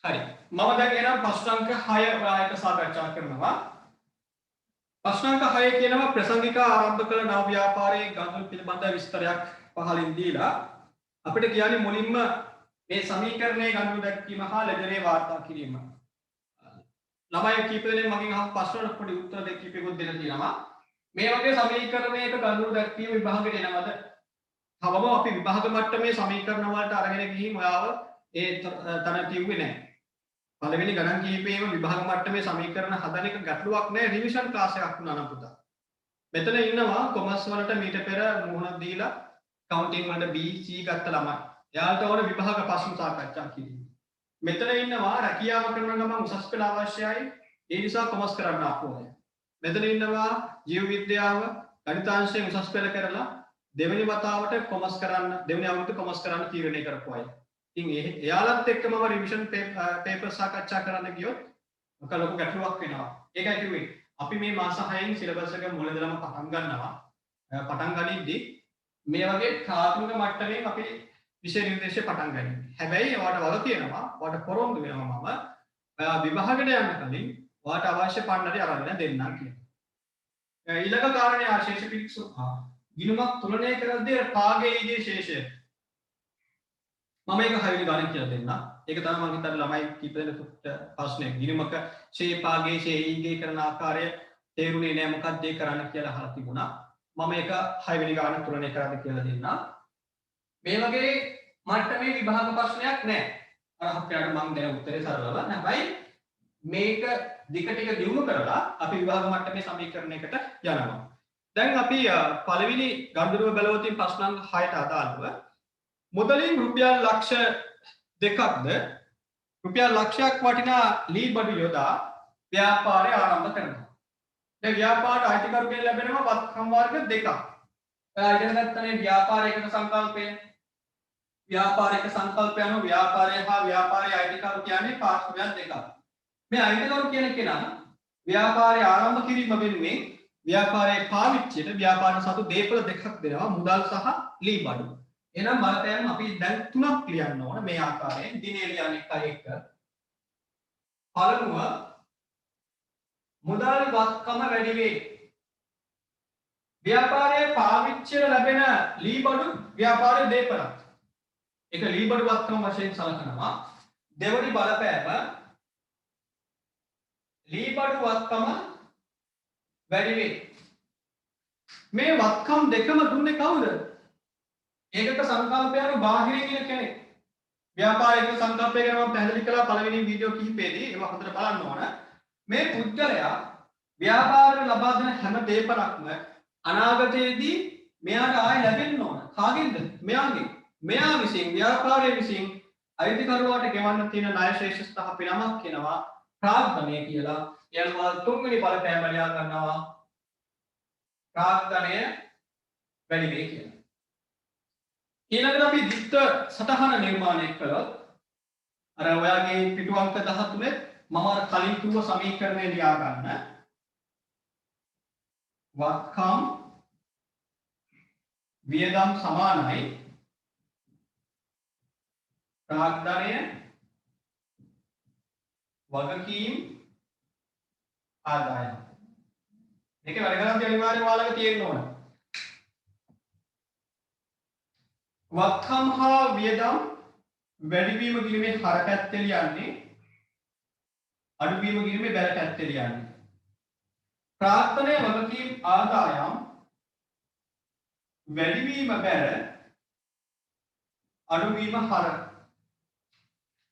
හරි. මම දැන් එනම් ප්‍රශ්න අංක 6 ඔයාලට සාකච්ඡා කරනවා. ප්‍රශ්න අංක 6 කියනවා ප්‍රසංගික ආරම්භ කළ නව ව්‍යාපාරයේ ගනුදෙනු පිළිබඳ විස්තරයක් පහලින් දීලා අපිට කියන්නේ මුලින්ම මේ සමීකරණයේ ගනුදෙනු දැක්වීම හා ලෙඩරේ වාර්තා කිරීම. ළමයි කීප දෙනෙක් මගෙන් අහපු ප්‍රශ්න වලට පොඩි උත්තර දෙක කීපෙකුත් දෙන්න තියෙනවා. මේ වගේ සමීකරණයක ගනුදෙනු දැක්වීම විභාගෙට එනවද? තවම අපි විභාග මට්ටමේ සමීකරණ වලට අරගෙන ගිහින් ඔයාව ඒ තන කිව්වේ නැහැ. පළවෙනි ගණන් කිහිපේම විභාග මට්ටමේ සමීකරණ හදන එක ගැටලුවක් නෑ රිවිෂන් ක්ලාස් එකක් වුණා නම් පුතා. මෙතන ඉන්නවා කොමර්ස් වලට මීට පෙර මුහුණක් දීලා කවුන්ටින් වලට B C ගත්ත ළමයි. එයාලට ඕන විභාග ප්‍රශ්න සාකච්ඡා කිරීම. මෙතන ඉන්නවා රැකියාව කරන ගමන් උසස් පෙළ අවශ්‍යයි. ඒ නිසා කොමර්ස් කරන්න ආපුවයි. මෙතන ඉන්නවා ජීව විද්‍යාව ගණිතාංශයෙන් උසස් පෙළ කරලා දෙවෙනි වතාවට කොමර්ස් කරන්න දෙවෙනි අවුරුද්ද කොමර්ස් කරන්න තීරණය කරපුවයි. ඉතින් එයාලත් එක්කම රිවිෂන් පේපර් සාකච්ඡා කරන්න ගියොත් මොකද ලොකු ගැටලුවක් වෙනවා. ඒකයි කිව්වේ අපි මේ මාස 6න් සිලබස් එක මුලදලම පටන් ගන්නවා. පටන් ගනිද්දී මේ වගේ ප්‍රාථමික මට්ටමේ අපි විෂය නිර්දේශය පටන් ගන්නවා. හැබැයි ඔයාලට වල තියෙනවා ඔයාලට පොරොන්දු වෙනවා මම විභාගයට යන්න කලින් ඔයාලට අවශ්‍ය පන්නරේ අරගෙන දෙන්නම් කියලා. ඊළඟ කාරණේ ආශේෂ පිරික්සු ගිණුමක් තුලනය කරද්දී පාගේ ඊගේ ශේෂය මම ඒක හරියට ගණන් කියලා දෙන්න. ඒක තමයි මම හිතන්නේ ළමයි කීප දෙනෙකුට ප්‍රශ්නේ. ගිණුමක ශේපාගේ ශේීගේ කරන ආකාරය තේරුනේ නෑ මොකක්ද ඒ කරන්න කියලා අහලා තිබුණා. මම ඒක 6 වෙනි ගාන තුලනය කරන්න කියලා දෙන්න. මේ වගේ මට්ටමේ විභාග ප්‍රශ්නයක් නෑ. අර අපිට මම දෙන උත්තරේ සරලව. හැබැයි මේක දිග ටික දියුණු කරලා අපි විභාග මට්ටමේ සමීකරණයකට යනවා. දැන් අපි පළවෙනි ගණ්ඩුරුව බැලුවොත් ප්‍රශ්න අංක 6ට අදාළව මුදලින් රුපියල් ලක්ෂ 2ක්ද රුපියල් ලක්ෂයක් වටිනා ලී බඩු යොදා ව්‍යාපාරය ආරම්භ කරනවා. දැන් ව්‍යාපාරයට අයිතිකරුකම් ලැබෙනවා වත්කම් වර්ග දෙකක්. ඔයා ඉගෙන ගත්තනේ ව්‍යාපාරයක සංකල්පය. ව්‍යාපාරික සංකල්පය අනුව ව්‍යාපාරය හා ව්‍යාපාරයේ අයිතිකරු කියන්නේ පාර්ශ්වයන් දෙකක්. මේ අයිතිකරු කියන කෙනා ව්‍යාපාරය ආරම්භ කිරීම වෙනුවෙන් ව්‍යාපාරයේ පාවිච්චියට ව්‍යාපාර සතු දේපල දෙකක් දෙනවා මුදල් සහ ලී බඩු. එහෙනම් බලපෑම් අපි දැන් තුනක් ලියන්න ඕන මේ ආකාරයෙන් දිනේ ලියන්න එකයි එක. පළමුව මුදල් වත්කම වැඩි වේ. ව්‍යාපාරයේ පාවිච්චියට ලැබෙන ලී බඩු ව්‍යාපාරයේ දේපලක්. ඒක ලී බඩු වත්කම වශයෙන් සලකනවා. දෙවනි බලපෑම ලී බඩු වත්කම වැඩි වේ. මේ වත්කම් දෙකම දුන්නේ කවුද? ඒකක සංකල්පය අනුව බාහිරින් ඉන්න කෙනෙක්. ව්‍යාපාරික සංකල්පය ගැන මම පැහැදිලි කළා පළවෙනි වීඩියෝ කිහිපෙදී. ඒක හොඳට බලන්න ඕන. මේ පුද්ගලයා ව්‍යාපාරේ ලබා දෙන හැම දේපලක්ම අනාගතයේදී මෙයාට ආයෙ ලැබෙන්න ඕන. කාගෙන්ද? මෙයාගෙන්. මෙයා විසින් ව්‍යාපාරයේ විසින් අයිතිකරුවාට ගෙවන්න තියෙන ණය ශ්‍රේෂ්ඨ අපි නමක් කියනවා ප්‍රාග්ධනය කියලා. එයන්වල තුන්වෙනි බලපෑම ලියා ගන්නවා ප්‍රාග්ධනය වැඩි වේ කියලා. ඊළඟට අපි දිත්ත සටහන නිර්මාණය කළොත් අර ඔයාගේ පිටු අංක 13 මම අර කලින් කිව්ව සමීකරණය ලියා ගන්න. වත්කම් වියදම් සමානයි ප්‍රාග්ධනය වගකීම් ආදායම. මේක වැඩ කරද්දී අනිවාර්යයෙන් ඔයාලගේ තියෙන්න ඕන. වත්කම් හා වියදම් වැඩිවීම කිරීමේ හර පැත්තේ ලියන්නේ අඩුවීම කිරීමේ බැල පැත්තේ ලියන්නේ. ප්‍රාර්ථනීය වගකීම් ආදායම් වැඩිවීම බැල අඩුවීම හර.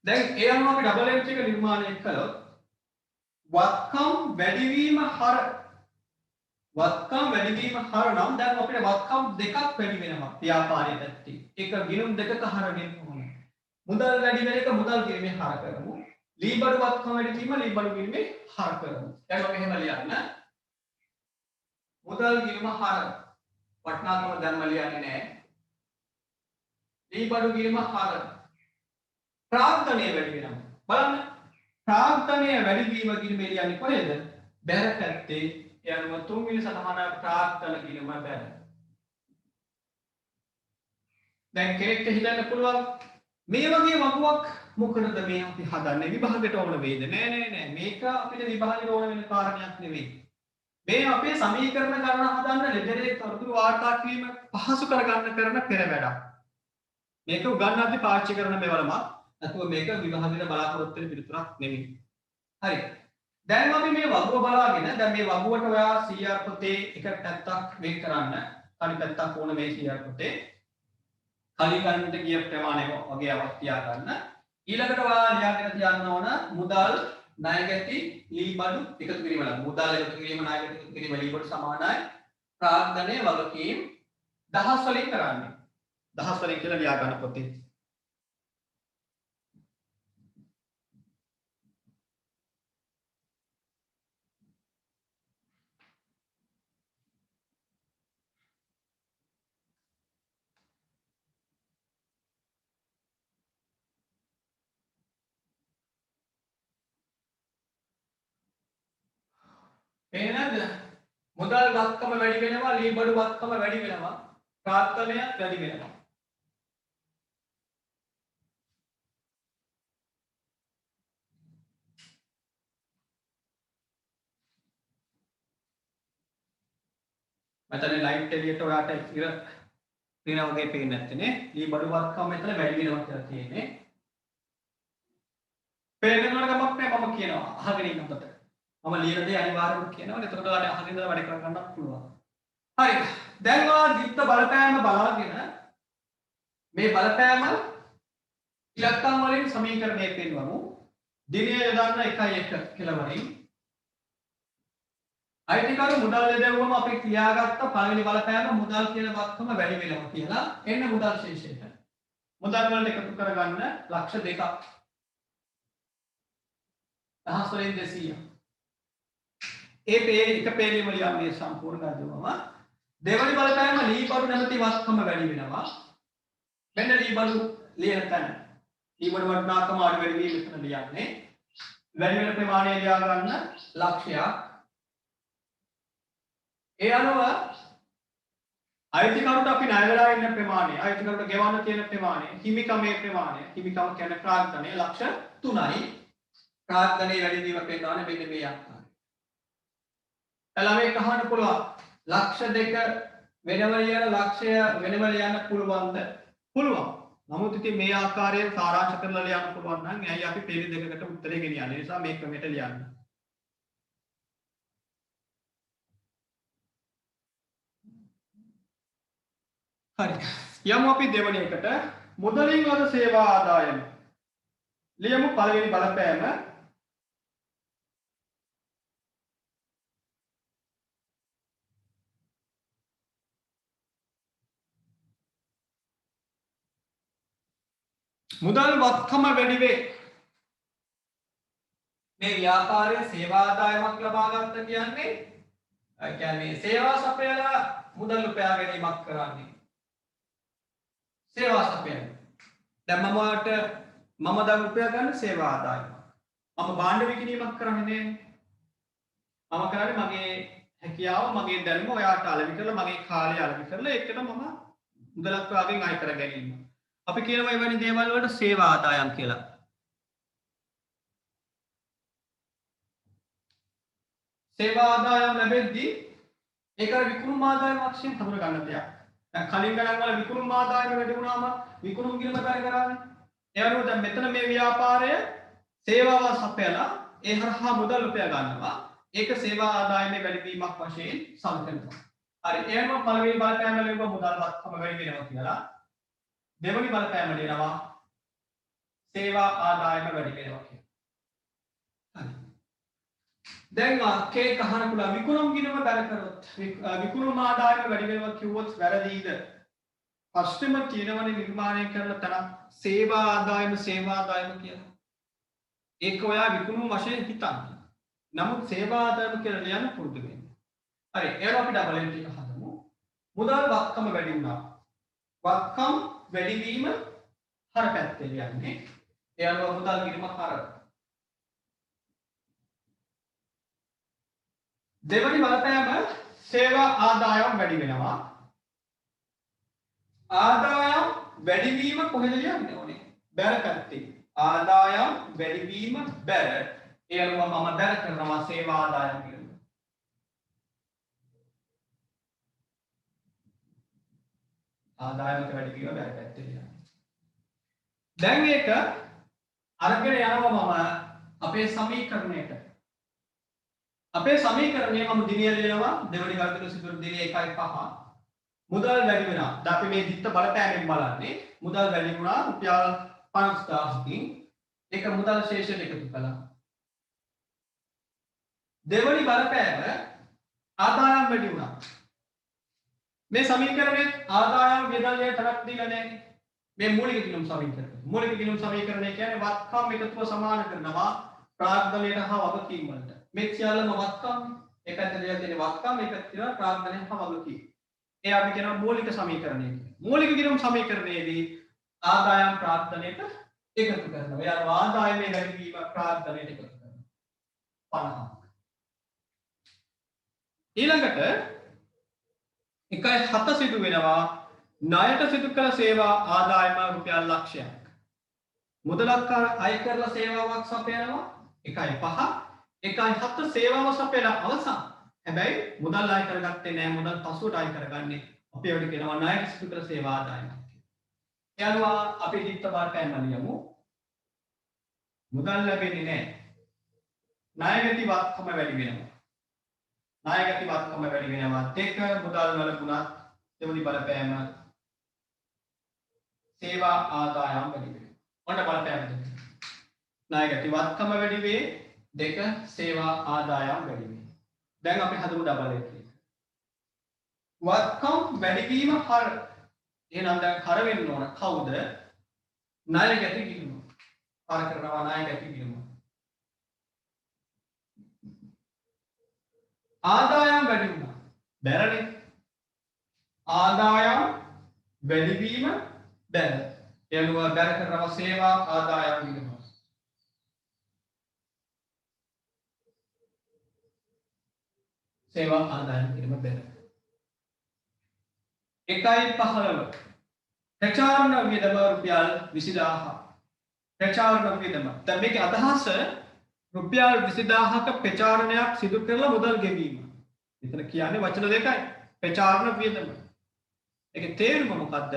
දැන් ඒ අනුව අපි ඩබල් එච් එක නිර්මාණය කළොත් වත්කම් වැඩිවීම හර නම් දැන් අපිට වත්කම් දෙකක් වැඩි වෙනවා ව්‍යාපාරයේ පැත්තේ. එක ගිණුම් දෙකක හර වෙන්න ඕනේ. මුදල් වැඩි වෙන එක මුදල් කිරීමේ හර කරමු. ලී බඩු වත්කම වැඩි වීම ලී බඩු කිරීමේ හර කරමු. දැන් ඔබ එහෙම ලියන්න. මුදල් කිරීම හර වටිනාකම දැන්ම ලියන්නේ නැහැ. ලී බඩු කිරීම හර ප්‍රාර්ථනීය වැඩි වෙනවා. බලන්න. ප්‍රාර්ථනීය වැඩි වීම කිරීමේ ලියන්නේ කොහෙද? බැර පැත්තේ. යනුව තුන්වෙනි සටහන ප්‍රාර්ථන කිරීම බැල. දැන් කෙනෙක්ට හිතන්න පුළුවන් මේ වගේ වගුවක් මොකටද මේ අපි හදන්නේ විභාගයට ඕන වේද නෑ මේක අපිට විභාගයට ඕන වෙන කාරණයක් නෙවෙයි මේ අපේ සමීකරණ ගණන හදන්න ලෙඩරේ තොරතුරු වාර්තා කිරීම පහසු කරගන්න කරන පෙර වැඩක් මේක උගන්වද්දී පාවිච්චි කරන මෙවලම නැතුව මේක විභාගයට බලාපොරොත්තු වෙන පිළිතුරක් නෙවෙයි හරි දැන් අපි මේ වගුව බලාගෙන දැන් මේ වගුවට ඔයා CR පොතේ එක පැත්තක් වෙන් කරන්න අනිත් පැත්තක් ඕන මේ CR පොතේ කලින් ගන්නට ගිය ප්‍රමාණය වගේ අවස්ථ තියා ගන්න ඊළඟට ඔයා ලියාගෙන තියන්න ඕන මුදල් ණයගැති ලීබඩු එකතු කිරීම ලබ මුදල් එකතු කිරීම ණයගැති එකතු කිරීම ලීබඩු සමානයි ප්‍රාග්ධනය වගකීම් දහස් වලින් කරන්නේ දහස් වලින් කියලා ලියා ගන්න පොතේ එහෙනම් මුදල් වත්කම වැඩි වෙනවා ලීබඩු වත්කම වැඩි වෙනවා ප්‍රාර්ථනයක් වැඩි වෙනවා මෙතන ලයිට් එළියට ඔයාට ඉර තියෙන වගේ පේන්නේ නැත්තේ ලීබඩු වත්කම මෙතන වැඩි වෙනවා කියලා තියෙන්නේ පේනවල ගමක් නෑ මම කියනවා අහගෙන ඉන්නකොට මම ලියන දේ අනිවාර්යයෙන්ම කියනවා එතකොට ඔයාලට අහගෙන ඉඳලා වැඩ කර ගන්නත් පුළුවන් හරි දැන් ඔයා දීප්ත බලපෑම බලාගෙන මේ බලපෑම ඉලක්කම් වලින් සමීකරණය පෙන්වමු දිනය යොදන්න 1.1 කෙලවරින් අයිතිකරු මුදල් දෙදෙව්වම අපි කියාගත්ත පළවෙනි බලපෑම මුදල් කියන වක්කම වැඩි වෙනවා කියලා එන්න මුදල් ශේෂයට මුදල් වලට එකතු කරගන්න ලක්ෂ 2ක් දහස් වලින් 200 ඒ එක පේලිම ලියන්නේ සම්පූර්ණ ගද්දවම දෙවනි බලපෑම ලීබඩු නැමැති වස්කම වැඩි වෙනවා මෙන්න ලීබඩු ලියන තැන ලීබඩු වටිනාකම අඩු වැඩි වීම මෙතන ලියන්නේ වැඩි වෙන ප්‍රමාණය ලියා ගන්න ලක්ෂයක් ඒ අනුව අයිතිකරුට අපි ණය වෙලා ඉන්න ප්‍රමාණය අයිතිකරුට ගෙවන්න තියෙන ප්‍රමාණය හිමිකමේ ප්‍රමාණය හිමිකම කියන්නේ ප්‍රාග්ධනය ලක්ෂ 3යි ප්‍රාග්ධනයේ වැඩි වීම පෙන්වන්නේ මෙන්න මේ ආකාරය ළමයි කහන්න පුළුවන් ලක්ෂ 2 වෙනම ලියන ලක්ෂය වෙනම ලියන්න පුළුවන්ද පුළුවන් නමුත් ඉතින් මේ ආකාරයෙන් සාරාංශ කරලා ලියන්න පුළුවන් නම් ඇයි අපි පේලි දෙකකට උත්තරේ ගෙනියන්නේ ඒ නිසා මේ ක්‍රමයට ලියන්න හරි යමු අපි දෙවෙනි එකට මුදලින් වද සේවා ආදායම ලියමු පළවෙනි බලපෑම මුදල් වත්කම වැඩි වේ මේ ව්‍යාපාරයේ සේවා ආදායමක් ලබා ගන්න කියන්නේ සේවා සපයලා මුදල් උපයා ගැනීමක් කරන්නේ සේවා සපයන දැන් මම දැන් උපයා ගන්න සේවා ආදායම මම භාණ්ඩ විකිණීමක් කරන්නේ මම කරන්නේ මගේ හැකියාව මගේ දැනුම ඔයාට අලෙවි කරලා මගේ කාලය අලෙවි කරලා ඒකට මම මුදලක් වාගෙන් අය කර ගැනීම අපි කියනවා එවැනි දේවල් වලට සේවා ආදායම් කියලා සේවා ආදායම් ලැබෙද්දී ඒක විකුණුම් ආදායම් වශයෙන් හඳුනා ගන්න දෙයක්. දැන් කලින් ගණන් වල විකුණුම් ආදායම වැඩි වුණාම විකුණුම් ගිණුම බැරි කරානේ. ඒ අනුව දැන් මෙතන මේ ව්‍යාපාරය සේවාව සපයලා ඒ හරහා මුදල් උපයා ගන්නවා. ඒක සේවා ආදායමේ වැඩි වීමක් වශයෙන් සැලකෙනවා. හරි ඒ අනුව පළවෙනි බලපෑම ලැබුව මුදල් වත්කම වැඩි වෙනවා කියලා. දෙවෙනි බලපෑම දෙනවා සේවා ආදායම වැඩි වෙනවා කියලා. හරි දැන් කේ කහන පුළුවන් විකුණුම් ගිණුම බැල කරොත් විකුණුම් ආදායම වැඩි වෙනවා කිව්වොත් වැරදීද පස්තෙම කියනවනේ නිර්මාණය කරලා තන සේවා ආදායම කියලා ඒක ඔයා විකුණුම් වශයෙන් හිතන්න නමුත් සේවා ආදායම කියලා ලියන්න පුරුදු වෙන්න හරි ඒක අපි ඩබල් එන්ට්‍රි එක හදමු මුදල් වත්කම වැඩි වුණා වත්කම් වැඩි වීම හර පැත්තේ ලියන්නේ ඒ අනුව මුදල් ගිණුම හර දෙවනි බලපෑම සේවා ආදායම් වැඩි වෙනවා ආදායම් වැඩි වීම කොහෙද ලියන්නේ ඕනේ බැර පැත්තේ ආදායම් වැඩිවීම බැර ඒ අනුව මම බැර කරනවා සේවා ආදායම් කියලා. ආදායමක වැඩිවීම බැර පැත්තේ යනවා. දැන් මේක අරගෙන යනවා මම අපේ සමීකරණයට. අපේ සමීකරණය මම දිනය ලියනවා දෙවෙනි ගණිත සිදුරු දිනය 1.5 මුදල් වැඩි වෙනවා. දැන් අපි මේ දිත්ත බලපෑමෙන් බලන්නේ මුදල් වැඩි වුණා රුපියල් 50000කින් ඒක මුදල් ශේෂයට එකතු කළා. දෙවෙනි බලපෑම ආදායම් වැඩි වුණා. මේ සමීකරණයේ ආදායම් වියදම් තරක් දීලා නැහැ. මේ මූලික ගිණුම් සමීකරණය. මූලික ගිණුම් සමීකරණය කියන්නේ වත්කම් එකතුව සමාන කරනවා ප්‍රාග්ධනයට හා වගකීම් වලට. මේ සියල්ලම වත්කම් එකත් දෙයක් තියෙන වත්කම් එකත් තියෙනවා ප්‍රාග්ධනය හා වගකීම්. ඒ අපි කියනවා මූලික සමීකරණය කියලා. මූලික ගිණුම් සමීකරණයේදී ආදායම් ප්‍රාග්ධනයට එකතු කරනවා. එයා ආදායමේ වැඩිවීම ප්‍රාග්ධනයට එකතු කරනවා. 50. ඊළඟට 1.7 සිදු වෙනවා ණයට සිදු කළ සේවා ආදායම රුපියල් ලක්ෂයක්. මුදලක් අය කරලා සේවාවක් සපයනවා 1.5 1.7 සේවාව සපයලා අවසන්. හැබැයි මුදල් අය කරගත්තේ නැහැ මුදල් පසුවට අය කරගන්නේ අපි ඒකට කියනවා ණයට සිදු කළ සේවා ආදායම කියලා. ඒ අනුව අපි දිත්ත බලපෑම ලියමු. මුදල් ලැබෙන්නේ නැහැ. ණය ගතිවත්කම වැඩි වෙනවා. ණය ගතිවත්කම වැඩි වෙනවා. දෙක මුදල් වල ගුණත් දෙවනි බලපෑම සේවා ආදායම් වැඩි වෙනවා. ඔන්න බලපෑම දෙක. ණය ගතිවත්කම වැඩි වේ. දෙක සේවා ආදායම් වැඩි වේ. දැන් අපි හදමු ඩබල් එක. වත්කම් වැඩි වීම හර. එහෙනම් දැන් හර වෙන්න ඕන කවුද? ණය ගති ගිණුම. හර කරනවා ණය ගති ගිණුම. ආදායම් වැඩි වුණා. බැරනේ. ආදායම් වැඩි වීම බැර. ඒ අනුව බැර කරනවා සේවා ආදායම් ගිණුම. සේවා ආදායම් ගිණුම බැර. 1.15 ප්‍රචාරණ වියදම රුපියල් 20000. ප්‍රචාරණ වියදම. දැන් මේකේ අදහස රුපියල් 20000ක ප්‍රචාරණයක් සිදු කරලා මුදල් ගෙවීම. මෙතන කියන්නේ වචන දෙකයි. ප්‍රචාරණ වියදම. ඒකේ තේරුම මොකද්ද?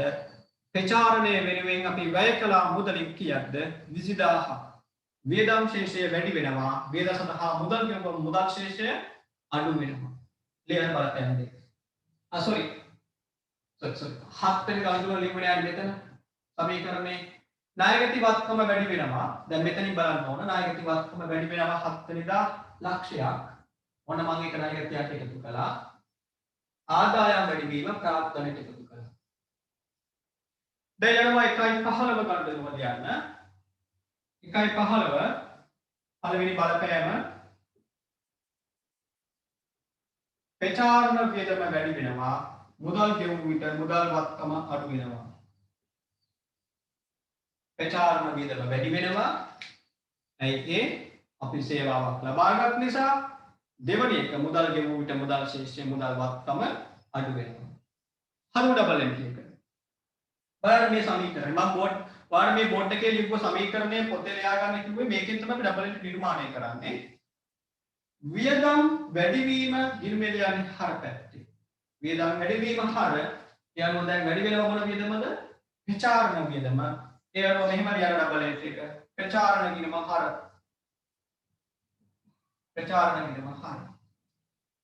ප්‍රචාරණය වෙනුවෙන් අපි වැය කළ මුදලින් කීයක්ද? 20000ක්. වියදම් ශේෂය වැඩි වෙනවා. වියදම් සඳහා මුදල් ගෙවුවම මුදල් ශේෂය අඩු වෙනවා. ලියන්න බලන්න දෙන්න. sorry. හත් වෙනි ගණතුල ලියුමනේ යන්නේ මෙතන. සමීකරණේ ණයගතිවත්කම වැඩි වෙනවා. දැන් මෙතනින් බලන්න ඕන ණයගතිවත්කම වැඩි වෙනවා 7 වෙනිදා ලක්ෂයක්. ඔන්න මම ඒක ණයගතියට එකතු කළා. ආදායම් වැඩි වීම ප්‍රාග්ධනයට එකතු කළා. දැන් යනවා 1.15 ගණන් ලියන්න. 1.15 පළවෙනි බලපෑම ප්‍රචාරණ වියදම වැඩි වෙනවා. මුදල් ගෙවුණු විට මුදල් වත්කම අඩු වෙනවා. ප්‍රචාරණ වියදම වැඩි වෙනවා. ඇයි ඒ? අපි සේවාවක් ලබාගත් නිසා. දෙවැනි එක මුදල් ගෙවුණු විට මුදල් ශේෂ්ඨ මුදල් වත්කම අඩු වෙනවා. හරි ඩබල් එම් එක. බලන්න මේ සමීකරණය මම ඔයාලා මේ බෝඩ් එකේ ලියපු සමීකරණය පොතේ ලියා ගන්න කිව්වේ මේකෙන් තමයි අපි ඩබල් එම් නිර්මාණය කරන්නේ. වියදම් වැඩිවීම ගිණුමේ ලියන්නේ හර පැත්තේ. වියදම් වැඩිවීම හර යනවා දැන් වැඩි වෙනව මොන වියදමද? ප්‍රචාරණ වියදම. ඒ අනුව මෙහෙම ලියන ඩබල් එම් එක. ප්‍රචාරණ ගිණුම හර. ප්‍රචාරණ ගිණුම හර.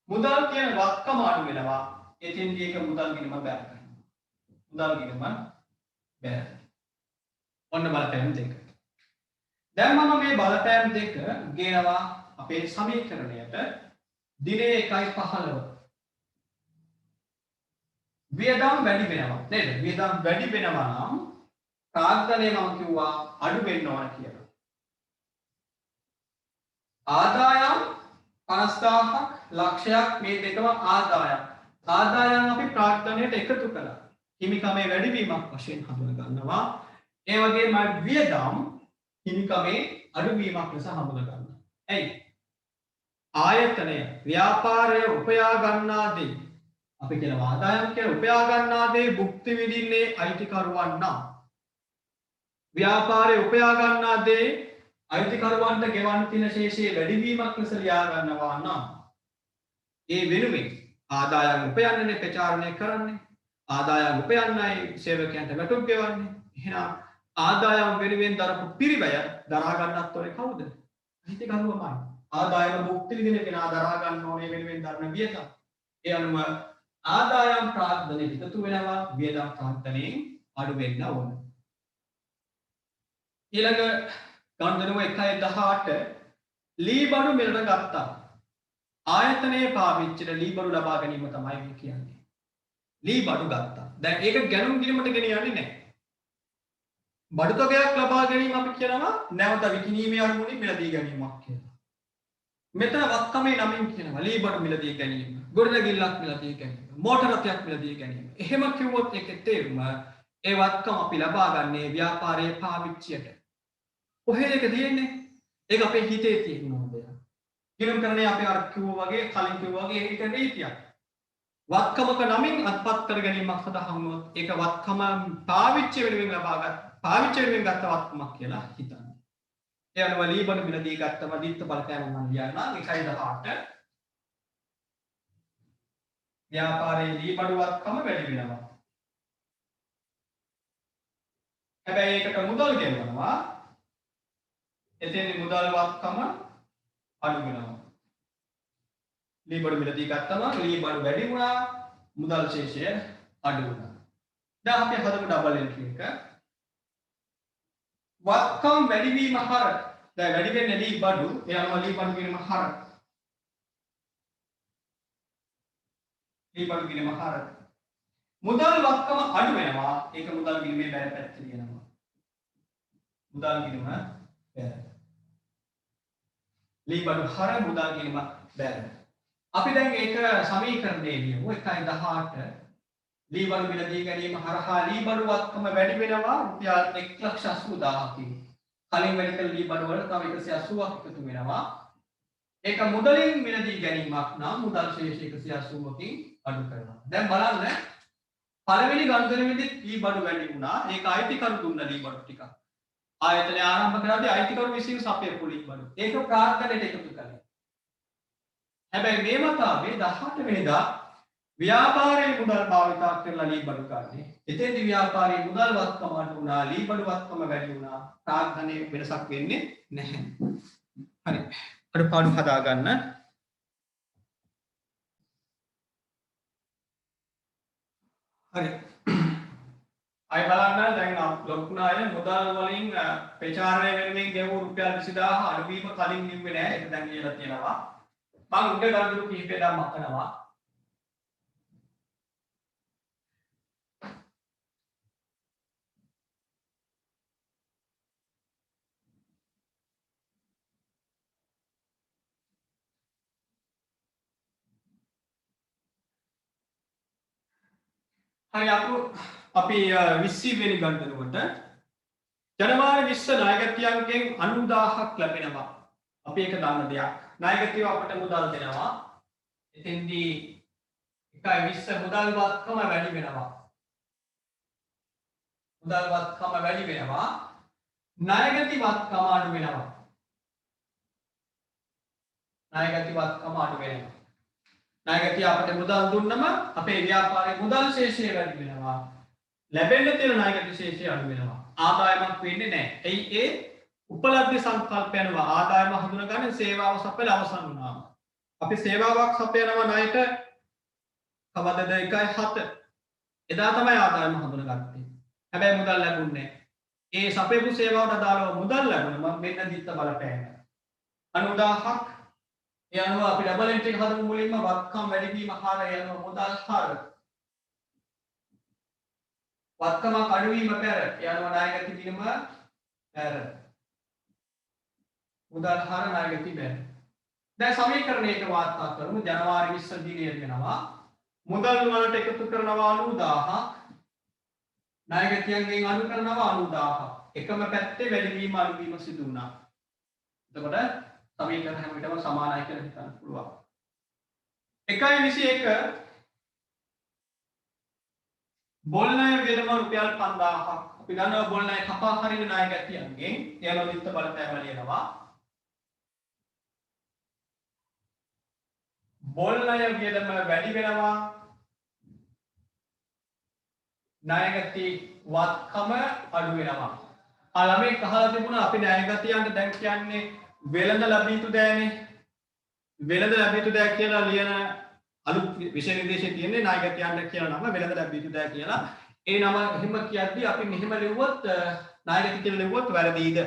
මුදල් කියන වත්කම අඩු වෙනවා. එතෙන්දී ඒක මුදල් ගිණුම බැර කරනවා. මුදල් ගිණුම බැර. ඔන්න බලපෑම් දෙක. දැන් මම මේ බලපෑම් දෙක ගේනවා අපේ සමීකරණයට දිනේ 1.15 වියදම් වැඩි වෙනවා නේද? වියදම් වැඩි වෙනවා නම් ප්‍රාග්ධනය මම කිව්වා අඩු වෙන්න ඕන කියලා. ආදායම් 50000ක් ලක්ෂයක් මේ දෙකම ආදායම්. ආදායම් අපි ප්‍රාග්ධනයට එකතු කළා. හිමිකමේ වැඩිවීමක් වශයෙන් හඳුනා ගන්නවා. ඒ වගේම වියදම් හිමිකමේ අඩුවීමක් ලෙස හඳුනා ගන්නවා. ඇයි? ආයතනය ව්‍යාපාරය උපයා ගන්නා දේ අපි කියන ආදායම් කියන උපයා ගන්නා දේ භුක්ති විඳින්නේ අයිතිකරුවන් නම් ව්‍යාපාරයේ උපයා ගන්නා දේ අයිතිකරුවන්ට ගෙවන්න තියෙන ශේෂයේ වැඩිවීමක් ලෙස ලියා ගන්නවා නම් ඒ වෙනුවෙන් ආදායම් උපයන්නනේ ප්‍රචාරණය කරන්නේ. ආදායම් උපයන්නයි සේවකයන්ට වැටුප් ගෙවන්නේ. එහෙනම් ආදායම් වෙනුවෙන් දරපු පිරිවැය දරා ගන්නත් ඕනේ කවුද? අයිතිකරුවමයි. ආදායම භුක්ති විඳින කෙනා දරා ගන්න ඕනේ වෙනුවෙන් දරන වියදම්. ඒ අනුව ආදායම් ප්‍රාර්ථනෙ එකතු වෙනවා වියදම් ප්‍රාර්ථනෙන් අඩු වෙන්න ඕන. ඊළඟ ගණදනුව 1.18 ලී බඩු මිලට ගත්තා. ආයතනයේ පාවිච්චිට ලී බඩු ලබා ගැනීම තමයි මේ කියන්නේ. ලී බඩු ගත්තා. දැන් ඒක ගැනුම් ගිණුමට ගෙනියන්නේ නැහැ. බඩු තොගයක් ලබා ගැනීම අපි කියනවා නැවත විකිණීමේ අරමුණින් මිලදී ගැනීමක් කියලා. මෙතන වත්කමේ නමින් කියනවා ලී බඩු මිලදී ගැනීම. ගොඩනැගිල්ලක් මිලදී ගැනීම. මෝටර රථයක් මිලදී ගැනීම. එහෙම කිව්වොත් ඒකේ තේරුම ඒ වත්කම අපි ලබා ගන්නේ ව්‍යාපාරයේ පාවිච්චියට. කොහේද ඒක තියෙන්නේ? ඒක අපේ හිතේ තියෙන මොකද? ගිණුම් කරන්නේ අපි අර කිව්වා වගේ කලින් කිව්වා වගේ ඒක නීතියක්. වත්කමක නමින් අත්පත් කර ගැනීමක් සඳහා වුණොත් ඒක වත්කම පාවිච්චි වෙනුවෙන් ලබාගත් පාවිච්චි වෙනුවෙන් ගත්ත වත්කමක් කියලා හිතන්න. ඒ අනුව ලී බඩු මිලදී ගත්තම දිත්ත බලපෑම මම ලියන්න 1.18 ව්‍යාපාරයේ ලී බඩු වත්කම වැඩි වෙනවා. හැබැයි ඒකට මුදල් ගෙවනවා. එතෙන්දී මුදල් වත්කම අඩු වෙනවා. ලී බඩු මිලදී ගත්තම ලී බඩු වැඩි වුණා මුදල් ශේෂය අඩු වුණා. දැන් අපි හදමු ඩබල් එන්ට්‍රි එක. වත්කම් වැඩි වීම හර දැන් වැඩි වෙන්නේ ලී බඩු ඒ අනුව ලී බඩු ගිණුම හර ලී බඩු ගිණුම හර මුදල් වත්කම අඩු වෙනවා ඒක මුදල් ගිණුමේ බැර පැත්තට යනවා. මුදල් ගිණුම බැර ලී බඩු හර මුදල් ගිණුම බැර. අපි දැන් ඒක සමීකරණයේ ලියමු 1.18 ලී බඩු මිලදී ගැනීම හරහා ලී බඩු වත්කම වැඩි වෙනවා රුපියල් 1,80,000කින්. කලින් වැඩි කළ ලී බඩු වල තව 180ක් එකතු වෙනවා. ඒක මුදලින් මිලදී ගැනීමක් නම් මුදල් ශේෂ 180කින් අඩු කරනවා. දැන් බලන්න පළවෙනි ගණන්දරෙදිත් ලී බඩු වැඩි වුණා. ඒක අයිතිකරු දුන්න ලී බඩු ටිකක්. ආයතනය ආරම්භ කරද්දී අයිතිකරු විසින් සපයපු ලී බඩු. ඒක ප්‍රාර්ථනෙට එකතු කළා. හැබැයි මේ මතාවේ 18 වෙනිදා ව්‍යාපාරයේ මුදල් භාවිතා කරලා ලී බඩු ගන්නේ. එතෙන්දී ව්‍යාපාරයේ මුදල් වත්කම අඩු වුණා, ලී බඩු වත්කම වැඩි වුණා. ප්‍රාර්ථනයේ වෙනසක් වෙන්නේ නැහැ. හරි. අඩුපාඩු හදා ගන්න. හරි. අය බලන්න දැන් ලොකුනාය මුදල් වලින් ප්‍රචාරණය වෙනුවෙන් ගෙවූ රුපියල් 20000 අඩුවීම කලින් නිව්වේ නැහැ. ඒක දැන් කියලා තියෙනවා. මම උඩ ගණන් කිහිපයක් මකනවා. හරි අපි 20 වෙනි ගණනුවට ජනවාරි 20 ණයගැතියන්ගෙන් 90000ක් ලැබෙනවා. අපි ඒක දන්න දෙයක්. ණයගැතියෝ අපට මුදල් දෙනවා. එතෙන්දී 1.20 මුදල් වත්කම වැඩි වෙනවා. මුදල් වත්කම වැඩි වෙනවා. ණයගැති වත්කම අඩු වෙනවා. ණයගැති වත්කම අඩු වෙනවා. ණයගැතිය අපට මුදල් දුන්නම අපේ ව්‍යාපාරයේ මුදල් ශේෂය වැඩි වෙනවා. ලැබෙන්න තියෙන ණයගැති ශේෂය අඩු වෙනවා. ආදායමක් වෙන්නේ නැහැ. එයි ඒ උපලබ්ධ සංකල්ප යනවා. ආදායම හඳුනගන්න සේවාව සපයලා අවසන් වුණාම. අපි සේවාවක් සපයනවා ණයට කවදද 1.7. එදා තමයි ආදායම හඳුනගත්තේ. හැබැයි මුදල් ලැබුණේ නැහැ. ඒ සපයපු සේවාවට අදාළව මුදල් ලැබුණා මම මෙන්න දිත්ත බලපෑම. 90000ක් ඒ අනුව අපි ඩබල් එන්ට්‍රි එක හදමු මුලින්ම වත්කම් වැඩි වීම හර යනවා මුදල් හර. වත්කම අඩු වීම පෙර යනවා ණයගැති ගිණුම පෙර. මුදල් හර ණයගැති බැර. දැන් සමීකරණයක වාර්තා කරමු ජනවාරි 20 දිනය වෙනවා. මුදල් වලට එකතු කරනවා 90000ක්. ණයගැතියන්ගෙන් අඩු කරනවා 90000ක්. එකම පැත්තේ වැඩි වීම අඩු වීම සිදු වුණා. එතකොට සමීකරණ හැම විටම සමානයි කියලා හිතන්න පුළුවන්. 1.21 බොල් ණය වියදම රුපියල් 5000ක් අපි ගන්නවා බොල් ණය කපා හරින ණය ගැතියන්ගෙන් යන විත්ත බලපෑම ලියනවා. බොල් ණය වියදම වැඩි වෙනවා. ණය ගැති වත්කම අඩු වෙනවා. ළමයි අහලා තිබුණා අපි ණය ගැතියන්ට දැන් කියන්නේ වෙළඳ ලැබී යුතු දෑනේ. වෙළඳ ලැබී යුතු දෑ කියලා ලියන අලුත් විෂය නිර්දේශයේ තියෙන්නේ ණය ගැතියන්ට කියලා නම වෙළඳ ලැබී යුතු දෑ කියලා. ඒ නම එහෙම කියද්දි අපි මෙහෙම ලිව්වොත් ණය ගැති කියලා ලිව්වොත් වැරදිද?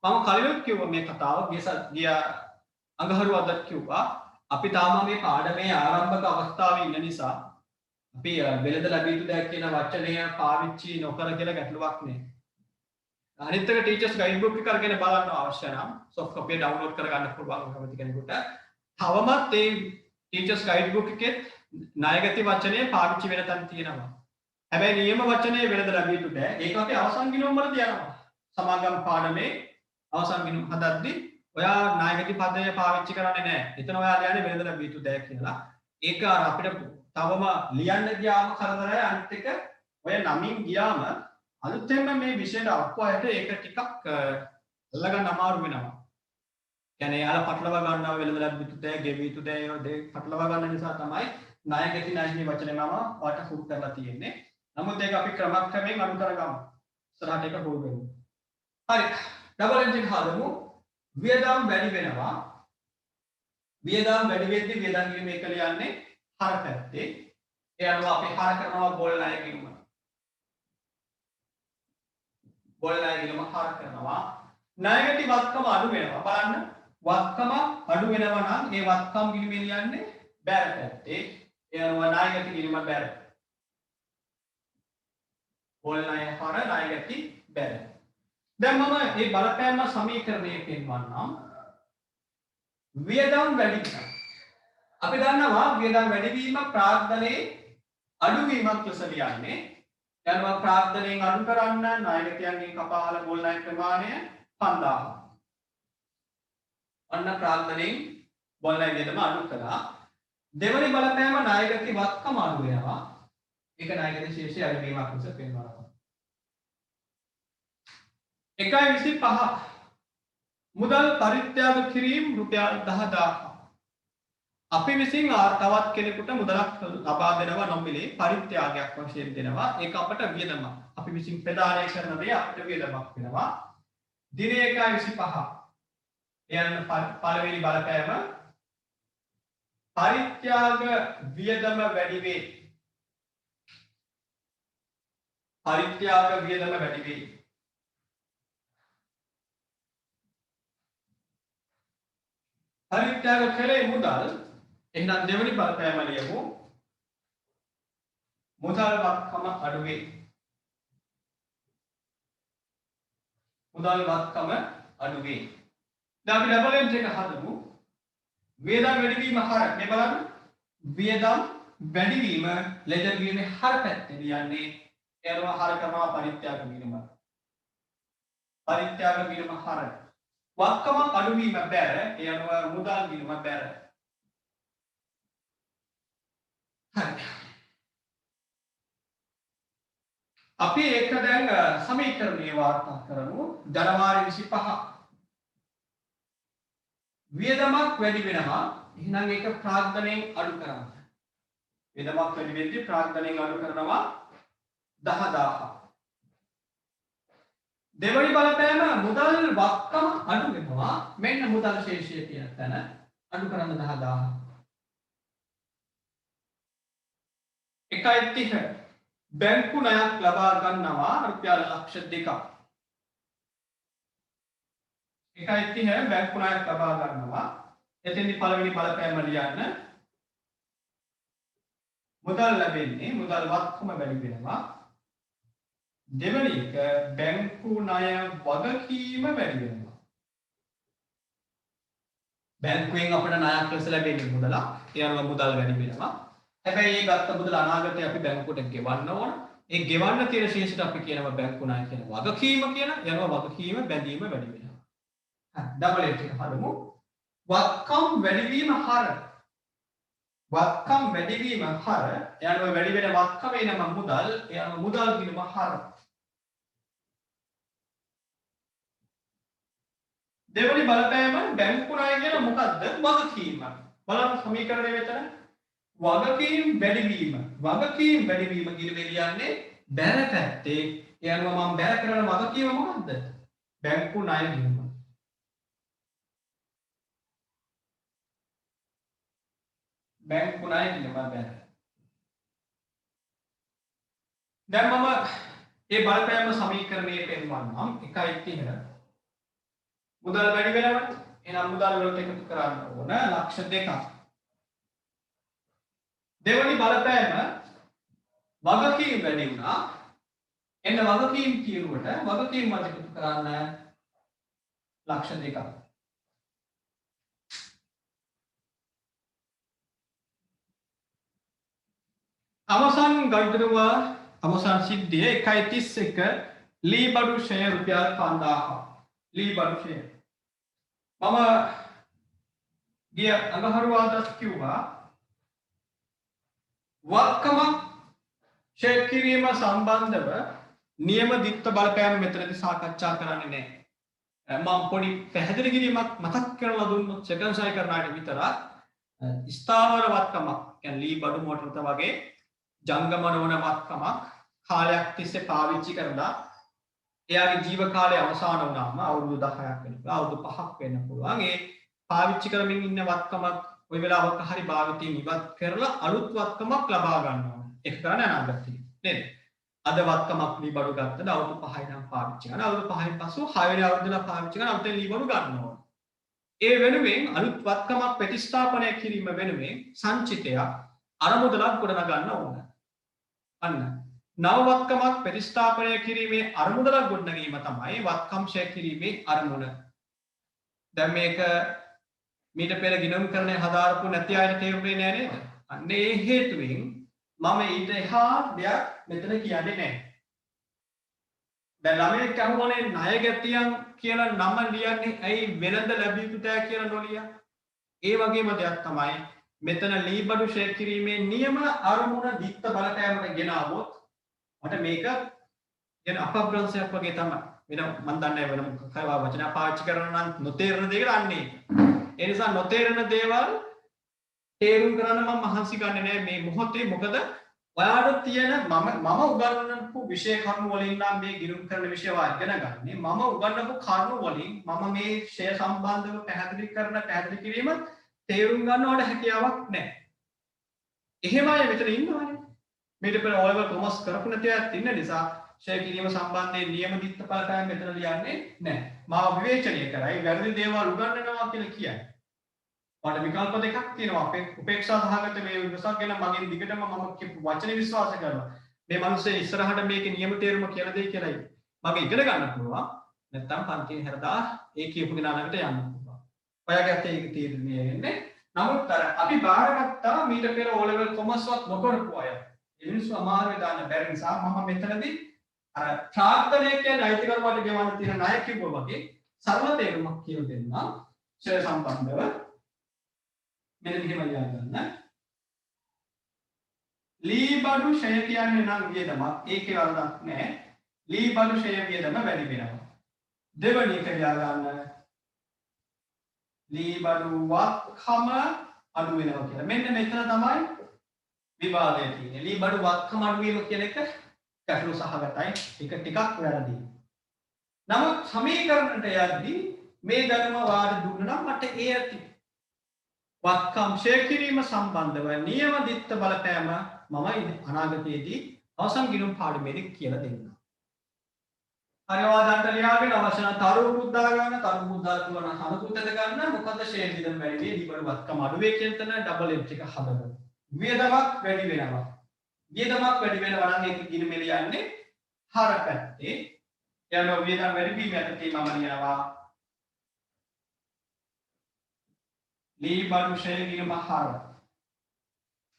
මම කලිනුත් කිව්වා මේ කතාව ගිය අඟහරුවාදා කිව්වා. අපි තාම මේ පාඩමේ ආරම්භක අවස්ථාවේ ඉන්න නිසා අපි වෙළඳ ලැබී යුතු දෑ කියන වචනය පාවිච්චි නොකර කියලා ගැටලුවක් නෑ. අනිත් එක ටීචර්ස් ගයිඩ් බුක් එක අරගෙන බලන්න අවශ්‍ය නම් සොෆ්ට් කොපිය ඩවුන්ලෝඩ් කරගන්න පුළුවන් කැමති කෙනෙකුට. තවමත් මේ ටීචර්ස් ගයිඩ් බුක් එකේ ණයගැති වචනය පාවිච්චි වෙන තැන් තියෙනවා. හැබැයි නියම වචනේ වෙළඳ ලැබී යුතු දෑ ඒක අපි අවසන් ගිණුම් වල තියනවා. සමාගම් පාඩමේ අවසන් ගිණුම් හදද්දී ඔයා ණයගැති පදය පාවිච්චි කරන්නේ නැහැ. එතන ඔයා ලියන්නේ වෙළඳ ලැබී යුතු දෑ කියලා. ඒක අපිට තවම ලියන්න ගියාම කරදරයි. අනිත් එක ඔය නමින් ගියාම අලුතෙන්ම මේ විෂයට අක්වායට ඒක ටිකක් අල්ලගන්න අමාරු වෙනවා. කියන්නේ යාලා පටලවා ගන්නවා වෙළඳ ලැබී යුතු දෑ, ගෙවී යුතු දෑ ඒ දෙක පටලවා ගන්න නිසා තමයි ණයගැති ණයගැති වචනේ මම ඔයාලට හුරු කරලා තියෙන්නේ. නමුත් ඒක අපි ක්‍රමක්‍රමයෙන් අනු කරගමු. ඉස්සරහට ඒක හුරු වෙමු. හරි. ඩබල් එන්ජින් හදමු. වියදම් වැඩි වෙනවා. වියදම් වැඩි වෙද්දී වියදම් ගිණුම එක ලියන්නේ හර පැත්තේ. ඒ අනුව අපි හර කරනවා බොල් ණය ගිණුම. බොල් ණය ගිණුම හර කරනවා. ණයගැති වත්කම අඩු වෙනවා. බලන්න. වත්කම අඩු වෙනවා නම් ඒ වත්කම් ගිණුමේ ලියන්නේ බැර පැත්තේ. ඒ අනුව ණයගැති ගිණුම බැර. බොල් ණය හර ණයගැති බැර. දැන් මම මේ බලපෑම සමීකරණය පෙන්වන්නම්. වියදම් වැඩි වීම. අපි දන්නවා වියදම් වැඩි වීම ප්‍රාග්ධනයේ අඩු වීමක් ලෙස ලියන්නේ. යනවා ප්‍රාග්ධනයෙන් අඩු කරන්න ණයගැතියන්ගෙන් කපාල බොල් ණය ප්‍රමාණය 5000. අන්න ප්‍රාග්ධනයෙන් බොල් ණය වියදම අඩු කළා. දෙවනි බලපෑම ණයගැති වත්කම අඩු වෙනවා. ඒක ණයගැති ශේෂය අඩු වීමක් ලෙස පෙන්වනවා. 1.25 මුදල් පරිත්‍යාග කිරීම රුපියල් 10000. අපි විසින් තවත් කෙනෙකුට මුදලක් ලබා දෙනවා නොමිලේ පරිත්‍යාගයක් වශයෙන් දෙනවා. ඒක අපට වියදමක්. අපි විසින් ප්‍රදානය කරන දේ අපිට වියදමක් වෙනවා. දින 1.25. යන පළවෙනි බලපෑම පරිත්‍යාග වියදම වැඩි වේ. පරිත්‍යාග වියදම වැඩි වේ. පරිත්‍යාග කළේ මුදල්. එහෙනම් දෙවෙනි බලපෑම ලියමු. මුදල් වත්කම අඩු වේ. මුදල් වත්කම අඩු වේ. දැන් අපි ඩබල් එන්ජ් එක හදමු. වියදම් වැඩි වීම හර මේ බලන්න. වියදම් වැඩි වීම ලෙඩර් ගිණුමේ හර පැත්තේ ලියන්නේ එනවා හර කරනවා පරිත්‍යාග ගිණුම. පරිත්‍යාග ගිණුම හර. වත්කම අඩු වීම බැර ඒ අනුව මුදල් ගිණුම බැර. හරි. අපි ඒක දැන් සමීකරණය වාර්තා කරමු. ජනවාරි 25 වියදමක් වැඩි වෙනවා. එහෙනම් ඒක ප්‍රාග්ධනයෙන් අඩු කරනවා. වියදමක් වැඩි වෙද්දී ප්‍රාග්ධනයෙන් අඩු කරනවා 10000. දෙවනි බලපෑම මුදල් වත්කම අඩු වෙනවා. මෙන්න මුදල් ශේෂය කියන තැන අඩු කරන 10000. 1.30 බැංකු ණයක් ලබා ගන්නවා රුපියල් ලක්ෂ 2ක්. 1.30 බැංකු ණයක් ලබා ගන්නවා. එතෙන්දි පළවෙනි බලපෑම ලියන්න. මුදල් ලැබෙන්නේ මුදල් වත්කම වැඩි වෙනවා. දෙවනි එක බැංකු ණය වගකීම වැඩි වෙනවා. බැංකුවෙන් අපිට ණයක් ලෙස ලැබෙන්නේ මුදලක්. ඒ අනුව මුදල් වැඩි වෙනවා. හැබැයි ඒ ගත්ත මුදල අනාගතේ අපි බැංකුවට ගෙවන්න ඕන. ඒ ගෙවන්න තියෙන ශේෂයට අපි කියනවා බැංකු ණය කියන වගකීම කියන. යනවා වගකීම බැඳීම වැඩි වෙනවා. හරි. ඩබල් එන්ට් එක හදමු. වත්කම් වැඩි වීම හර. වත්කම් වැඩි වීම හර. යනවා වැඩි වෙන වත්කමේ නම මුදල්. යනවා මුදල් ගිණුම හර. දෙවනි බලපෑම බැංකු ණය කියන මොකද්ද? වගකීම. බලන්න සමීකරණය මෙතන. වගකීම් වැඩිවීම. වගකීම් වැඩිවීම කියන්නේ බැර පැත්තේ ඒ අනුව මම බැර කරන වගකීම මොකද්ද? බැංකු ණය ගිණුම. බැංකු ණය ගිණුම බැර. දැන් මම මේ බලපෑම සමීකරණයේ පෙන්වන්නම් 1.30 මුදල් වැඩි වෙනවනේ. එහෙනම් මුදල් වලට එකතු කරන්න ඕන ලක්ෂ 2ක්. දෙවනි බලපෑම වගකීම් වැඩි වුණා. එන්න වගකීම් කියනකොට වගකීම් වලට එකතු කරන්න ලක්ෂ 2ක්. අවසන් ගණිතනවා අවසන් සිද්ධිය 1.31 ලී බඩු ෂෙයා රුපියල් 5000. ලී බඩු ෂෙයා මම ගිය අඟහරුවාදා කිව්වා වක්කමක් ෂෙයා කිරීම සම්බන්ධව නියම දිත්ත බලපෑම මෙතනදී සාකච්ඡා කරන්නේ නැහැ. මම පොඩි පැහැදිලි කිරීමක් මතක් කරලා දුන්නොත් සෙකන්ඩ් සයි කරනාට විතරක් ස්ථාවර වක්කමක් කියන්නේ ලී බඩු මොටරත වගේ ජංගම නොවන වක්කමක් කාලයක් තිස්සේ පාවිච්චි කරලා එයාගේ ජීව කාලය අවසන් වුණාම අවුරුදු 10ක් වෙනකම් අවුරුදු 5ක් වෙන්න පුළුවන්. ඒ පාවිච්චි කරමින් ඉන්න වත්කමක් ওই වෙලාවක හරි භාවිතයෙන් ඉවත් කරලා අලුත් වත්කමක් ලබා ගන්න ඕන. ඒක කරන්නේ අනාගතේ. නේද? අද වත්කමක් ලීබඩු ගත්තද අවුරුදු 5යි නම් පාවිච්චි කරනවා. අවුරුදු 5න් පස්සෙ 6 වෙනි අවුරුද්දලා පාවිච්චි කරන අලුතෙන් ලීබඩු ගන්න ඕන. ඒ වෙනුවෙන් අලුත් වත්කමක් ප්‍රතිස්ථාපනය කිරීම වෙනුවෙන් සංචිතයක් අරමුදලක් ගොඩනගා ගන්න ඕන. අන්න නව වත්කමක් ප්‍රතිස්ථාපනය කිරීමේ අරමුදලක් ගොඩනැගීම තමයි වත්කම් ෂෙයා කිරීමේ අරමුණ. දැන් මේක මීට පෙර ගිණුම් කරන්නේ හදාරපු නැති අයට තේරුනේ නෑ නේද? අන්න ඒ හේතුවෙන් මම ඊට එහා දෙයක් මෙතන කියන්නේ නෑ. දැන් ළමයෙක් අහුවනේ ණය ගැතියන් කියලා නම ලියන්නේ ඇයි වෙනද ලැබිය යුතු තෑ කියලා නොලිය? ඒ වගේම දෙයක් තමයි මෙතන ලීබඩු ෂෙයා කිරීමේ නියම අරමුණ දිත්ත බලපෑමට ගෙනාවොත් මට මේක කියන අපබ්‍රංශයක් වගේ තමයි. වෙන මම දන්නේ වෙන මොකක්ද වචන පාවිච්චි කරනවා නම් නොතේරෙන දෙයකට අන්නේ. ඒ නිසා නොතේරෙන දේවල් තේරුම් කරන්න මම මහන්සි ගන්නෙ නෑ මේ මොහොතේ. මොකද ඔයාලට තියෙන මම උගන්වපු විෂය කරුණු වලින් නම් මේ ගිණුම් කරන විෂය ඉගෙන ගන්නේ. මම උගන්වපු කරුණු වලින් මම මේ ෂය සම්බන්ධව පැහැදිලි කිරීම තේරුම් ගන්නවට හැකියාවක් නෑ. එහෙම අය මෙතන ඉන්නවනේ. මේක පෙර ඔයගොල්ලෝ කොමස් කරපු නැති අයත් ඉන්න නිසා ෂෙයා කිරීම සම්බන්ධයෙන් නියම දිත්ත බලපෑම් මෙතන ලියන්නේ නැහැ. මාව විවේචනය කරයි වැරදි දේවල් උගන්වනවා කියලා කියන්නේ. මට විකල්ප දෙකක් තියෙනවා. උපේක්ෂා සහගත මේ විශ්වාස ගැන මගෙන් දිගටම මම කියපු වචනේ විශ්වාස කරනවා. මේ මිනිස්සේ ඉස්සරහට මේකේ නියම තේරුම කියලා දෙයි කියලායි. මම ඉගෙන ගන්න පුළුවන්. නැත්තම් පන්තියෙන් හැරදා ඒ කියපු කෙනාලකට යන්න පුළුවන්. ඔයාගේ අතේ ඒක තීරණය වෙන්නේ. නමුත් අර අපි බාරගත්තා මීට පෙර O level කොමස්වත් නොකරපු අය. මිනිස්සු අමාරුවේ දාන්න බැරි නිසා මම මෙතනදී අර ප්‍රාර්ථනය කියන්නේ අයිතිකරුවාට ගෙවන්න තියෙන ණය කිව්වා වගේ සරල තේරුමක් කියලා දෙන්නම් ෂෙයා සම්බන්ධව. මෙන්න මෙහෙම ලියා ගන්න. ලී බඩු ෂෙයා කියන්නේ නම් වියදමක්. ඒකේ වරදක් නැහැ. ලී බඩු ෂෙයා වියදම වැඩි වෙනවා. දෙවැනි එක ලියා ගන්න. ලී බඩු වත්කම අඩු වෙනවා කියලා. මෙන්න මෙතන තමයි විවාදය තියෙන්නේ. ලී බඩු වත්කම අඩු වීම කියන එක ගැටලු සහගතයි. ඒක ටිකක් වැරදි. නමුත් සමීකරණයට යද්දී මේ ධර්ම වාද දුන්න නම් මට ඒ ඇති. වත්කම් ෂෙයා කිරීම සම්බන්ධව නියම දිත්ත බලපෑම මම අනාගතයේදී අවසන් ගිණුම් පාඩමේදී කියලා දෙන්නම්. හරි වාදන්ට ලියාගෙන අවශ්‍ය නම් තරුපුත් දාගන්න. තරුපුත් දාලා තුන හනතුත් ඇද ගන්න. මොකද ෂෙයා වියදම වැඩි වෙයි. ලී බඩු වත්කම අඩු වෙයි කියන තැන ඩබල් එච් එක හදගන්න. වියදමක් වැඩි වෙනවා. වියදමක් වැඩි වෙනවා නම් ඒක ගිණුමේ ලියන්නේ හර පැත්තේ. යනවා වියදම් වැඩි වීම යටතේ මම ලියනවා ලී බඩු ෂෙයා ගිණුම හර.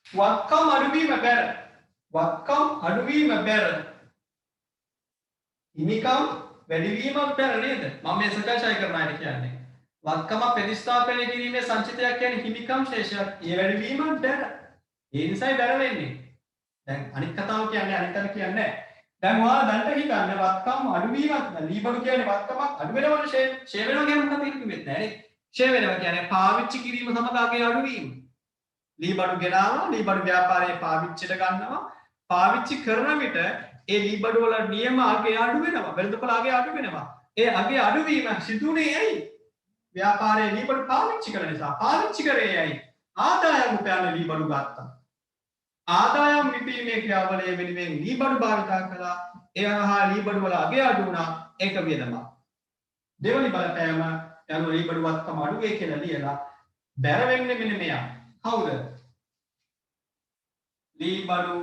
වත්කම් අඩු වීම බැර. වත්කම් අඩු වීම බැර. හිමිකම් වැඩි වීමක් බැර නේද? මම මේ සකච්ඡා කරන්නයි කියන්නේ. වත්කම ප්‍රතිස්ථාපනය කිරීමේ සංචිතයක් කියන්නේ හිමිකම් ශේෂයක්. ඒ වැඩි වීමක් බැර. ඒ නිසායි බැර වෙන්නේ. දැන් අනිත් කතාව කියන්නේ අනිත් අර කියන්නේ නැහැ. දැන් ඔයාලා දැන්ට හිතන්නේ වත්කම් අඩුවීමක් ලී බඩු කියන්නේ වත්කමක් අඩු වෙනවනේ ෂේ වෙනවා කියන්නේ මොකක්ද කිව්වෙත් නෑනේ ෂේ වෙනවා කියන්නේ පාවිච්චි කිරීම සමග අගේ අඩුවීම ලී බඩු ගෙනාවා ලී බඩු ව්‍යාපාරයේ පාවිච්චිට ගන්නවා පාවිච්චි කරන විට ඒ ලී බඩු වල නියම අගේ අඩු වෙනවා වෙළඳපොළ අගේ අඩු වෙනවා ඒ අගේ අඩුවීම සිදුුනේ ඇයි ව්‍යාපාරයේ ලී බඩු පාවිච්චි කරන නිසා පාවිච්චි කරේ ඇයි ආදායම උපයන ලී බඩු ගත්තා ආදායම් විපීමේ ක්‍රියාවලිය වෙනුවෙන් ලී බඩු භාවිතා කළා එයා ලී බඩු වල අගේ අඩු වුණා ඒක වියදමක් දෙවනි බලපෑම යන ලී බඩු වත්කම අඩු වේ කියලා ලියලා බැර වෙන්නේ මෙන්න මෙයා කවුද ලී බඩු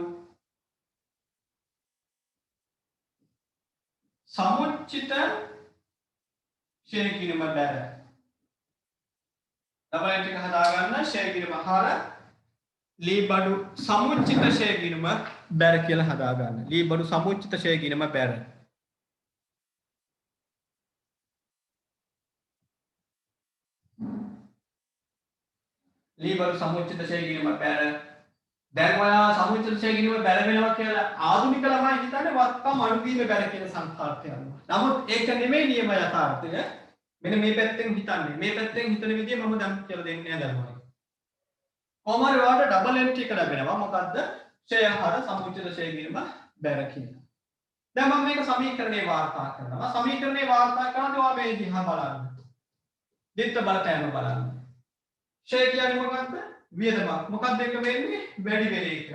සමුච්චිත ෂේ කිරීම බැර ඩබල් එන්ට් එක හදාගන්න ෂේ කිරීම හර ලී බඩු සමුච්චිත ෂේ කිරීම බැර කියලා හදාගන්න ලී බඩු සමුච්චිත ෂේ කිරීම බැර ලී බඩු සමුච්චිත ෂේ කිරීම බැර දැන් ඔයා සමුච්චිත ෂේ කිරීම බැර වෙනවා කියලා ආධුනික ළමයි හිතන්නේ වත්කම් අඩු වීම බැර කියන සංකල්පය අනුව. නමුත් ඒක නෙමෙයි නියම යථාර්ථය. මෙන්න මේ පැත්තෙන් හිතන්නේ. මේ පැත්තෙන් හිතන විදිය මම දැන් කියලා දෙන්නේ නැහැ. කොහොම හරි ඔයාලට ඩබල් එන්ට්‍රි එක ලැබෙනවා. මොකද්ද? ෂේ හර සමුච්චිත ෂේ කිරීම බැර කියලා. දැන් මම මේක සමීකරණේ වාර්තා කරනවා. සමීකරණේ වාර්තා කරනකොට ඔයා මේ දිහා බලන්න. දිත්ත බලපෑම බලන්න. ෂේ කියන්නේ මොකක්ද? වියදමක්. මොකක්ද ඒක වෙන්නේ? වැඩි වෙන එක.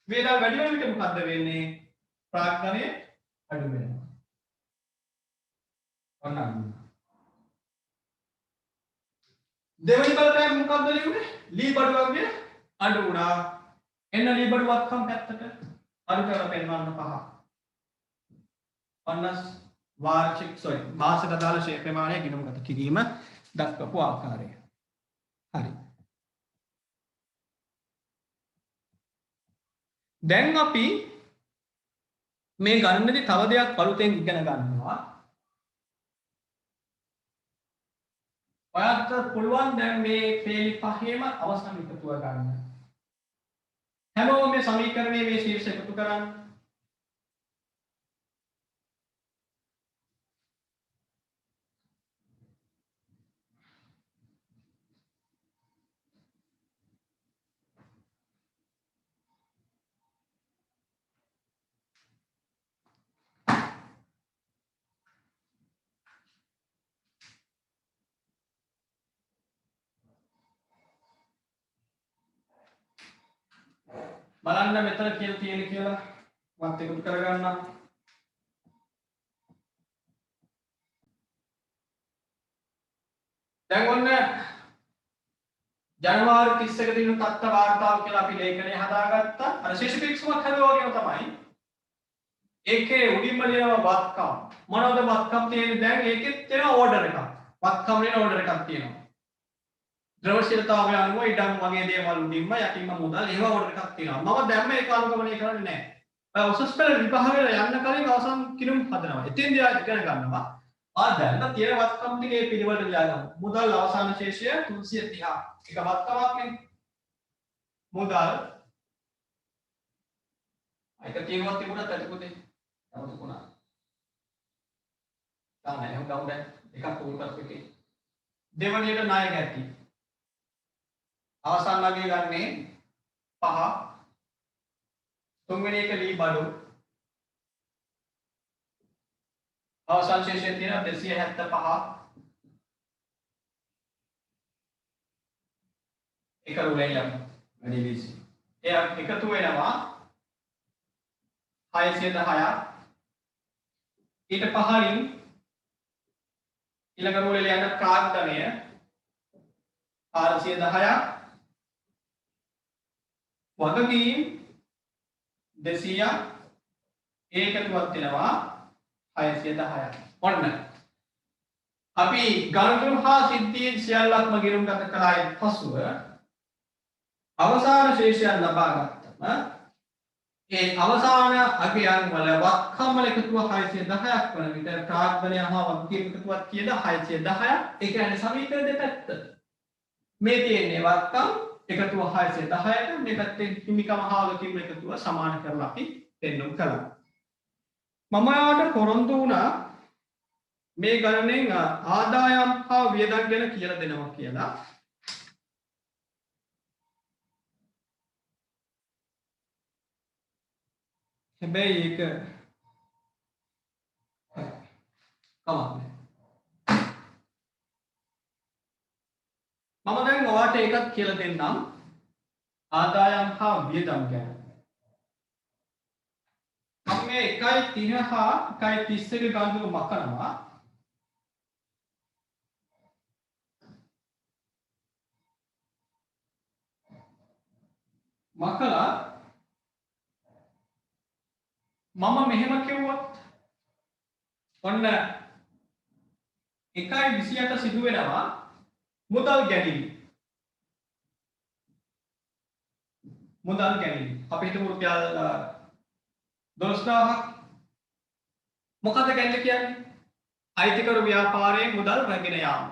වියදම වැඩි වෙන විට මොකක්ද වෙන්නේ? ප්‍රාග්ධනය අඩු වෙනවා. ඔන්න. දෙවෙනි බලපෑම මොකක්ද ලියුනේ? ලී බඩු වගේ අඩු වුණා. එන්න ලී බඩු වත්කම් පැත්තට අඩු කරලා පෙන්වන්න පහ. 50 වාර්ෂික මාසයට අදාළ ෂේ ප්‍රමාණය ගිණුම්ගත කිරීම දක්වපු ආකාරය. හරි. දැන් අපි මේ ගණනේදී තව දෙයක් අලුතෙන් ඉගෙන ගන්නවා. ඔයාලට පුළුවන් දැන් මේ පේලි පහේම අවසන් එකතුව ගන්න. හැමෝම මේ සමීකරණයේ මේ ශීර්ෂ එකතු කරන්න. බලන්න මෙතන කියලා තියෙන කියලා වත් එකතු කරගන්න. දැන් ඔන්න ජනවාරි 31 දින තත්ත්ව වාර්තාව කියලා අපි ලේඛනය හදාගත්තා. අර ශේෂ පිරික්සමක් හදුවා වගේම තමයි. ඒකේ උඩින්ම ලියනවා වත්කම්. මොනවද වත්කම් තියෙන්නේ දැන් ඒකෙත් තියෙනවා ඕඩර් එකක්. වත්කම් වෙන ඕඩර් එකක් තියෙනවා. ද්‍රවශීලතාවය අනුව ඉඩම් වගේ දේවල් උඩින්ම යටින්ම මුදල් ඒව ඕඩර් එකක් තියෙනවා. මම දැන් මේක අනුගමනය කරන්නේ නැහැ. ඔය උසස් පෙළ විභාගවල යන්න කලින් අවසන් කිනුම් හදනවා. එතෙන්දී ආ ඉගෙන ගන්නවා. දැන් තියෙන වත්කම් ටිකේ පිළිවෙලට ලියගන්න. මුදල් අවසාන ශේෂය 330. ඒක වත්කමක් නේ. මුදල් ඒක තියෙනවා තිබුණත් ඇති පුතේ. නමුත් කොහොමද? තාම එහෙම ගමු දැන්. එකක් උල්පත් එකේ. දෙවනියට ණය ගැටි. අවසාන වගේ ගන්නේ 5. තුන්වෙනි එක ලී බඩු. අවසාන ශේෂය තියෙනවා 275. එක රුලෙන් යමු. වැඩි ලීසි. එය එකතු වෙනවා 610ක්. ඊට පහලින් ඊළඟ රුලේ යන ප්‍රාග්ධනය 410ක්. වගකීම් 200ක්. ඒකතුවක් වෙනවා 610ක්. ඔන්න අපි ගණතුරු හා සිද්ධීන් සියල්ලක්ම ගිණුම්ගත කළායින් පසුව අවසාන ශේෂයන් ලබා ගත්තම ඒ අවසාන අගයන් වල වත්කම් වල එකතුව 610ක් වන විට ප්‍රාග්ධනය හා වගකීම් එකතුවක් කියන 610ක්. ඒ කියන්නේ සමීකරණ දෙපැත්ත. මේ තියෙන්නේ වත්කම් එකතුව 610ට මේ පැත්තේ හිමිකම හා වගකීම් එකතුව සමාන කරලා අපි පෙන්වමු කළා. මම ඔයාලට පොරොන්දු වුණා මේ ගණනෙන් ආදායම් හා වියදම් ගැන කියලා දෙනවා කියලා. හැබැයි ඒක කමක් මම දැන් ඔයාලට ඒකත් කියලා දෙන්නම් ආදායම් හා වියදම් ගැන. මම මේ 1.30 හා 1.31 ගානු මකනවා. මකලා මම මෙහෙම කිව්වොත් ඔන්න 1.28 සිදු වෙනවා මුදල් ගැනීම. මුදල් ගැනීම. අපි හිතමු රුපියල් 12000ක්. මොකද ගැනීම කියන්නේ? අයිතිකරු ව්‍යාපාරයේ මුදල් රැගෙන යාම.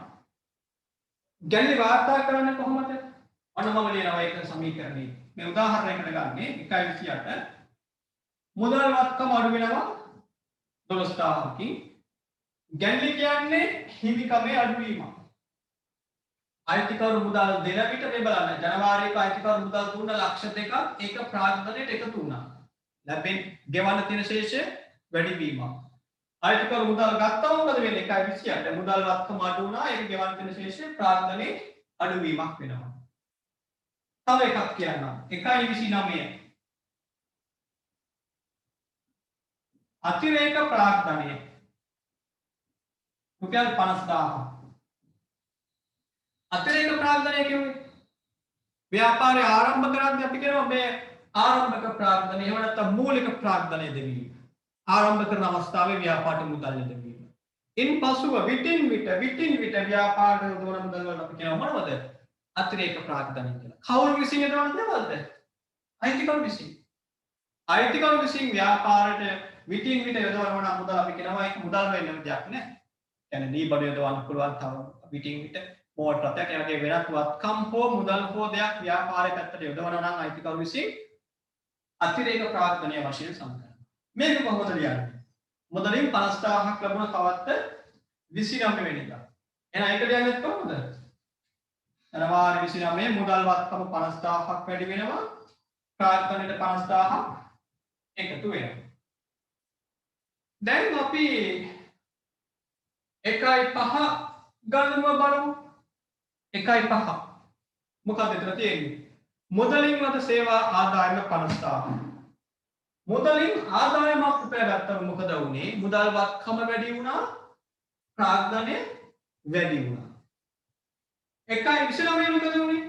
ගැනීම වාර්තා කරන්නේ කොහොමද? ඔන්න මම ලියනවා ඒක සමීකරණේ. මේ උදාහරණයකට ගන්නේ 1.28 මුදල් වත්කම අඩු වෙනවා 12000කින්. ගැනීම කියන්නේ හිමිකමේ අඩුවීම. අයිතිකරු මුදල් දෙන විට මේ බලන්න ජනවාරියක අයිතිකරු මුදල් දුන්න ලක්ෂ 2ක් ඒක ප්‍රාග්ධනයට එකතු වුණා. ලැබෙන ගෙවන්න තියෙන ශේෂය වැඩි වීම. අයිතිකරු මුදල් ගත්තම මොකද වෙන්නේ? 1.28 මුදල් වත්කම අඩු වුණා ඒක ගෙවන්න තියෙන ශේෂය ප්‍රාග්ධනයේ අඩු වීමක් වෙනවා. තව එකක් කියන්නම් 1.29 අතිරේක ප්‍රාග්ධනය රුපියල් 50000 අතිරේක ප්‍රාග්ධනය කියන්නේ ව්‍යාපාරය ආරම්භ කරද්දී අපි කියනවා මේ ආරම්භක ප්‍රාග්ධනය එහෙම නැත්නම් මූලික ප්‍රාග්ධනය දෙවීම. ආරම්භ කරන අවස්ථාවේ ව්‍යාපාරට මුදල් දෙවීම. ඉන්පසුව විටින් විට ව්‍යාපාරය දෝන මුදල් වල අපි කියනවා මොනවද? අතිරේක ප්‍රාග්ධනය කියලා. කවුරු විසින් යනවද නැවද? අයිතිකරු විසින්. අයිතිකරු විසින් ව්‍යාපාරයට විටින් විට යොදවන මුදල් අපි කියනවා ඒක මුදල් වෙන්න දෙයක් නෑ. කියන්නේ දී බඩු යොදවන්න පුළුවන් තව විටින් විට මෝටරයක් ඒ වගේ වෙනත් වත්කම් හෝ මුදල් හෝ දෙයක් ව්‍යාපාරයේ පැත්තට යොදවනවා නම් අයිතිකරු විසින් අතිරේක ප්‍රාග්ධනය වශයෙන් සම්කරනවා. මේක කොහොමද ලියන්නේ? මුදලින් 50000ක් ලැබුණ තවත් 29 වෙනිදා. එහෙනම් ඒක ලියන්නේ කොහොමද? ජනවාරි 29 මුදල් වත්කම 50000ක් වැඩි වෙනවා. ප්‍රාග්ධනයට 50000ක් එකතු වෙනවා. දැන් අපි 1.5 ගණනුව බලමු. 1.5 මොකක්ද විතර තියෙන්නේ? මුදලින් මත සේවා ආදායම 50000. මුදලින් ආදායමක් උපයාගත්තම මොකද වුනේ? මුදල් වත්කම වැඩි වුණා, ප්‍රාග්ධනය වැඩි වුණා. 1.29 මොකද වුනේ?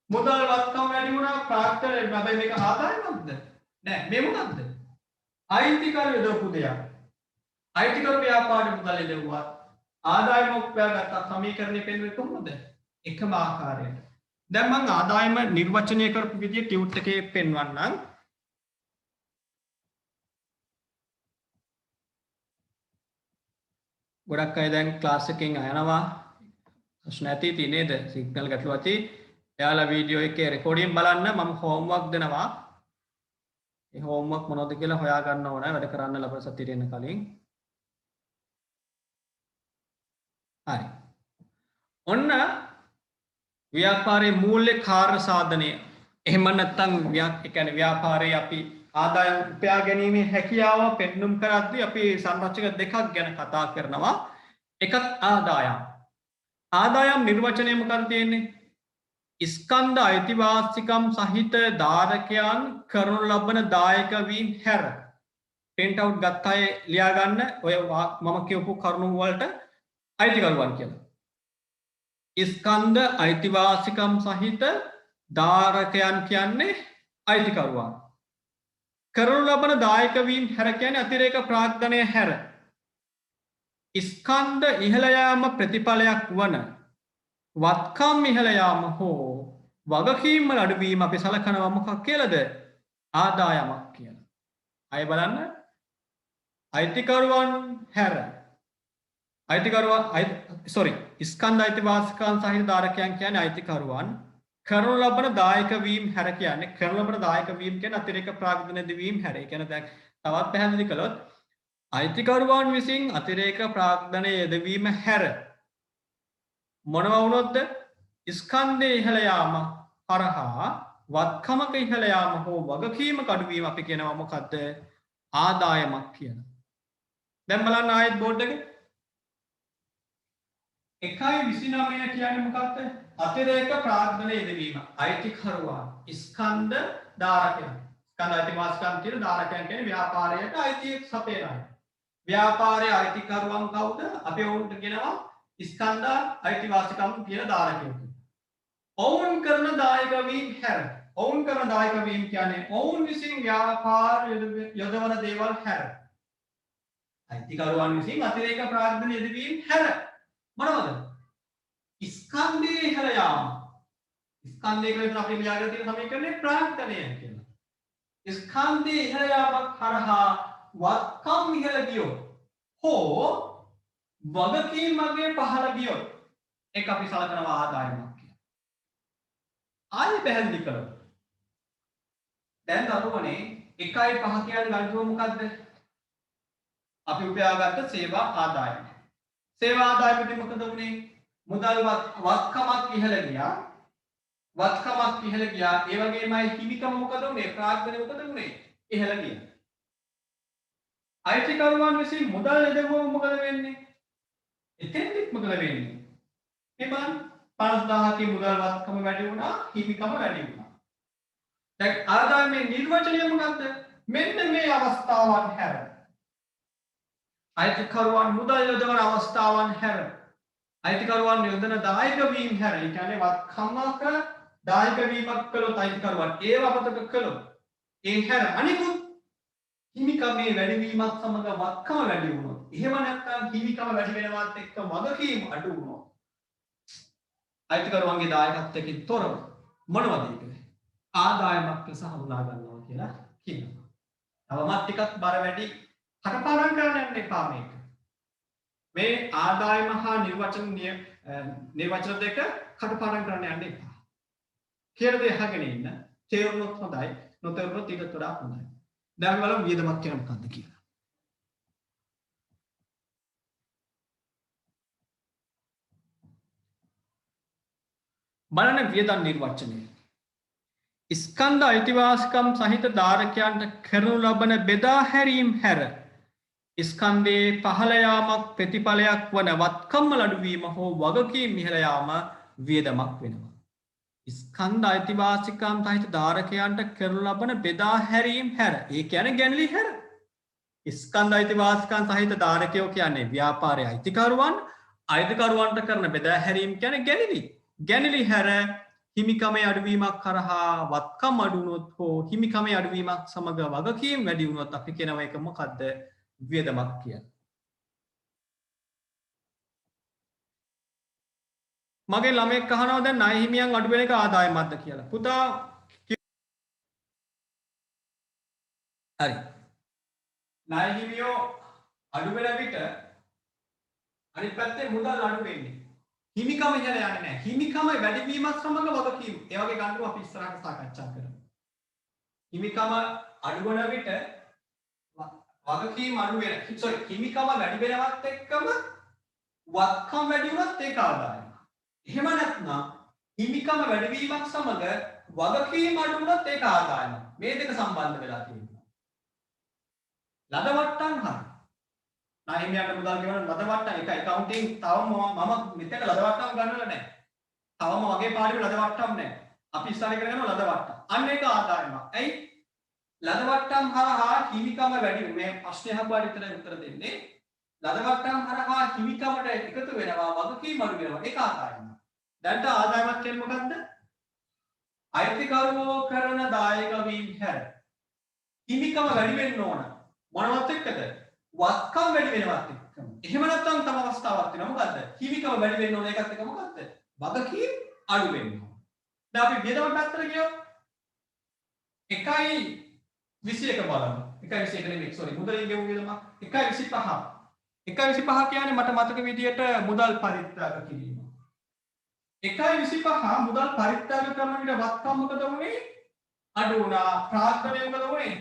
මුදල් වත්කම වැඩි වුණා, ප්‍රාග්ධනය හැබැයි මේක ආදායමක්ද? නෑ මේ මොකක්ද? අයිතිකරු යොදවපු දෙයක්. අයිතිකරු ව්‍යාපාරේ මුදල් යොදවුවා. ආදායම උපයාගත්ත සමීකරණය පෙන්වන්නේ කොහොමද? එකම ආකාරයට. දැන් මම ආදායම නිර්වචනය කරපු විදිය ටියුට් එකේ පෙන්වන්නම්. ගොඩක් අය දැන් ක්ලාස් එකෙන් අයනවා. ප්‍රශ්න ඇති නේද? සිග්නල් ගැටලු ඇති. එයාලා වීඩියෝ එකේ රෙකෝඩින් බලන්න මම හෝම්වර්ක් දෙනවා. ඒ හෝම්වර්ක් මොනවද කියලා හොයා ගන්න ඕන වැඩ කරන්න ලබන සතියේ එන්න කලින්. හරි. ඔන්න ව්‍යාපාරයේ මූල්‍ය කාර්ය සාධනය. එහෙම නැත්නම් ඒ කියන්නේ ව්‍යාපාරයේ අපි ආදායම් උපයා ගැනීමේ හැකියාව පෙන්눔 කරද්දී අපි සංරචක දෙකක් ගැන කතා කරනවා. එකක් ආදායම්. ආදායම් නිර්වචනය මොකක්ද තියෙන්නේ? ස්කන්ධ අයිතිවාසිකම් සහිත ධාරකයන් කරනු ලබන දායක වීම හැර. print out ගත්ත අය ලියා ගන්න ඔය මම කියපු කරුණු වලට අයිතිකරුවන් කියලා. ස්කන්ධ අයිතිවාසිකම් සහිත ධාරකයන් කියන්නේ අයිතිකරුවන්. කරනු ලබන දායක වීම හැර කියන්නේ අතිරේක ප්‍රාග්ධනය හැර. ස්කන්ධ ඉහළ යාම ප්‍රතිඵලයක් වන වත්කම් ඉහළ යාම හෝ වගකීම් වල අඩුවීම අපි සලකනවා මොකක් කියලාද? ආදායමක් කියලා. අය බලන්න අයිතිකරුවන් හැර ස්කන්ධ අයිතිවාසිකම් සහිත ධාරකයන් කියන්නේ අයිතිකරුවන්. කරනු ලබන දායක වීම හැර කියන්නේ කරනු ලබන දායක වීම කියන්නේ අතිරේක ප්‍රාග්ධන දෙවීම හැර. ඒ කියන්නේ දැන් තවත් පැහැදිලි කළොත් අයිතිකරුවන් විසින් අතිරේක ප්‍රාග්ධනය යෙදවීම හැර මොනවා වුණොත්ද ස්කන්ධය ඉහළ යාම හරහා වත්කමක ඉහළ යාම හෝ වගකීම කඩුවීම අපි කියනවා මොකද්ද ආදායමක් කියලා. දැන් බලන්න ආයෙත් බෝඩ් එකේ 1.29 කියන්නේ මොකක්ද? අතිරේක ප්‍රාග්ධනය යෙදවීම. අයිතිකරුවන් ස්කන්ධ ධාරකයන්. ස්කන්ධ අයිතිවාසිකම් කියන ධාරකයන් කියන්නේ ව්‍යාපාරයට අයිතිය සපයන අය. ව්‍යාපාරයේ අයිතිකරුවන් කවුද? අපි වුන්ට කියනවා ස්කන්ධ අයිතිවාසිකම් කියන ධාරකයෝ. ඔවුන් කරන දායක වීම හැර. ඔවුන් කරන දායක වීම කියන්නේ ඔවුන් විසින් ව්‍යාපාර යොදවන දේවල් හැර. අයිතිකරුවන් විසින් අතිරේක ප්‍රාග්ධනය යෙදවීම හැර මොනවද? ස්කන්ධයේ ඉහළ යාම. ස්කන්ධය කියලා අපි ලියාගෙන තියෙන සමීකරණය ප්‍රාග්ධනය කියලා. ස්කන්ධයේ ඉහළ යාමක් හරහා වත්කම් ඉහළ ගියොත් හෝ වගකීමගේ පහළ ගියොත් ඒක අපි සලකනවා ආදායමක් කියලා. ආයෙ පැහැදිලි කරමු. දැන් දරුවනේ 1.5 කියන්නේ ගණිතුව මොකද්ද? අපි උපයාගත්ත සේවා ආදායම. සේවා ආදායමෙදි මොකද වුනේ? මුදල් වත්කමක් ඉහළ ගියා. වත්කමක් ඉහළ ගියා. ඒ වගේමයි හිමිකම මොකද වුනේ? ප්‍රාග්ධනය මොකද වුනේ? ඉහළ ගියා. අයිතිකරුවන් විසින් මුදල් යොදවුවම මොකද වෙන්නේ? එතෙන්දිත් මොකද වෙන්නේ? එබන් 50000 කී මුදල් වත්කම වැඩි වුණා, හිමිකම වැඩි වුණා. දැන් ආදායමේ නිර්වචනය මොකද්ද? මෙන්න මේ අවස්ථාවන් හැර අයිතිකරුවන් මුදල් යොදවන අවස්ථාවන් හැර අයිතිකරුවන් යොදන දායක වීම හැර ඒ කියන්නේ වත්කමක දායක වීමක් කළොත් අයිතිකරුවන් ඒව අපතක කළොත් ඒ හැර අනිකුත් හිමිකමේ වැඩිවීමත් සමග වත්කම වැඩි වුණොත් එහෙම නැත්නම් හිමිකම වැඩි වෙනවත් එක්ක වගකීම් අඩු වුණොත් අයිතිකරුවන්ගේ දායකත්වයෙන් තොරව මොනවද ඒක? ආදායමක් ලෙස හඳුනා ගන්නවා කියලා කියනවා. තවමත් ටිකක් බර වැඩි කටපාඩම් කරන්න යන්න එපා මේක. මේ ආදායම හා නිර්වචන දෙක කටපාඩම් කරන්න යන්න එපා. කියලා දේ අහගෙන ඉන්න. තේරුණොත් හොඳයි. නොතේරුණොත් ඊට වඩා හොඳයි. දැන් බලමු වියදමක් කියන මොකක්ද කියලා. බලන්න වියදම් නිර්වචනය. ස්කන්ධ අයිතිවාසිකම් සහිත ධාරකයන්ට කරනු ලබන බෙදා හැරීම් හැර ස්කන්ධයේ පහළ යාමක් ප්‍රතිඵලයක් වන වත්කම් අඩුවීම හෝ වගකීම් ඉහළ යාම වියදමක් වෙනවා. ස්කන්ධ අයිතිවාසිකම් සහිත ධාරකයන්ට කරනු ලබන බෙදා හැරීම් හැර ඒ කියන්නේ ගැනලි හැර. ස්කන්ධ අයිතිවාසිකම් සහිත ධාරකයෝ කියන්නේ ව්‍යාපාරයේ අයිතිකරුවන් අයිතිකරුවන්ට කරන බෙදා හැරීම් කියන්නේ ගැනලි. ගැනලි හැර හිමිකමේ අඩුවීමක් කරහා වත්කම් අඩු වුණොත් හෝ හිමිකමේ අඩුවීමක් සමග වගකීම් වැඩි වුණොත් අපි කියනවා ඒක මොකද්ද? වියදමක් කියලා. මගේ ළමෙක් අහනවා දැන් ණය හිමියන් අඩු වෙන එක ආදායමක්ද කියලා. පුතා හරි. ණය හිමියෝ අඩු වෙන විට අනිත් පැත්තේ මුදල් අඩු වෙන්නේ. හිමිකම ඉහළ යන්නේ නැහැ. හිමිකම වැඩි වීමත් සමග වගකීම්. ඒ වගේ ගන්නු අපි ඉස්සරහට සාකච්ඡා කරමු. හිමිකම අඩු වෙන විට වගකීම් අඩු වෙන. හිමිකම වැඩි වෙනවත් එක්කම වත්කම් වැඩි වුණත් ඒක ආදායම. එහෙම නැත්නම් හිමිකම වැඩි වීමක් සමග වගකීම් අඩු වුණත් ඒක ආදායම. මේ දෙක සම්බන්ධ වෙලා තියෙනවා. ලද වට්ටම් හරි. ණයහිමියන්ට මුදල් ගෙවන ලද වට්ටම් ඒක ඇකවුන්ටින් තවම මම මෙතන ලද වට්ටම් ගන්නවල නැහැ. තවම වගේ පාඩියේ ලද වට්ටම් නැහැ. අපි ඉස්සරහ කරගෙන යනවා ලද වට්ටම්. අන්න ඒක ආදායමක්. ඇයි? ලද වට්ටම් හරහා හිමිකම වැඩි මේ ප්‍රශ්නේ අහපුවාට විතර උත්තර දෙන්නේ. ලද වට්ටම් හරහා හිමිකමට එකතු වෙනවා වගකීම් අඩු වෙනවා. ඒක ආදායමක්. දැන්ට ආදායමක් කියන්නේ මොකද්ද? අයිතිකරුවෝ කරන දායක වීම හැර හිමිකම වැඩි වෙන්න ඕන. මොනවත් එක්කද? වත්කම් වැඩි වෙනවත් එක්කම. එහෙම නැත්නම් තම අවස්ථාවක් තියෙනවා. මොකද්ද? හිමිකම වැඩි වෙන්න ඕන ඒකත් එක්ක මොකද්ද? වගකීම් අඩු වෙන්න ඕන. දැන් අපි වියදම පැත්තට ගියොත් 1.21 බලන්න. 1.21 නෙමෙයි sorry මුදලින් ගෙවු වියදම 1.25. 1.25 කියන්නේ මට මතක විදියට මුදල් පරිත්‍යාග කිරීම. 1.25 මුදල් පරිත්‍යාග කරන විට වත්කම් මොකද වුනේ? අඩු වුණා. ප්‍රාග්ධනය මොකද වුනේ?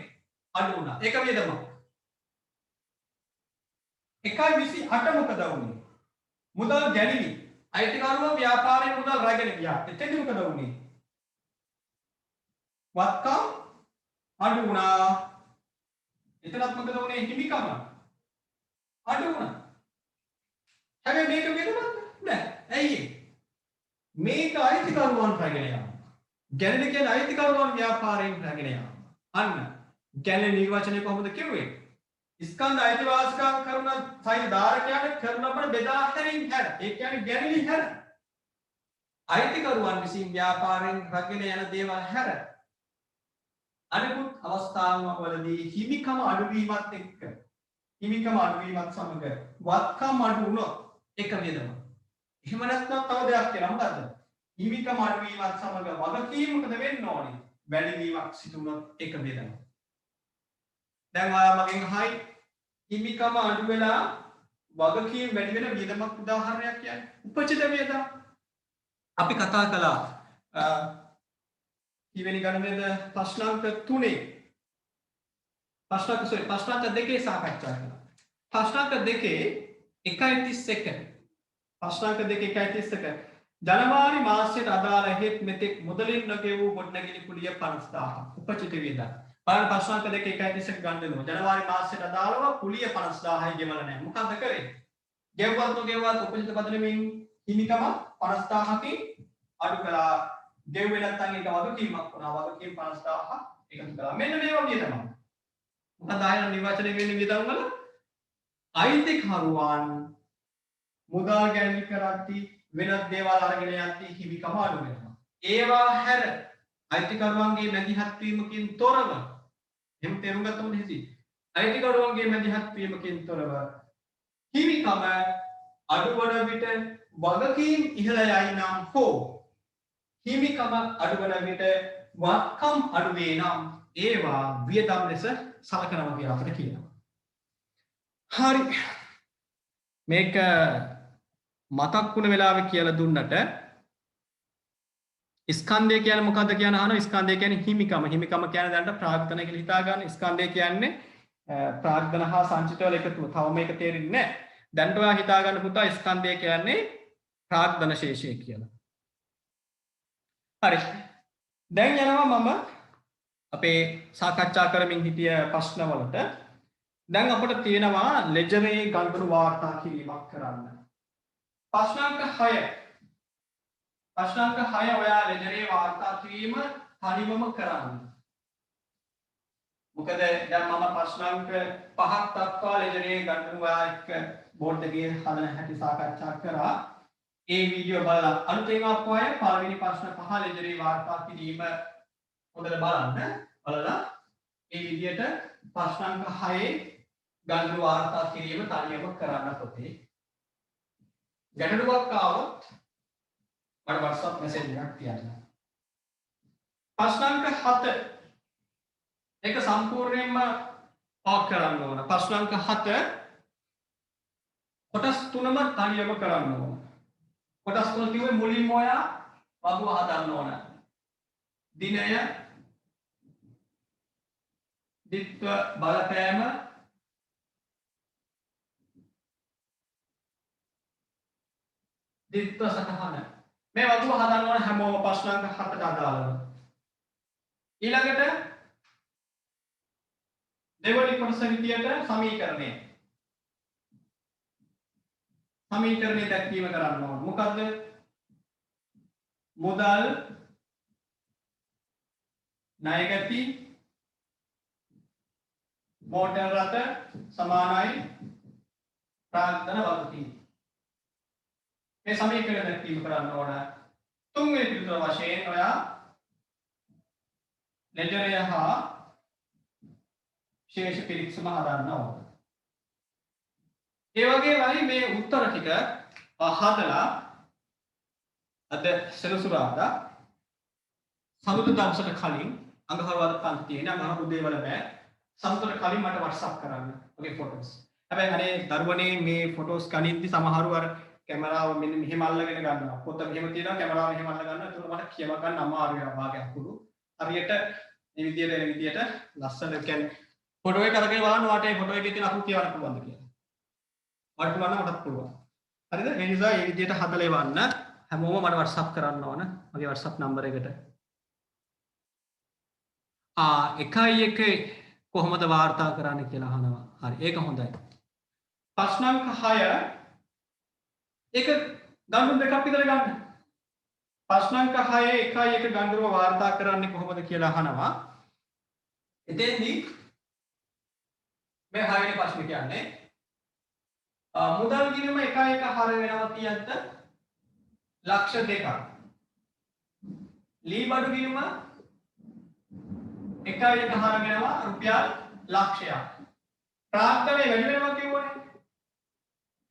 අඩු වුණා. ඒක වියදම. 1.28 මොකද වුනේ? මුදල් ගැනිලි. අයිතිකරුවා ව්‍යාපාරයේ මුදල් රැගෙන ගියා. එතෙන්දි මොකද වුනේ? වත්කම් අඩු වුණා. එතනත් මොකද වුනේ? හිමිකම අඩු වුණා. හැබැයි මේක වෙනවද? නෑ. ඇයි ඒ? මේක අයිතිකරුවන් රැගෙන යනවා. ගැනිලි කියන්නේ අයිතිකරුවන් ව්‍යාපාරයෙන් රැගෙන යනවා. අන්න ගැනිලි නිර්වචනය කොහොමද කිව්වේ? ස්කන්ධ අයිතිවාසිකම් කරන සෛල ධාරකයන් කරන අපට බෙදා හැරීම හැර. ඒ කියන්නේ ගැනිලි හැර. අයිතිකරුවන් විසින් ව්‍යාපාරයෙන් රැගෙන යන දේවල් හැර. අනිකුත් අවස්ථාවවලදී හිමිකම අඩුවීමත් එක්ක හිමිකම අඩුවීමත් සමග වත්කම් අඩු වුණොත් එක වේදම. එහෙම නැත්නම් තව දෙයක් කියලා මොකද්ද? හිමිකම අඩුවීමත් සමග වගකීම මොකද වෙන්න ඕනේ? වැඩි වීමක් සිදු වුණොත් එක වේදම. දැන් ඔයා මගෙන් අහයි හිමිකම අඩු වෙලා වගකීම් වැඩි වෙන වියදමක් උදාහරණයක් කියන්නේ උපචිත වියදම්. අපි කතා කළා ඊවෙනි ගණනේද ප්‍රශ්නාංක 3 ප්‍රශ්නාංක 2 සාකච්ඡා කළා. ප්‍රශ්නාංක 2 1.31 ප්‍රශ්නාංක 2 1.31 ජනවාරි මාසයට අදාළ හේත් මෙතෙක් මුදලින් නොගෙවූ ගොඩනැගිලි කුලිය 50000 උපචිත වියදම්. බලන්න ප්‍රශ්නාංක 2 1.31 ගන්න දෙනවා. ජනවාරි මාසයට අදාළව කුලිය 50000යි ගෙවලා නැහැ. මොකද්ද කරේ? ගෙවුවත් නොගෙවුවත් උපචිත බදලමින් හිමිකම 50000කින් අඩු කළා. ගෙවුවේ නැත්නම් ඒක වගකීමක් වුණා. වගකීම් 50000ක් එකතු කළා. මෙන්න මේ වගේ තමයි. මොකද ආයෙත් නිර්වචනය වෙන්නේ වියදම් වල අයිතිකරුවන් මුදල් ගැනීම කරද්දී වෙනත් දේවල් අරගෙන යද්දී හිමිකම අඩු වෙනවා. ඒවා හැර අයිතිකරුවන්ගේ මැදිහත් වීමකින් තොරව එහෙම තේරුම් ගත්තොත් හිති. අයිතිකරුවන්ගේ මැදිහත් වීමකින් තොරව හිමිකම අඩු වන විට වගකීම් ඉහළ යයි නම් හෝ හිමිකම අඩු වන විට වත්කම් අඩු වේ නම් ඒවා වියදම් ලෙස සලකනවා කියලා අපිට කියනවා. හරි. මේක මතක් වුණ වෙලාවේ කියලා දුන්නට ස්කන්ධය කියන්නේ මොකද්ද කියන අහනවා. ස්කන්ධය කියන්නේ හිමිකම. හිමිකම කියන්නේ දැනට ප්‍රාග්ධන කියලා හිතා ගන්න. ස්කන්ධය කියන්නේ ප්‍රාග්ධන හා සංචිත වල එකතුව. තව මේක තේරෙන්නේ නැහැ. දැනට ඔයා හිතා ගන්න පුතා ස්කන්ධය කියන්නේ ප්‍රාග්ධන ශේෂය කියලා. හරි. දැන් යනවා මම අපේ සාකච්ඡා කරමින් හිටිය ප්‍රශ්න වලට. දැන් අපිට තියෙනවා ලෙජරේ ගණන් වාර්තා කිරීමක් කරන්න. ප්‍රශ්නාංක 6 ඔයා ලෙජරේ වාර්තා කිරීම තනිවම කරන්න. මොකද දැන් මම ප්‍රශ්නාංක 5ක් දක්වා ලෙජරේ ගණන් ඔයා එක්ක බෝඩ් එකේ හදන හැටි සාකච්ඡා කරා. ඒ වීඩියෝ බලලා අලුතෙන් ආපු අය පළවෙනි ප්‍රශ්න 5 ලෙජරේ වාර්තා කිරීම හොඳට බලන්න. බලලා ඒ විදිහට ප්‍රශ්නාංක 6 ගණන් වාර්තා කිරීම තනියම කරන්න පොතේ. ගැටලුවක් ආවොත් මට WhatsApp message එකක් තියන්න. ප්‍රශ්නාංක 7 ඒක සම්පූර්ණයෙන්ම පාක් කරන්න ඕන. ප්‍රශ්නාංක 7 කොටස් 3ම තනියම කරන්න ඕන. කොටස් 3 කිව්වේ මුලින්ම ඔයා වගුව හදන්න ඕන. දිනය, ditth බලපෑම, ditth සටහන. මේ වගුව හදන්න ඕන හැමෝම ප්‍රශ්නාංක 7ට අදාළව. ඊළඟට දෙවනි කොටස විදියට සමීකරණය දැක්වීම කරන්න ඕන. මොකද්ද? මුදල්, ණයගැති, මෝටර් රථ සමානයි ප්‍රාග්ධන වගකීම්. මේ සමීකරණ දැක්වීම කරන්න ඕන. තුන්වෙනි පිටුර වශයෙන් ඔයා ලෙජරය හා ශේෂ පිරික්සම හදන්න ඕන. ඒ වගේමයි මේ උත්තර ටික හදලා අද සෙනසුරාදා සමුද දවසට කලින් අඟහරුවාදා පන්තියේ නම් මම උදේ වල බෑ සමුදට කලින් මට WhatsApp කරන්න. ඔගේ ෆොටෝස්. හැබැයි අනේ දරුවනේ මේ ෆොටෝස් ගනිද්දි සමහරව අර කැමරාව මෙන්න මෙහෙම අල්ලගෙන ගන්නවා. පොත මෙහෙම තියනවා කැමරාව මෙහෙම අල්ල ගන්නවා. ඒක මට කියව ගන්න අමාරු වෙනවා වාගේ අකුරු. හරියට මේ විදියට ලස්සන කියන්නේ ෆොටෝ එක අරගෙන බලන්න වාට ඒ ෆොටෝ එකේ තියෙන අකුරු කියවන්න පුළුවන්ද කියලා. වටවන්න මටත් පුළුවන්. හරිද? ඒ නිසා මේ විදිහට හදලා එවන්න. හැමෝම මට WhatsApp කරන්න ඕන. මගේ WhatsApp නම්බර එකට. 1 කොහොමද වාර්තා කරන්න කියලා අහනවා. හරි. ඒක හොඳයි. ප්‍රශ්න අංක 6 ඒක ගණන් දෙකක් විතර ගන්න. ප්‍රශ්න අංක 6 1 ගණන්ව වාර්තා කරන්නේ කොහොමද කියලා අහනවා. එතෙන්දී මේ 6 වෙනි ප්‍රශ්නේ කියන්නේ මුදල් ගිණුම 1 හර වෙනවා කියද්ද ලක්ෂ 2ක්. ලී බඩු ගිණුම 1 හර වෙනවා රුපියල් ලක්ෂයක්. ප්‍රාග්ධනය වැඩි වෙනවා කියවනේ.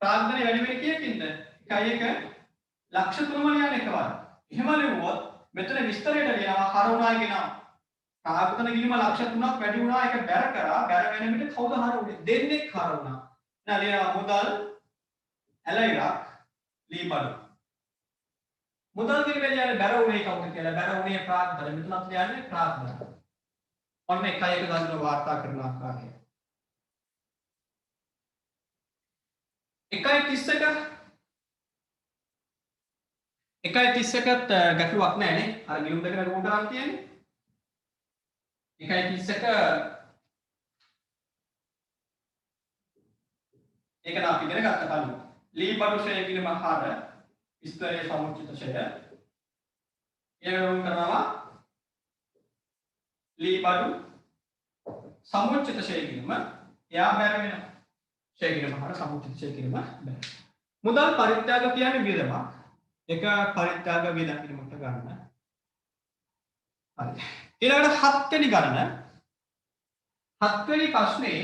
ප්‍රාග්ධනය වැඩි වෙන්නේ කීයකින්ද? 1 ලක්ෂ 3ම ලියන්න එකවර. එහෙම ලියුවොත් මෙතන විස්තරයට ලියනවා හර උනායි කියනවා. ප්‍රාග්ධන ගිණුම ලක්ෂ 3ක් වැඩි වුණා ඒක බැර කරා. බැර වෙන විට කවුද හර උනේ? දෙන්නෙක් හර වුණා. එහෙනම් ලියනවා මුදල් ඇලයිලක් ලී බඩු. මුදල් ගිණුමේ ලියන්නේ බැර උනේ කවුද කියලා. බැර උනේ ප්‍රාග්ධන. මෙතනත් ලියන්නේ ප්‍රාග්ධන. ඔන්න 1 ගණන වාර්තා කරන ආකාරය. 1.31ත් ගැටලුවක් නැහැ නේ. අර ගිණුම් දෙක නඩුවම් කරන් තියෙන්නේ. 1.31 ඒක නම් අපි ඉගෙන ගත්ත කලින්. ලී බඩු ෂය ගිණුම හර විස්තරයේ සමුච්චිත ෂය. ඒක කරනවා ලී බඩු සමුච්චිත ෂය ගිණුම එයා බැර වෙනවා. ෂය ගිණුම හර සමුච්චිත ෂය ගිණුම බැර. මුදල් පරිත්‍යාග කියන්නේ වියදමක්. එක පරිත්‍යාග වියදම් ගිණුමකට ගන්න. හරි. ඊළඟට 7 වෙනි ගණන. 7 වෙනි ප්‍රශ්නේ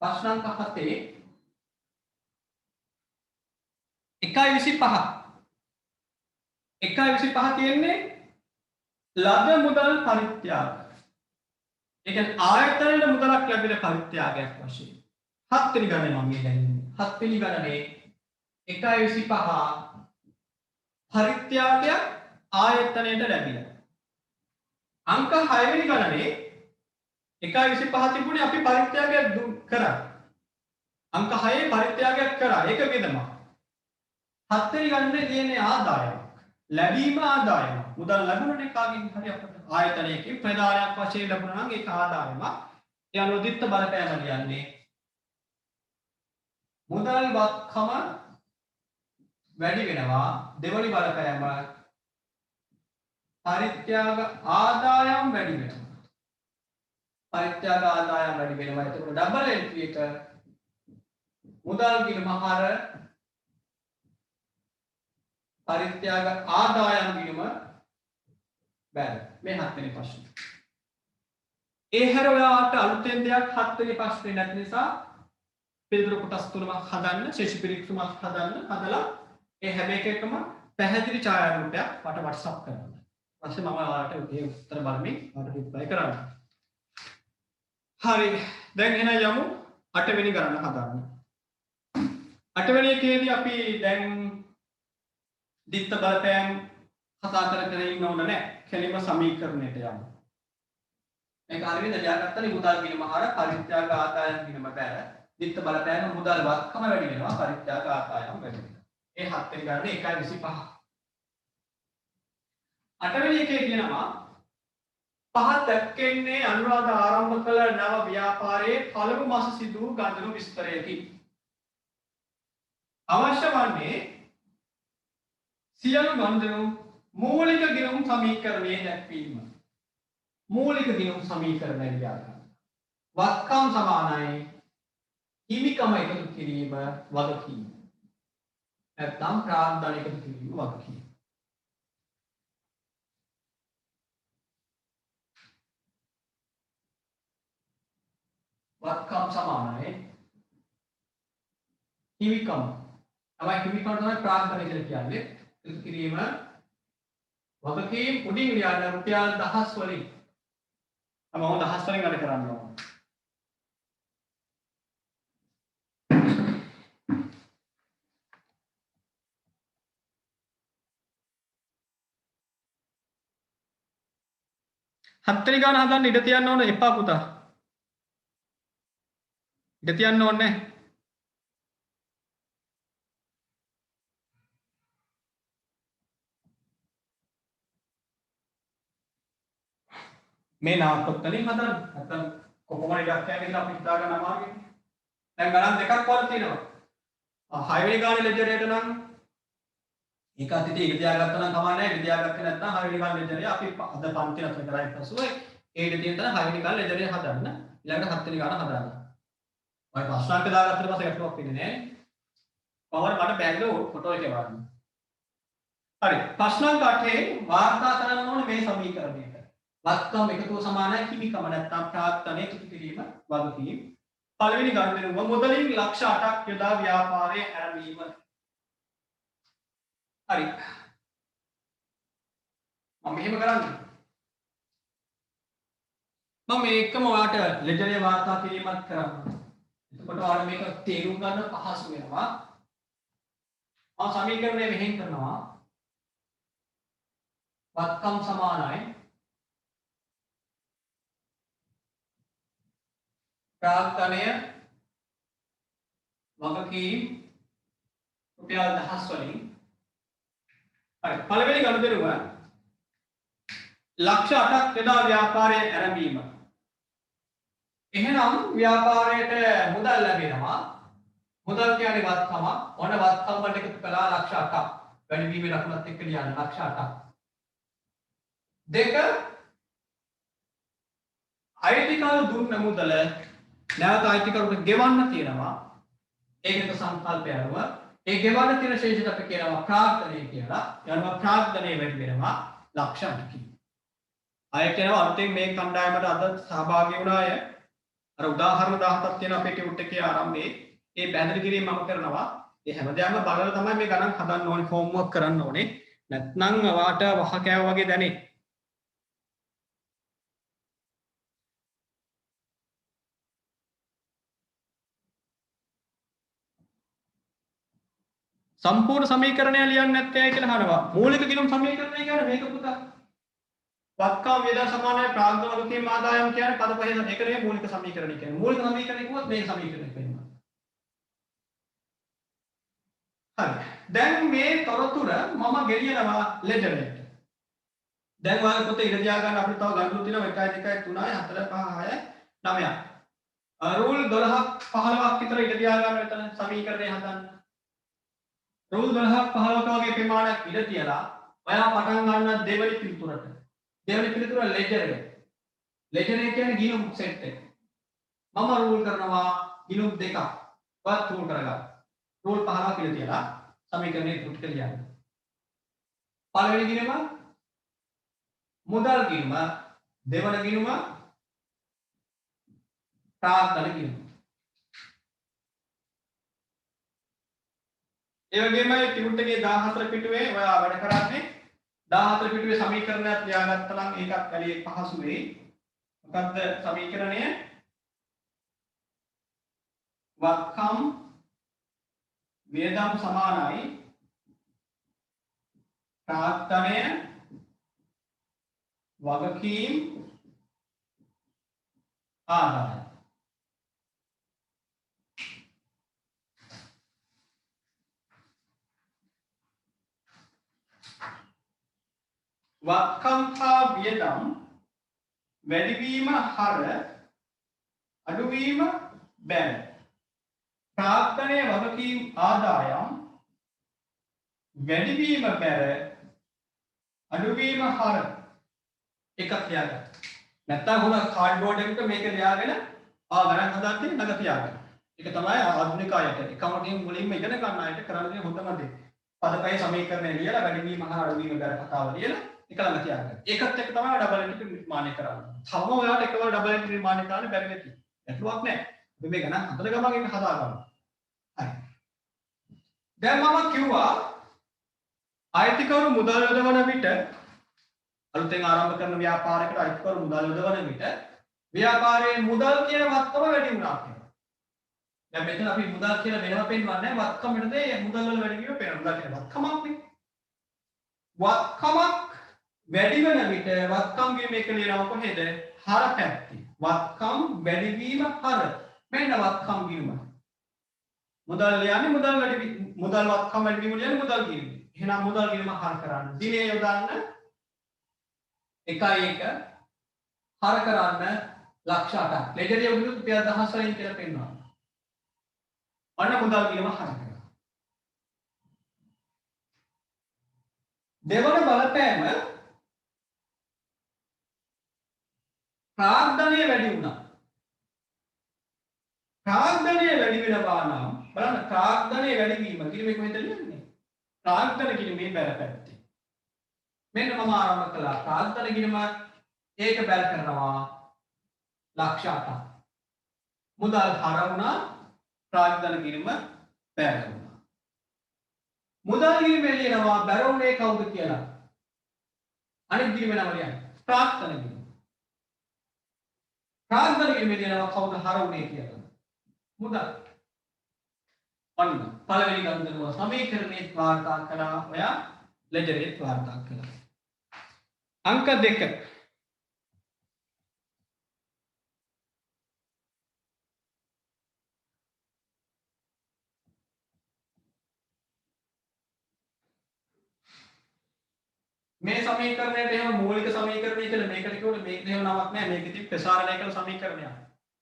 ප්‍රශ්න අංක 7 1.25 1.25 තියෙන්නේ ලද මුදල් පරිත්‍යාග. ඒ කියන්නේ ආයතනයේ මුදලක් ලැබෙන පරිත්‍යාගයක් වශයෙන්. 7 වෙනි ගණනේ මම මේ දැන්නේ. 7 වෙනි ගණනේ 1.25 පරිත්‍යාගයක් ආයතනයට ලැබිලා. අංක 6 වෙනි ගණනේ 1.25 තිබුණේ අපි පරිත්‍යාගයක් කරා. අංක 6 පරිත්‍යාගයක් කරා. ඒක වියදමක්. 7 වෙනි ගණනේ තියෙන්නේ ආදායමක්. ලැබීම ආදායම. මුදල් ලැබුණනේ කාගෙන් හරි අපිට ආයතනයකින් ප්‍රදානයක් වශයෙන් ලැබුණා නම් ඒක ආදායමක්. ඒ අනුව දිත්ත බලපෑම ලියන්නේ මුදල් වත්කම වැඩි වෙනවා. දෙවනි බලපෑම පරිත්‍යාග ආදායම් වැඩි වෙනවා. පරිත්‍යාග ආදායම් වැඩි වෙනවා. එතකොට ඩබල් එන්ට්‍රි එක මුදල් ගිණුම හර පරිත්‍යාග ආදායම් ගිණුම බැල. මේ 7 වෙනි ප්‍රශ්නේ. ඒ හැර ඔයාලට අලුතෙන් දෙයක් 7 වෙනි ප්‍රශ්නේ නැති නිසා පිළිතුරු කොටස් තුනක් හදන්න, ශේෂ පිළිතුරුක් හදන්න, හදලා ඒ හැම එකකම පැහැදිලි ඡායාරූපයක් මට WhatsApp කරන්න. ඊපස්සේ මම ඔයාලට ඒ උත්තර බලමින් ඔයාලට රිප්ලයි කරන්න. හරි. දැන් එන යමු 8 වෙනි ගණන හදන්න. 8 වෙනි එකේදී අපි දැන් දිත්ත බලපෑම් කතා කර ඉන්න ඕන නැහැ. කෙලිම සමීකරණයට යමු. මේක හරියට ලියාගත්තනේ මුදල් ගිණුම හර පරිත්‍යාග ආදායම් ගිණුම බැල. දිත්ත බලපෑම මුදල් වත්කම වැඩි වෙනවා පරිත්‍යාග ආදායම් වැඩි වෙනවා. ඒ 7 වෙනි ගණනේ 1.25. 8 වෙනි එකේ කියනවා පහත් දැක්කෙන්නේ අනුරාධ ආරම්භ කළ නව ව්‍යාපාරයේ පළමු මාස සිදු වූ ගණන විස්තරයකි. අවශ්‍ය වන්නේ සියලු ගණන් මූලික ගිණුම් සමීකරණයේ දැක්වීම. මූලික ගිණුම් සමීකරණය ලියා වත්කම් සමානයි හිමිකම එකතු කිරීම වගකීම. නැත්නම් ප්‍රාග්ධන එකතු කිරීම වගකීම. වත්කම් සමානයි හිමිකම. තමයි හිමිකම තමයි ප්‍රාග්ධන කියලා කියන්නේ. එකතු කිරීම වගකීම් උඩින් ලියන්න රුපියල් 1000 වලින්. මම 1000 වලින් වැඩ කරන්න ඕන. හත්වෙනි ගාන හදන්න ඉඩ තියන්න ඕන එපා පුතා. ඉඩ තියන්න ඕනේ. මේ නාට්‍යයක් තනින් හදන්න. නැත්නම් කොහොම එකක් යන්නේ කියලා අපි හිතා ගන්න අමාරුයි. දැන් ගණන් දෙකක් වල තියෙනවා. 6 වෙනි ගානේ ලෙජරේට නම් ඒක අතින් ඉඳ තියාගත්තා නම් කමක් නැහැ. ඉඳ තියාගත්තේ නැත්නම් 6 වෙනි ගානේ ලෙජරේ අපි අද පන්ති නතර කරලා පසුව ඒකට තියෙන තන 6 වෙනි ගානේ ලෙජරේ හදන්න. ඊළඟට 7 වෙනි ගාන හදන්න. ඔය ප්‍රශ්නාංක දාගත්තට පස්සේ ගැටලුවක් වෙන්නේ නැහැ. පවර මට බෑග්ල ෆොටෝ එකේ වරන්න. හරි. ප්‍රශ්නාංක 8 වාර්තා කරන්න ඕනේ මේ සමීකරණයට. වත්කම් එකතුව සමානයි හිමිකම නැත්නම් ප්‍රාර්ථනයේ තුති කිරීම වගකීම්. පළවෙනි ගණනෙම මුදලින් ලක්ෂ 8ක් යොදා ව්‍යාපාරයේ ආරම්භීම. හරි. මම මෙහෙම කරන්නේ. මම මේකම ඔයාලට ලෙජරේ වාර්තා කිරීමක් කරන්න. එතකොට ඔයාලා මේක තේරුම් ගන්න පහසු වෙනවා. මම සමීකරණය මෙහෙම කරනවා. වත්කම් සමානයි ප්‍රාර්ථනය වගකීම් රුපියල් 1000 වලින්. හරි. පළවෙනි ගනුදෙනුව ලක්ෂ 8ක් යොදා ව්‍යාපාරයේ ආරම්භීම. එහෙනම් ව්‍යාපාරයට මුදල් ලැබෙනවා. මුදල් කියන්නේ වත්කම. ඔන්න වත්කම් වලට එකතු කළා ලක්ෂ 8ක්. වැඩි වීමේ ලකුණත් එක්ක ලියන්න ලක්ෂ 8ක්. දෙක අයිතිකරු දුන්න මුදල නැවත අයිතිකරුට ගෙවන්න තියෙනවා. ඒකට සංකල්පය අනුව ඒ ගෙවන්න තියෙන ශේෂයට අපි කියනවා ප්‍රාර්ථනය කියලා. යනවා ප්‍රාර්ථනය වැඩි වෙනවා ලක්ෂ 8කින්. අය කියනවා අලුතෙන් මේ කණ්ඩායමට අද සහභාගී වුණ අය අර උදාහරණ 17ක් තියෙන අපේ ටියුට් එකේ ආරම්භයේ ඒ බැඳලි කිරීම මම කරනවා. ඒ හැමදාම බලලා තමයි මේ ගණන් හදන්න ඕනේ, හෝම්වර්ක් කරන්න ඕනේ. නැත්නම් වාට වහ කෑව වගේ දැනේ. සම්පූර්ණ සමීකරණය ලියන්නේ නැත්තේ ඇයි කියලා අහනවා. මූලික ගිණුම් සමීකරණය කියන්නේ මේක පුතා. වත්කම් වේදා සමානයි ප්‍රාග්ධ වගකීම් ආදායම් කියන්නේ පද පහේ ඒක නෙමෙයි මූලික සමීකරණය කියන්නේ. මූලික සමීකරණය කිව්වොත් මේ සමීකරණය වෙනවා. හරි. දැන් මේ තොරතුර මම ගෙනියනවා ලෙජරේට. දැන් ඔයාලා පොතේ ඉඳ තියා ගන්න අපිට තව ගණන් තියෙනවා 1 2 3 4 5 6 9. රූල් 12ක් 15ක් විතර ඉඳ තියා ගන්න මෙතන සමීකරණය හදන්න. රූල් 12ක් 15ක වගේ ප්‍රමාණයක් ඉඳ තියලා ඔයා පටන් ගන්න දෙවෙනි පිළිතුරට. දෙවෙනි පිළිතුර ලෙජරේ. ලෙජරේ කියන්නේ ගිණුම් සෙට් එක. මම රූල් කරනවා ගිණුම් දෙකක්. වත් රූල් කරගන්න. රූල් 15ක් ඉඳ තියලා සමීකරණය ඉදිරියට ලියන්න. පළවෙනි ගිණුම මුදල් ගිණුම, දෙවන ගිණුම ප්‍රාර්ථන ගිණුම. ඒ වගේමයි ටියුට් එකේ 14 පිටුවේ ඔයා වැඩ කරන්නේ 14 පිටුවේ සමීකරණයක් ලියාගත්තා නම් ඒකත් වැඩි පහසු වෙයි. මොකද්ද සමීකරණය? වත්කම් වේදම් සමානයි ප්‍රාර්ථනය වගකීම් ආදායම්. වත්කම් හා වියදම් වැඩිවීම හර අඩුවීම බැල. ප්‍රාර්ථනය වගකීම් ආදායම් වැඩිවීම බැල අඩුවීම හර එකක් ලියාගන්න. නැත්තම් හොම කාඩ්බෝඩ් එකක මේක ලියාගෙන ගණන් හදාගන්න නග තියාගන්න. ඒක තමයි ආධුනික අයට එකමකින් මුලින්ම ඉගෙන ගන්න අයට කරන්න තියෙන හොඳම දේ. පදපය සමීකරණය ලියලා වැඩිවීම හා අඩුවීම බැල කතාව ලියලා එක ළඟ තියාගන්න. ඒකත් එක්ක තමයි ඩබල් එන්ට්‍රි නිර්මාණය කරන්නේ. තවම ඔයාලට එකවර ඩබල් එන්ට්‍රි නිර්මාණය කරන්න බැරි වෙති. ගැටලුවක් නැහැ. අපි මේ ගණන් හතර ගමන් එක හදා ගන්න. හරි. දැන් මම කිව්වා අයිතිකරු මුදල් යොදවන විට අලුතෙන් ආරම්භ කරන ව්‍යාපාරයකට අයිතිකරු මුදල් යොදවන විට ව්‍යාපාරයේ මුදල් කියන වත්කම වැඩි වුණා කියලා. දැන් මෙතන අපි මුදල් කියලා වෙනම පෙන්වන්නේ නැහැ. වත්කම වෙනදේ මුදල් වල වැඩි වීම පේනවා. මුදල් කියන වත්කමක් නේ. වත්කමක් වැඩි වෙන විට වත්කම් වීම එක ලියනවා කොහෙද? හර පැත්තේ. වත්කම් වැඩි වීම හර. මෙන්න වත්කම් වීම. මුදල් ලියන්නේ මුදල් වැඩි මුදල් වත්කම් වැඩි වීම ලියන්නේ මුදල් වීම. එහෙනම් මුදල් වීම හර කරන්න. දිනේ යොදන්න 1 1 හර කරන්න ලක්ෂ 8ක්. ලෙජර් එක උඩු රුපියල් 10 වලින් කියලා පෙන්නනවා. අන්න මුදල් ගිණුම හර කරනවා. දෙවන බලපෑම ප්‍රාග්ධනය වැඩි වුණා. ප්‍රාග්ධනය වැඩි වෙනවා නම් බලන්න ප්‍රාග්ධනය වැඩි වීම ගිණුමේ කොහෙද ලියන්නේ? ප්‍රාග්ධන ගිණුමේ බැල පැත්තේ. මෙන්න මම ආරම්භ කළා ප්‍රාග්ධන ගිණුම ඒක බැල කරනවා ලක්ෂ 8ක්. මුදල් හර වුණා ප්‍රාග්ධන ගිණුම බැල වුණා. මුදල් ගිණුමේ ලියනවා බැරවුනේ කවුද කියලා. අනිත් ගිණුම නම ලියන්න. ප්‍රාග්ධන ගිණුම. ප්‍රාග්ධන ගිණුමේ ලියනවා කවුද හර වුනේ කියලා. මුදල්. අන්න පළවෙනි ගණනුව සමීකරණේ වාර්තා කළා ඔයා ලෙජරේ වාර්තා කළා. අංක 2 මේ සමීකරණයට එහෙම මූලික සමීකරණය කියලා මේකට කිව්වොත් මේක එහෙම නමක් නැහැ. මේක ඉතින් ප්‍රසාරණය කළ සමීකරණයක්.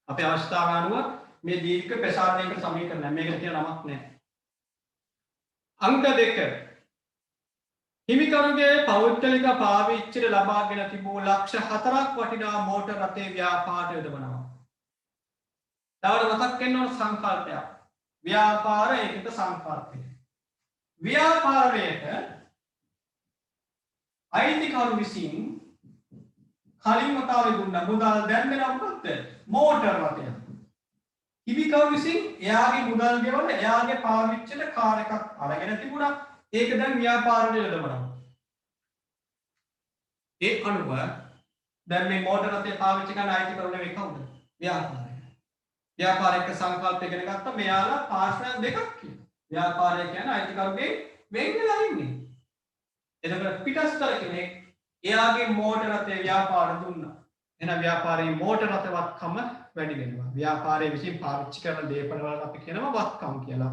අපේ අවස්ථාව අනුව මේ දීර්ඝ ප්‍රසාරණය කළ සමීකරණයක්. මේකට කියන නමක් නැහැ. අංක 2 හිමිකරුගේ පෞද්ගලික පාවිච්චියට ලබාගෙන තිබූ ලක්ෂ 4ක් වටිනා මෝටර රථයේ ව්‍යාපාරයට යොදවනවා. තවද මතක් වෙන්න ඕන සංකල්පයක්. ව්‍යාපාර ඒකිත සංකල්පය. ව්‍යාපාරයට අයිතිකරු විසින් කලින් වතාවේ දුන්න මුදල් දැන් වෙනවා මොකක්ද? මෝටර රථය. හිමිකරු විසින් එයාගේ මුදල් ගෙවන්න එයාගේ පාවිච්චියට කාර් එකක් අරගෙන තිබුණා. ඒක දැන් ව්‍යාපාරයට යොදවනවා. ඒ අනුව දැන් මේ මෝටර රථය පාවිච්චි කරන අයිතිකරු නෙවෙයි කවුද? ව්‍යාපාරය. ව්‍යාපාරික සංකල්ප ඉගෙන ගත්තා මෙයාලා පාර්ශ්ව දෙකක් කියලා. ව්‍යාපාරය කියන්නේ අයිතිකරුගේ වෙන් වෙලා ඉන්නේ. එතකොට පිටස්තර කෙනෙක් එයාගේ මෝටර රථය ව්‍යාපාර දුන්නා. එහෙනම් ව්‍යාපාරයේ මෝටර රථවත්කම වැඩි වෙනවා. ව්‍යාපාරයේ විසින් පාවිච්චි කරන දේපල වලට අපි කියනවා වත්කම් කියලා.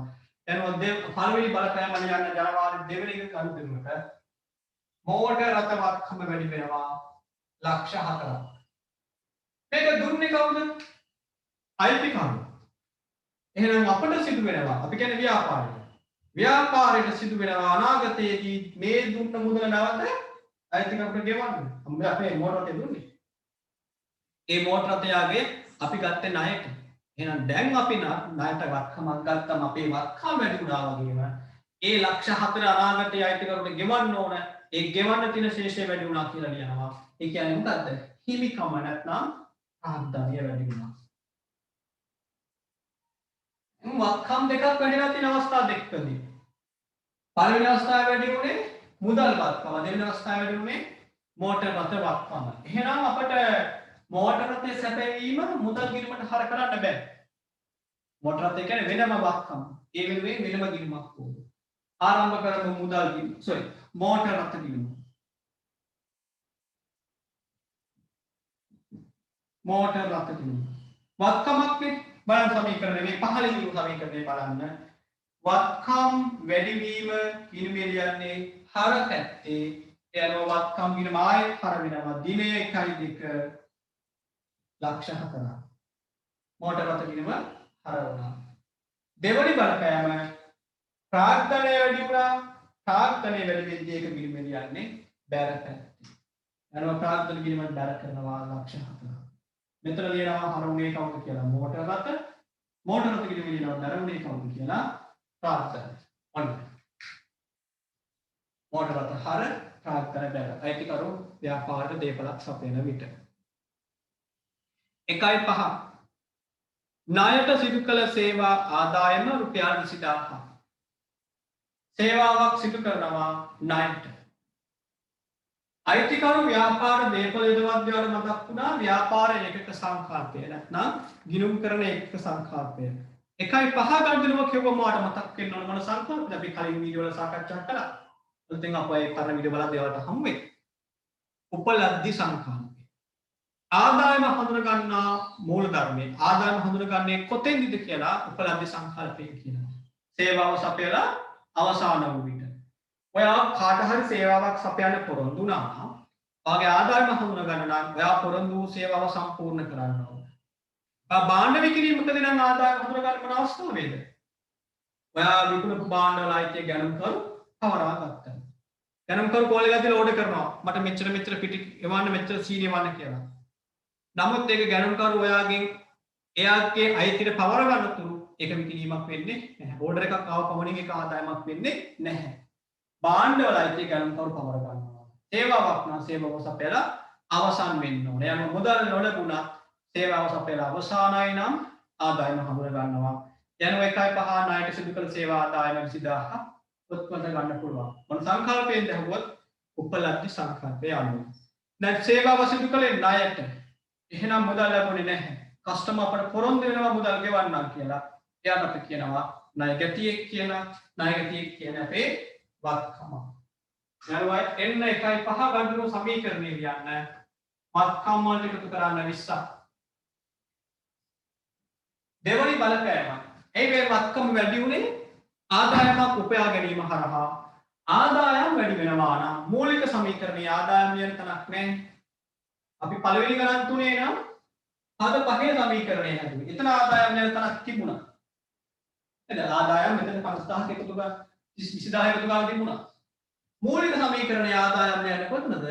එනවා පළවෙනි බලපෑම යන ජනවාරි දෙවෙනි එක ගනුදෙනුවට මෝටර රථවත්කම වැඩි වෙනවා ලක්ෂ 4ක්. මේක දුන්නේ කවුද? අයිතිකරු. එහෙනම් අපිට සිදු වෙනවා අපි කියන්නේ ව්‍යාපාරය. ව්‍යාපාරයට සිදු වෙනවා අනාගතයේදී මේ දුන්න මුදල නැවත අයිතිකරුට ගෙවන්න. අපේ මෝටර රථය දුන්නේ. ඒ මෝටර රථයගේ අපි ගත්තේ ණයට. එහෙනම් දැන් අපි ණයට වත්කමක් ගත්තම අපේ වත්කම වැඩි වුණා වගේම ඒ ලක්ෂ 4 අනාගතයේ අයිතිකරුට ගෙවන්න ඕන. ඒ ගෙවන්න තියෙන ශේෂය වැඩි වුණා කියලා ලියනවා. ඒ කියන්නේ මොකද්ද? හිමිකම නැත්නම් ආදානිය වැඩි වුණා. වත්කම් දෙකක් වැඩිලා තියෙන අවස්ථා දෙකකදී. පළවෙනි අවස්ථාව වැඩි වුණේ මුදල් වත්කම. දෙවෙනි අවස්ථාව වැඩි වුණේ මෝටර රථ වත්කම. එහෙනම් අපිට මෝටර රථයේ සැපයීම මුදල් ගිණුමට හර කරන්න බෑ. මෝටර රථය කියන්නේ වෙනම වත්කම. ඒ වෙනුවෙන් වෙනම ගිණුමක් ඕන. ආරම්භ කරමු මුදල් ගිණුම. මෝටර රථ ගිණුම. මෝටර රථ ගිණුම. වත්කමක් බලන්න සමීකරණය මේ පහළින් දීපු සමීකරණය බලන්න. වත්කම් වැඩිවීම ගිණුමේ ලියන්නේ හර පැත්තේ. එනවා වත්කම් ගිණුම ආයෙත් හර වෙනවා. දින 1.2 ලක්ෂ 4ක්. මෝටර රථ ගිණුම හර වුණා. දෙවනි බලපෑම ප්‍රාග්ධනය වැඩි වුණා. ප්‍රාග්ධනය වැඩි වෙද්දී ඒක ගිණුමේ ලියන්නේ බැර පැත්තේ. එනවා ප්‍රාග්ධන ගිණුම බැර කරනවා ලක්ෂ 4ක්. මෙතන ලියනවා හරුනේ කවුද කියලා මෝටර රථ ගිණුමේ ලියනවා දරුනේ කවුද කියලා ප්‍රාග්ධන. ඔන්න මෝටර රථ හර ප්‍රාග්ධන බැර. අයිතිකරු ව්‍යාපාරයට දේපලක් සපයන විට 1.5 ණයට සිදු කළ සේවා ආදායම රුපියල් 20000ක්. සේවාවක් සිදු කරනවා ණයට. අයිතිකරු ව්‍යාපාර දේපල යොදවද්දී මතක් වුණා ව්‍යාපාර ඒකක සංකල්පය නැත්නම් ගිණුම් කරන ඒකක සංකල්පය. 1.5 ගණනුව කියවම වාට මතක් වෙන්න ඕන මොන සංකල්පද අපි කලින් වීඩියෝ වල සාකච්ඡා කළා. ඉතින් අපේ පරණ වීඩියෝ බලද්දී ඔයාලට හමු වෙයි. උපලබ්ධි සංකල්පය. ආදායම හඳුන ගන්නා මූල ධර්මයේ ආදායම හඳුනගන්නේ කොතෙන්ද කියලා උපලබ්ධි සංකල්පය කියනවා. සේවාව ඔයාගේ ආදායම හඳුනා ගන්න නම් ඔයා පොරොන්දු වූ සේවාව සම්පූර්ණ කරන්න ඕන. භාණ්ඩ විකිණීමකදී නම් ආදායම හඳුනා ගන්න මොන අවස්ථාව වේද? ඔයා විකුණපු භාණ්ඩ වල අයිතිය ගණන්කරු පවරා ගත්තා. ගණන්කරු කෝල් එකක් දීලා ඕඩර් කරනවා. මට මෙච්චර පිටි එවන්න මෙච්චර සීනි එවන්න කියලා. නමුත් ඒක ගණන්කරු ඔයාගෙන් එයාගේ අයිතියට පවර ගන්න තුරු ඒක විකිණීමක් වෙන්නේ නැහැ. ඕඩර් එකක් ආව පමණින් ඒක ආදායමක් වෙන්නේ නැහැ. භාණ්ඩ වල අයිතිය ගණන්කරු පවර ගන්නවා. සේවාවක් නම් සේවාව සපයලා අවසන් වෙන්න ඕනේ. යන මුදල් නොලැබුණා සේවාව සපයලා අවසానයි නම් ආදායම හඳුනා ගන්නවා. යන 1.5 ණයට සිදු කළ සේවා ආදායම 20000 උත්පන්න ගන්න පුළුවන්. මොන සංකල්පයෙන් දහුවොත් උපලබ්ධි සංකල්පය අනුව. දැන් සේවාව සිදු කළේ ණයට. එහෙනම් මුදල් ලැබුණේ නැහැ. කස්ටමර් අපට පොරොන්දු වෙනවා මුදල් ගෙවන්නම් කියලා. එයාට අපි කියනවා ණයගතියෙක් කියලා. ණයගතියෙක් කියන්නේ අපේ වත්කම. යනවා එන්න 1.5 ගන්න සමීකරණය ලියන්න. වත්කම් වලට එකතු කරන්න 20. දෙවනි බලපෑම. ඒ වේ වත්කම වැඩි උනේ ආදායමක් උපයා ගැනීම හරහා. ආදායම් වැඩි වෙනවා නම් මූලික සමීකරණයේ ආදායම් ලියන තනක් නැහැ. අපි පළවෙනි ගණන් තුනේ නම් අද පහේ සමීකරණය හැදුවේ. එතන ආදායම් ලියන තනක් තිබුණා. එතන ආදායම් මෙතන 50000ක එකතු කරලා 20000 එකතු කරලා තිබුණා. මූලික සමීකරණයේ ආදායම් ලියන කොතනද?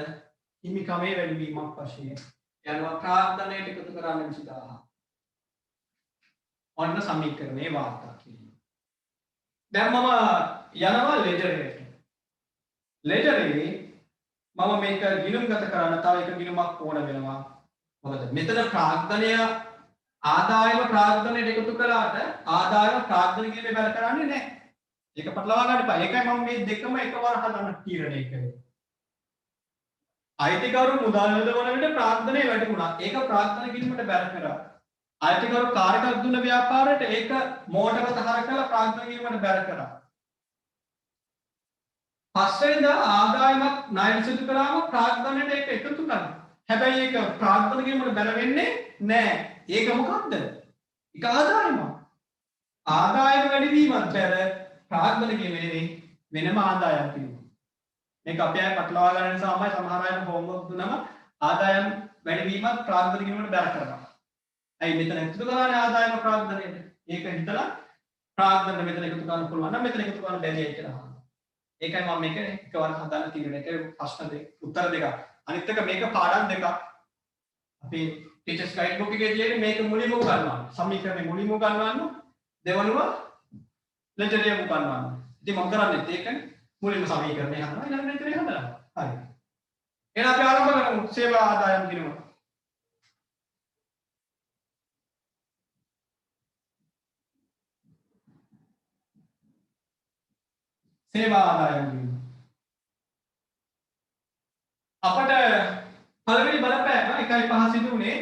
හිමිකමේ වැඩිවීමක් වශයෙන්. යනවා ප්‍රාර්ථනයට එකතු කරන්න 20000. ඔන්න සමීකරණේ වාර්තා කිරීම. දැන් මම යනවා ලෙජරේට. ලෙජරේ මම මේක ගිණුම්ගත කරන්න තව එක ගිණුමක් ඕන වෙනවා. මොකද මෙතන ප්‍රාර්ථනය ආදායම ප්‍රාර්ථනයට එකතු කළාට ආදායම ප්‍රාර්ථන කියන්නේ බල කරන්නේ නැහැ. ඒක පටලවා ගන්න එපා. ඒකයි මම මේ දෙකම එකවර හදන්න තීරණය කළේ. අයිතිකරු මුදල් යොදවන විට ප්‍රාර්ථනය වැඩි වුණා. ඒක ප්‍රාර්ථන ගිණුමට බැල කරා. අයිතිකරු කාර්යයක් දුන්න ව්‍යාපාරයට ඒක මෝටර තහර කළා ප්‍රාර්ථන ගිණුමට බැල කරා. පස්වෙනිදා ආදායමක් ණය සිදු කළාම ප්‍රාර්ථනයට ඒක එකතු කරනවා. හැබැයි ඒක ප්‍රාර්ථන ගිණුමට බැල වෙන්නේ නැහැ. ඒක මොකක්ද? ඒක ආදායමක්. ආදායම වැඩි වීමත් බැල ප්‍රාර්ථන ගිණුමේ වෙනම ආදායම් තියෙනවා. මේක අපි අය පටලවා ගන්න නිසා තමයි සමහර අය හෝම්වර්ක් දුන්නම ආදායම් වැඩි වීමත් ප්‍රාර්ථන ගිණුමට බැල කරනවා. අයි මෙතන එකතු කරන්නේ ආදායම ප්‍රාර්ථනයට. ඒක හිතලා ප්‍රාර්ථන මෙතන එකතු කරන්න පුළුවන් නම් මෙතන එකතු කරන්න බැරියි කියලා අහනවා. ඒකයි මම මේක එකවර හදාන්න තියෙන්නේ. ඒක ප්‍රශ්න දෙක උත්තර දෙකක්. අනිත් එක මේක පාඩම් දෙකක්. අපි ටීචර්ස් ගයිඩ් බුක් එකේ තියෙන්නේ මේක මුලින්ම උගන්වනවා. සමීකරණේ මුලින්ම උගන්වන්න. දෙවනුව ලෙජරිය උගන්වන්න. ඉතින් මම කරන්නේ ඒකනේ. මුලින්ම සමීකරණේ හදනවා ඊළඟ ලෙජරිය හදනවා. හරි. එහෙනම් අපි ආරම්භ කරමු සේවා ආදායම් ගිණුම. සේවා ආදායම් ගිණුම. අපට පළවෙනි බලපෑම 1.5 සිදු උනේ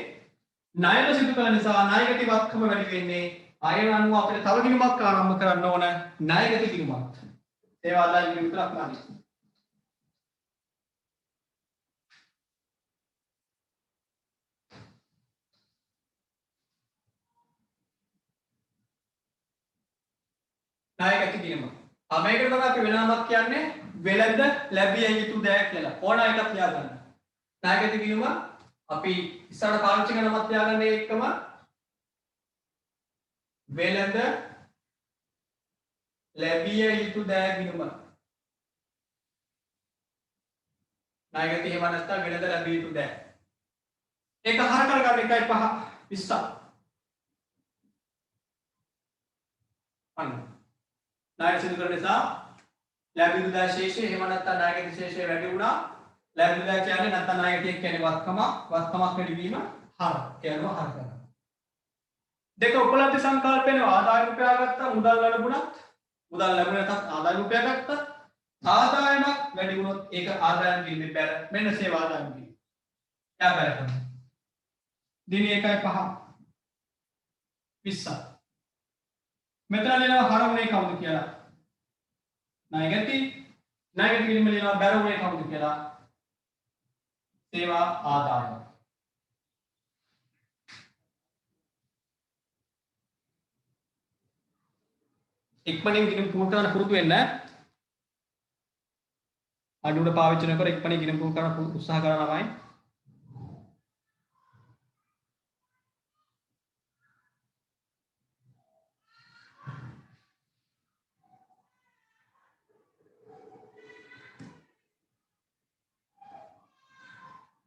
ණයද සිදු කළ නිසා ණයගති වත්කම වැඩි වෙන්නේ. අයන අනුව අපිට තව ගිණුමක් ආරම්භ කරන්න ඕන ණයගති ගිණුමක්. සේවා ආදායම් ගිණුම විතරක් නෙවෙයි. ණයගති ගිණුම. මේකට තමයි අපි වෙනමක් කියන්නේ වෙළඳ ලැබිය යුතු දෑ කියලා. ඕන එකක් තියාගන්න. ණයගති ගිණුම අපි ඉස්සරහ පාවිච්චි කරන නමක් තියාගන්න එකම වෙළඳ ලැබිය යුතු දෑ ගිණුම. ණයගති එහෙම නැත්නම් වෙළඳ ලැබිය යුතු දෑ. ඒක හර කරගන්න 1.5 20. අන්න ණය සිදු කරන නිසා ලැබිය යුතු දෑ ශේෂය එහෙම නැත්නම් ණයගති ශේෂය වැඩි වුණා. ලැබිය යුතු දෑ කියන්නේ නැත්නම් ණයගති කියන්නේ වත්කමක් වැඩි වීම හර කියනවා හර කරනවා. දෙක උපලබ්ධ සංකල්පේන ආදායම උපයා ගත්තා මුදල් ලැබුණත් මුදල් ලැබුණත් ආදායම උපයා ගත්තා. ආදායමක් වැඩි වුණොත් ඒක ආදායම් ගිණුමේ බැල මෙන්න සේවා ආදායම් ගිණුම. එයා බැල කරනවා. දින 1.5 20. මෙතන ලියනවා හරවුනේ කවුද කියලා. ණයගති ගිණුම ලියනවා බැලුනේ කවුද කියලා. සේවා ආදායම. ඉක්මනින් ගිණුම් පුහුණු කරන්න පුරුදු වෙන්න. අඩුවට පාවිච්චි නොකර ඉක්මනින් ගිණුම් කරන්න උත්සාහ කරන ළමයි.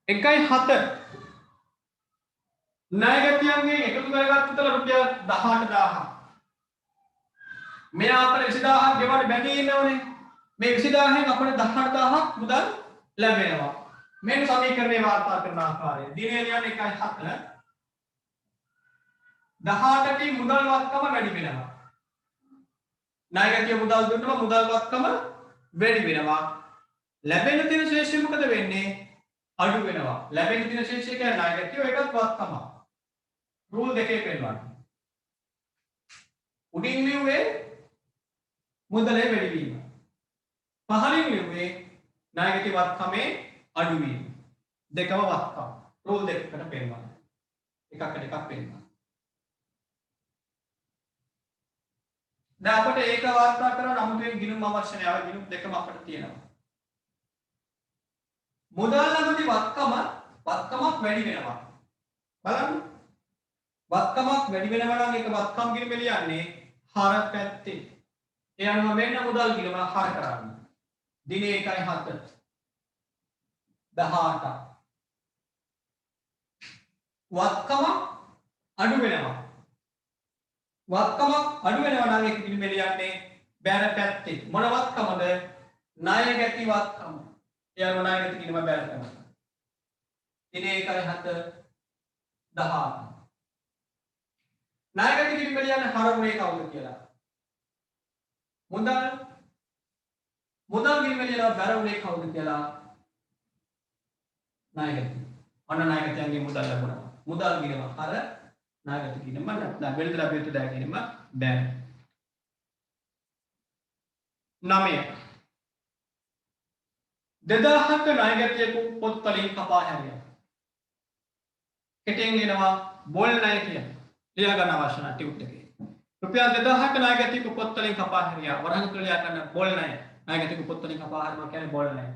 එකයි 7 ණයගැතියන්ගෙන් එකතු කරගත්ත රුපියල් 18000. මේ අතර 20000ක් ගෙවන්න බැඳී ඉන්නවනේ. මේ 20000න් අපිට 18000ක් මුදල් ලැබෙනවා. මේ සමීකරණය වාර්තා කරන ආකාරය. දිනේ කියන්නේ 1.7 18කින් මුදල් වත්කම වැඩි වෙනවා. ණයගැතිය මුදල් දුන්නම මුදල් වත්කම වැඩි වෙනවා. ලැබෙන තියෙන ශේෂය මොකද වෙන්නේ? අඩු වෙනවා. ලැබෙන තියෙන ශේෂය කියන්නේ ණයගැතිය ඒකත් වත්කම. රූල් දෙකේ පෙන්නනවා. උඩින් ලියුවේ මුදලේ වැඩි වීම. පහලින් ලියුවේ ණයගැති වත්කමේ අඩු වීම. දෙකම වත්කම. රූල් දෙකකට පෙන්නනවා. එකකට එකක් පෙන්නනවා. දැන් අපිට ඒක වාර්තා කරන්න අමුතුවෙන් ගිණුම් අවශ්‍ය නැහැ. ගිණුම් දෙකම අපිට තියෙනවා. මුදල් නැමැති වත්කමක් වැඩි වෙනවා. බලන්න. වත්කමක් වැඩි වෙනවා නම් ඒක වත්කම් ගිණුම ලියන්නේ හර පැත්තේ. ඒ අනුව මෙන්න මුදල් ගිණුම හර කරන්න. දිනේ 1.7 18 වත්කම අඩු වෙනවා. වත්කමක් අඩු වෙනවා නම් ඒක ගිණුම ලියන්නේ බැර පැත්තේ. මොන වත්කමද? ණයගැති වත්කම. ඒ අනුව ණයගැති ගිණුම බැර කරනවා. දිනේ 1.7 18 ණයගැති ගිණුම ලියන්නේ හරුනේ කවුද කියලා. මුදල් ගිණුම ලියනවා බැරුනේ කවුද කියලා. ණයගැති. අන්න ණයගැතියන්ගේ මුදල් ලැබුණා. මුදල් ගිණුම හර ණයගැති ගිණුම නැත්නම් වෙළඳ ලැබියුතු දෑ ගිණුම බැර. 9 2000ක ණයගැතියෙකු පොත් වලින් කපා හැරියා. කෙටියෙන් කියනවා බොල් ණය කියලා. ලියා ගන්න අවශ්‍ය නැහැ ටියුට් එකේ. රුපියල් 2000ක ණයගැතියෙකු පොත් වලින් කපා හැරියා. වරහන් තුල ලියා ගන්න බොල් ණය. ණයගැතියෙකු පොත් වලින් කපා හැරෙනවා කියන්නේ බොල් ණය.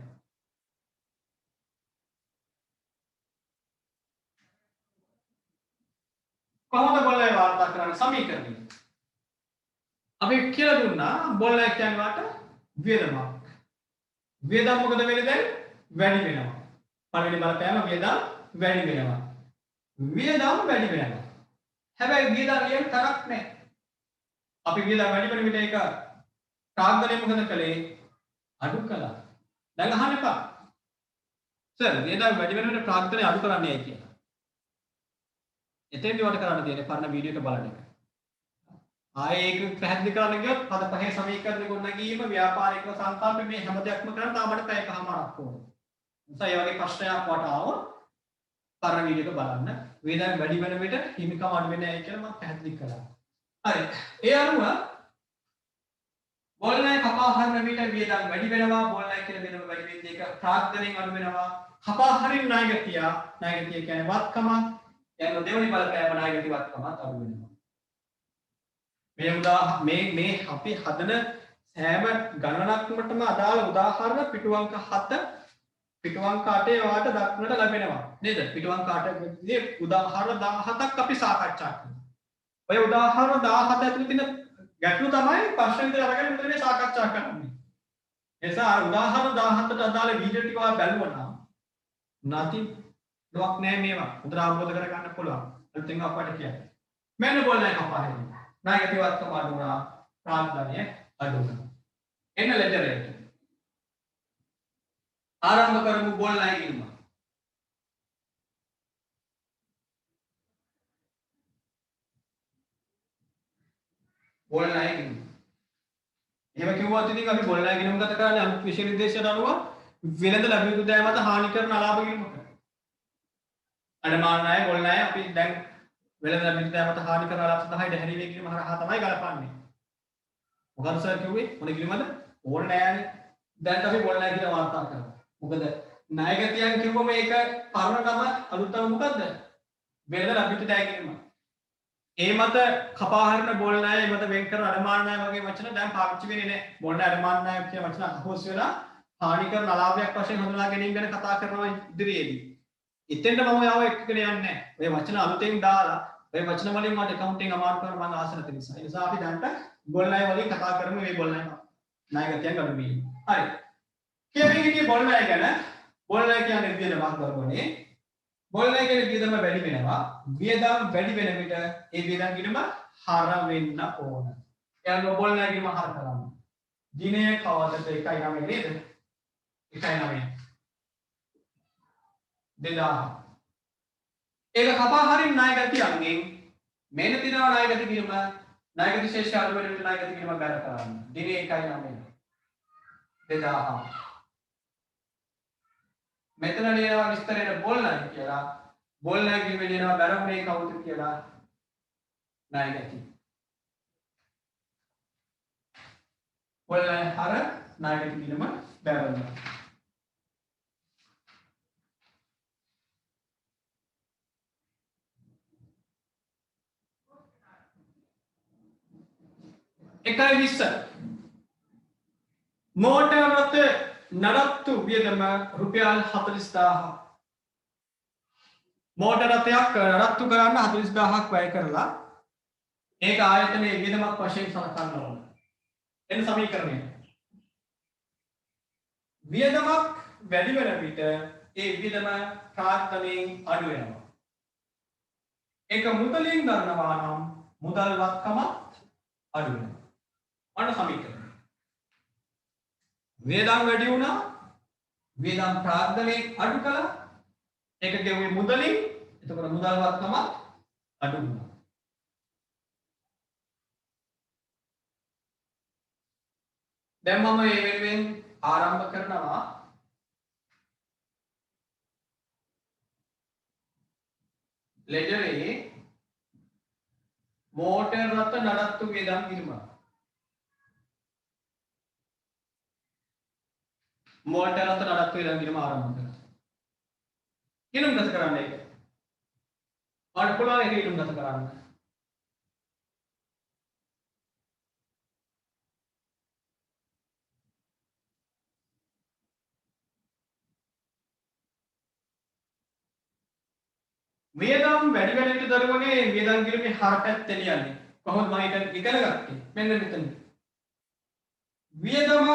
කොහොමද බොල් ණය වාර්තා කරන්න සමීකරණය? අපි කියලා දුන්නා බොල් ණය කියන්නේ වාට වියදමක්. වියදම් මොකද වෙන්නේ දැන්? වැඩි වෙනවා. පළවෙනි බලපෑම වියදම් වැඩි වෙනවා. වියදම් වැඩි වෙනවා. හැබැයි වියදම් ලියන්න තරක් නැහැ. අපි වියදම් වැඩි වෙන විදිහ එක තාක්ෂණය මොකද කළේ? අඩු කළා. දැන් අහන්න එපා. සර් වියදම් වැඩි වෙන විදිහ තාක්ෂණය අඩු කරන්නයි කියලා. එතෙන්දී වට කරන්න තියෙන්නේ පරණ වීඩියෝ එක බලන එක. ආයේ ඒක පැහැදිලි කරන්න ගියොත් පද පහේ සමීකරණ ගොඩනැගීම ව්‍යාපාරික සංකල්ප මේ හැම දෙයක්ම කරන්න තාමට පැය එකමාරක් ඕනේ. නිසා මේ වගේ ප්‍රශ්නයක් වට ආවොත් පරණ වීඩියෝ එක බලන්න. වේදන් වැඩි වෙන විට හිමිකම් අඩු වෙන්නේ නැහැ කියලා මම පැහැදිලි කළා. හරි. ඒ අනුව බොල් ණය කපා හරින විට වේදන් වැඩි වෙනවා. බොල් ණය කියලා දෙනම වැඩි වෙන්නේ ඒක ප්‍රාග්ධනයෙන් අඩු වෙනවා. කපා හරින ණයගතිය කියන්නේ වත්කම. යන දෙවෙනි බලපෑම ණයගති වත්කමත් අඩු වෙනවා. මේ අපි හදන සෑම ගණනක්කටම අදාළ උදාහරණ පිටු අංක 7 පිටු අංක 8 වාට දක්වන්නට ලැබෙනවා නේද? පිටු අංක 8 දී උදාහරණ 17ක් අපි සාකච්ඡා කරනවා. ඔය උදාහරණ 17 ඇතුළේ තියෙන ගැටලු තමයි ප්‍රශ්න විතර අරගෙන මෙතන සාකච්ඡා කරන්නේ. ඒ නිසා උදාහරණ 17ට අදාළ වීඩියෝ ටික ඔයා බැලුවා නම් නැති ලොක් නෑ මේවා. හොඳට අවබෝධ කරගන්න පුළුවන්. අලුතෙන් අපට කියන්නේ. මෙන්න බොල් ණය කපා හැරෙනවා. ණයගැති වත්කම අඩු වුණා, ප්‍රාග්ධනය අඩු වුණා. එන්න ලෙඩර් එකට. ආරම්භ කරමු බොල් ණය ගිණුම. බොල් ණය ගිණුම. එහෙම කිව්වොත් ඉතින් අපි බොල් ණය ගිණුම ගත කරන්නේ අලුත් විෂය නිර්දේශයට අනුව වෙළඳ ලැබියුතු දෑ මත හානි කරන අලාභ ගිණුමකට. අඩමාන ණය බොල් ණය අපි දැන් වෙළඳ ලැබියුතු දෑ මත හානි කරන අලාභ සඳහා දැහැරිවේ ගිණුම හරහා තමයි ගලපන්නේ. මොකද සර් කිව්වේ මොන ගිණුමද? බොල් ණයනේ. දැන් අපි බොල් ණය කියලා වාර්තා කරනවා. මොකද ණයගතියන් කිව්වම ඒක පරණ නම අලුත් නම මොකද්ද? වෙළඳ ලැබියුතු දෑ ගිණුම. ඒ මත කපා හරින බොල් ණය, ඒ මත වෙන් කරන අඩමාන ණය වගේ වචන දැන් පාවිච්චි වෙන්නේ නැහැ. බොල් ණය අඩමාන ණය කියන වචන අහෝස් වෙලා හානි කරන අලාභයක් වශයෙන් හඳුනා ගැනීම ගැන කතා කරනවා ඉදිරියේදී. එතෙන්ට මම යාව එක්කගෙන යන්නේ නැහැ. ඔය වචන අලුතෙන් දාලා ඔය වචන වලින් මට accounting අමාරු කරන මම ආස නැති නිසා. ඒ නිසා අපි දැන්ට බොල්ණය වලින් කතා කරමු මේ බොල්ණය ණයගතියක් අඩු වීම. හරි. කියමින් හිටියේ බොල්ණය ගැන. බොල්ණය කියන්නේ වියදමක් කරගන්නේ. බොල්ණය කියන්නේ වියදම වැඩි වෙනවා. වියදම් වැඩි වෙන විට ඒ වියදම් ගිණුම හර වෙන්න ඕන. එයාම බොල්ණය ගිණුම හර කරන්න. දිනය කවදද 1.9 නේද? 1.9 2000. ඒක කපා හරින් ණයගති අංගෙන් මෙන්න තියනවා ණයගති ගිණුම ණයගති ශේෂය අඩු වෙන විට ණයගති ගිණුම බැර කරන්න. දිනේ 1.9 2000. මෙතන ලියනවා විස්තරේට බොල්ණය කියලා. බොල්ණය ගිණුමේ ලියනවා බැරුනේ කවුද කියලා ණයගති. බොල්ණය හර ණයගති ගිණුම බැරනවා. එකයි 20 මෝටර් රථ නඩත්තු වියදම රුපියල් 40000 මෝටර් රථයක් නඩත්තු කරන්න 40000ක් වැය කරලා ඒක ආයතනයේ වියදමක් වශයෙන් සලකන්න ඕන. එන සමීකරණය වියදමක් වැඩි වෙන විට ඒ වියදම ප්‍රාර්ථනයෙන් අඩු වෙනවා. ඒක මුදලින් ගන්නවා නම් මුදල් වත්කමත් අඩු වෙනවා. අන්න සමීකරණය. වියදම් වැඩි වුණා වියදම් ප්‍රාර්ථනයෙන් අඩු කළා ඒක ගෙවුවේ මුදලින් එතකොට මුදල් වත්කමත් අඩු වුණා. දැන් මම මේ වෙනුවෙන් ආරම්භ කරනවා ලෙජරේ මෝටර් රථ නඩත්තු වියදම් ගිණුම. මෝටර් රථ නඩත්තු වියදම් ගිණුම ආරම්භ කරනවා. ගිණුම් ගත කරන්න ඒක. ඔයාලට පුළුවන් ඒක ගිණුම් ගත කරන්න. වියදම් වැඩි වෙන විට දරුවනේ වියදම් ගිණුමේ හරපැත්ත ලියන්නේ. කොහොමද මම ඒක ඉගෙන ගත්තේ? මෙන්න මෙතන. වියදම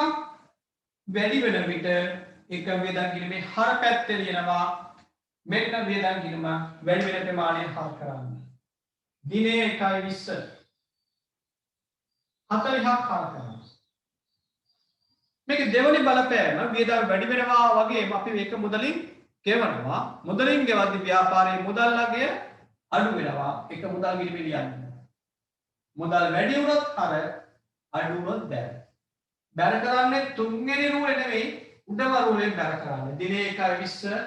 වැඩි වෙන විට එක වියදම් ගිණුමේ හරපැත්ත ලියනවා. මෙන්න වියදම් ගිණුම වැඩි වෙන ප්‍රමාණය හර කරන්න. දිනේ 1.20 40ක් හර කරනවා. මේක දෙවෙනි බලපෑම වියදම් වැඩි වෙනවා වගේම අපි මේක මුදලින් ගෙවනවා. මුදලින් ගෙවද්දී ව්‍යාපාරයේ මුදල් අගය අඩු වෙනවා. එක මුදල් ගිණුමේ ලියන්නේ. මුදල් වැඩි වුණොත් හර අඩු වුණොත් බැර. බැර කරන්නේ තුන්වෙනි රූලේ නෙවෙයි උඩම රූලෙන් බැර කරන්නේ. දිනේ 1.20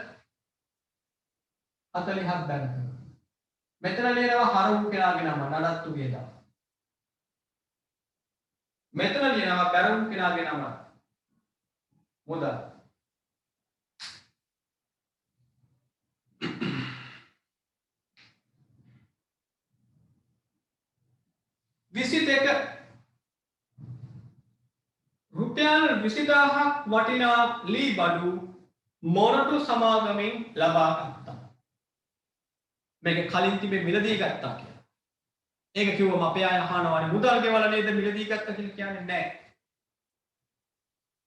40ක් බැර කරනවා. මෙතන ලියනවා හර වූ කෙනාගේ නම නඩත්තු වියදම්. මෙතන ලියනවා බැර වූ කෙනාගේ නම මුදල්. රුපියල් 20000ක් වටිනා ලී බඩු මොරටු සමාගමෙන් ලබා ගත්තා. මේක කලින් තිබෙ මිලදී ගත්තා කියලා. ඒක කිව්වම අපේ අය අහනවානේ මුදල් ගෙවලා නේද මිලදී ගත්තා කියලා කියන්නේ නැහැ.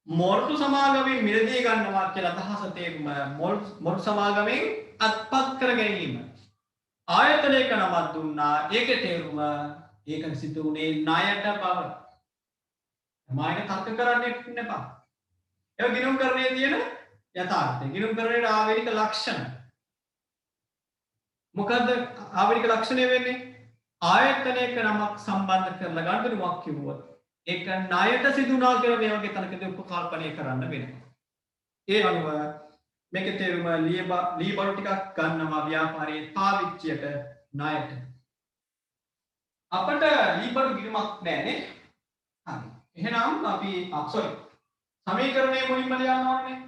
මොරටු සමාගමෙන් මිලදී ගන්නවා කියලා අදහස තේරුම මොරටු සමාගමෙන් අත්පත් කර ගැනීම. ආයතනයක නමක් දුන්නා ඒකේ තේරුම ඒක සිදු වුණේ ණයට බව. මායක තර්ක කරන්න ඉන්න එපා. ඒක ගිණුම් කරන්නේ තියෙන යථාර්ථය. ගිණුම් කරන්නේ ආවේනික ලක්ෂණ. මොකද්ද ආවේනික ලක්ෂණය වෙන්නේ? ආයතනයක නමක් සම්බන්ධ කරලා ගණනුවක් කිව්වොත් ඒක ණයට සිදුනා කියලා මේ වගේ තනකදී උපකල්පනය කරන්න වෙනවා. ඒ අනුව මේකේ තේරුම ලී බඩු ටිකක් ගන්නවා ව්‍යාපාරයේ පාවිච්චියට ණයට. අපිට ලී බඩු ගිණුමක් නැහැ නේ. හරි. එහෙනම් අපි සමීකරණය මුලින්ම ලියන්න ඕනේ.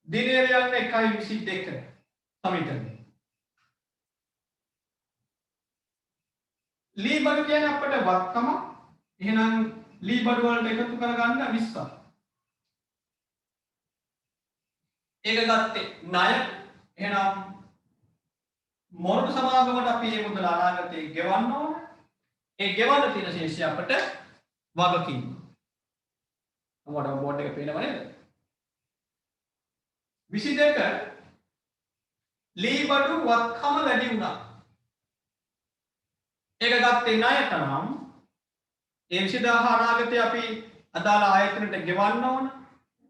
දිනය ලියන්න 1.22 සමීකරණය. ලී බඩු කියන්නේ අපිට වත්කම. එහෙනම් ලී බඩු වලට එකතු කරගන්න 20ක්. ඒක ගත්තේ ණය. එහෙනම් මොරටු සමාගමට අපි මේ මුදල අනාගතේ ගෙවන්න ඕන. ඒ ගෙවන්න තියෙන ශේෂය අපට වගකීම. මොකද බෝඩ් එක පේනව නේද? 22 ලී බඩු වත්කම වැඩි වුණා. ඒක ගත්තේ ණයට නම් ඒ 20000 අනාගතේ අපි අදාළ ආයතනයට ගෙවන්න ඕන.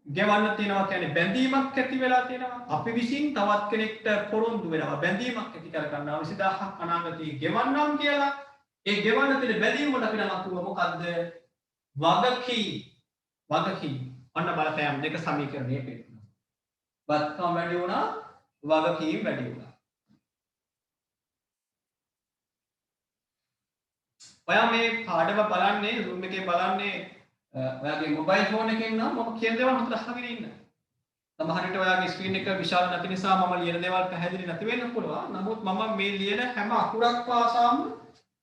ගෙවන්න තියෙනවා කියන්නේ බැඳීමක් ඇති වෙලා තියෙනවා. අපි විසින් තවත් කෙනෙක්ට පොරොන්දු වෙනවා බැඳීමක් ඇති කර ගන්නවා 20000ක් අනාගතේ ගෙවන්නම් කියලා. ඒ ගෙවන්න තියෙන බැඳීම වලට අපි නමක් කිව්වා මොකද්ද? වගකීම්. වගකීම්. අන්න බලපෑම් දෙක සමීකරණය පෙන්නනවා. වත්කම් වැඩි වුණා, වගකීම් වැඩි වුණා. ඔයා මේ පාඩම බලන්නේ Zoom එකේ බලන්නේ ඔයාගේ මොබයිල් ෆෝන් එකෙන් නම් මම කියන දේවල් හොඳට අහගෙන ඉන්න. සමහර විට ඔයාගේ ස්ක්‍රීන් එක විශාල නැති නිසා මම ලියන දේවල් පැහැදිලි නැති වෙන්න පුළුවන්. නමුත් මම මේ ලියන හැම අකුරක් පාසාම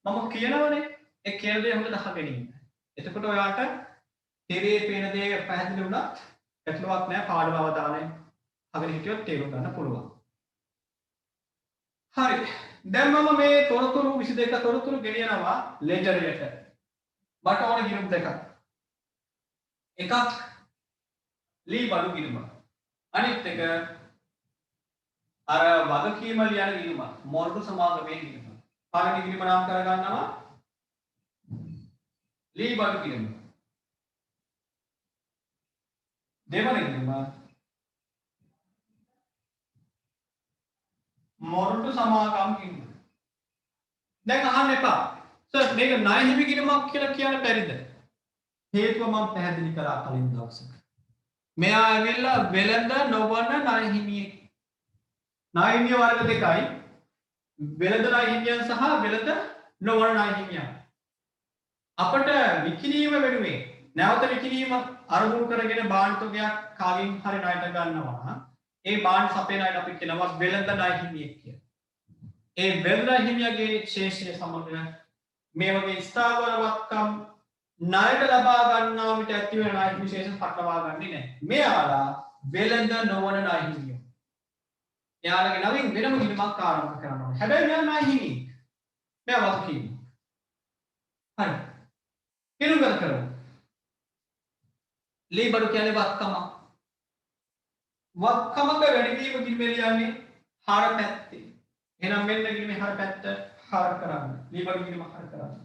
මම කියනවනේ. ඒ කියන දේ හොඳට අහගෙන ඉන්න. එතකොට ඔයාට තේරේ පේන දේ පැහැදිලි වුණත් ගැටලුවක් නැහැ. පාඩම අවධානය අහගෙන හිටියොත් තේරුම් ගන්න පුළුවන්. හරි. දැන් මම මේ තොරතුරු 22 තොරතුරු ගෙනියනවා ලෙජරයට. මට ඕන ගිණුම් දෙකක්. එකක් ලී බඩු ගිණුම. අනිත් එක අර වගකීම ලියන ගිණුම. මොරටු සමාගමේ ගිණුම. පළවෙනි ගිණුම නම් කර ගන්නවා ලී බඩු ගිණුම. දෙවන ගිණුම මොරටු සමාගම් ගිණුම. දැන් අහන්න එපා. සර් මේක ණය හිමි ගිණුමක් කියලා කියන්න බැරිද? හේතුව මම පැහැදිලි කරා කලින් දවසක. මෙයා ඇවිල්ලා වෙළඳ නොවන ණය හිමියෙක්. ණය හිමිය වර්ග දෙකයි. වෙළඳ ණය හිමියන් සහ වෙළඳ නොවන ණය හිමියන්. අපට විකිණීම වෙනුවෙන් නැවත විකිණීම අරමුණු කරගෙන බාණ්ඩ කාගෙන් හරි ණයට ගන්නවා. ඒ බාණ්ඩ සපයන අයට අපි කියනවා වෙළඳ ණය හිමියෙක් කියලා. ඒ වෙළඳ ණය හිමියගේ ශේෂය සමග මේ වගේ ස්ථාවර වත්කම් ණයට ලබා ගන්නා විට ඇති වෙන ණය විශේෂ පටලවා ගන්නේ නැහැ. මෙයාලා වෙළඳ නොවන ණය හිමියෝ. එයාලගේ නමින් වෙනම ගිණුමක් ආරම්භ කරනවා. හැබැයි මෙයා ණය හිමියෙක්. මෙයා වගකීම්. හරි. ගිණුම් කරමු. ලී බඩු කියන්නේ වත්කම. වත්කමක වැඩිවීම ගිණුමේ ලියන්නේ හර පැත්තේ. එහෙනම් මෙන්න ගිණුමේ හර පැත්ත හර කරන්න. ලී බඩු ගිණුම හර කරන්න.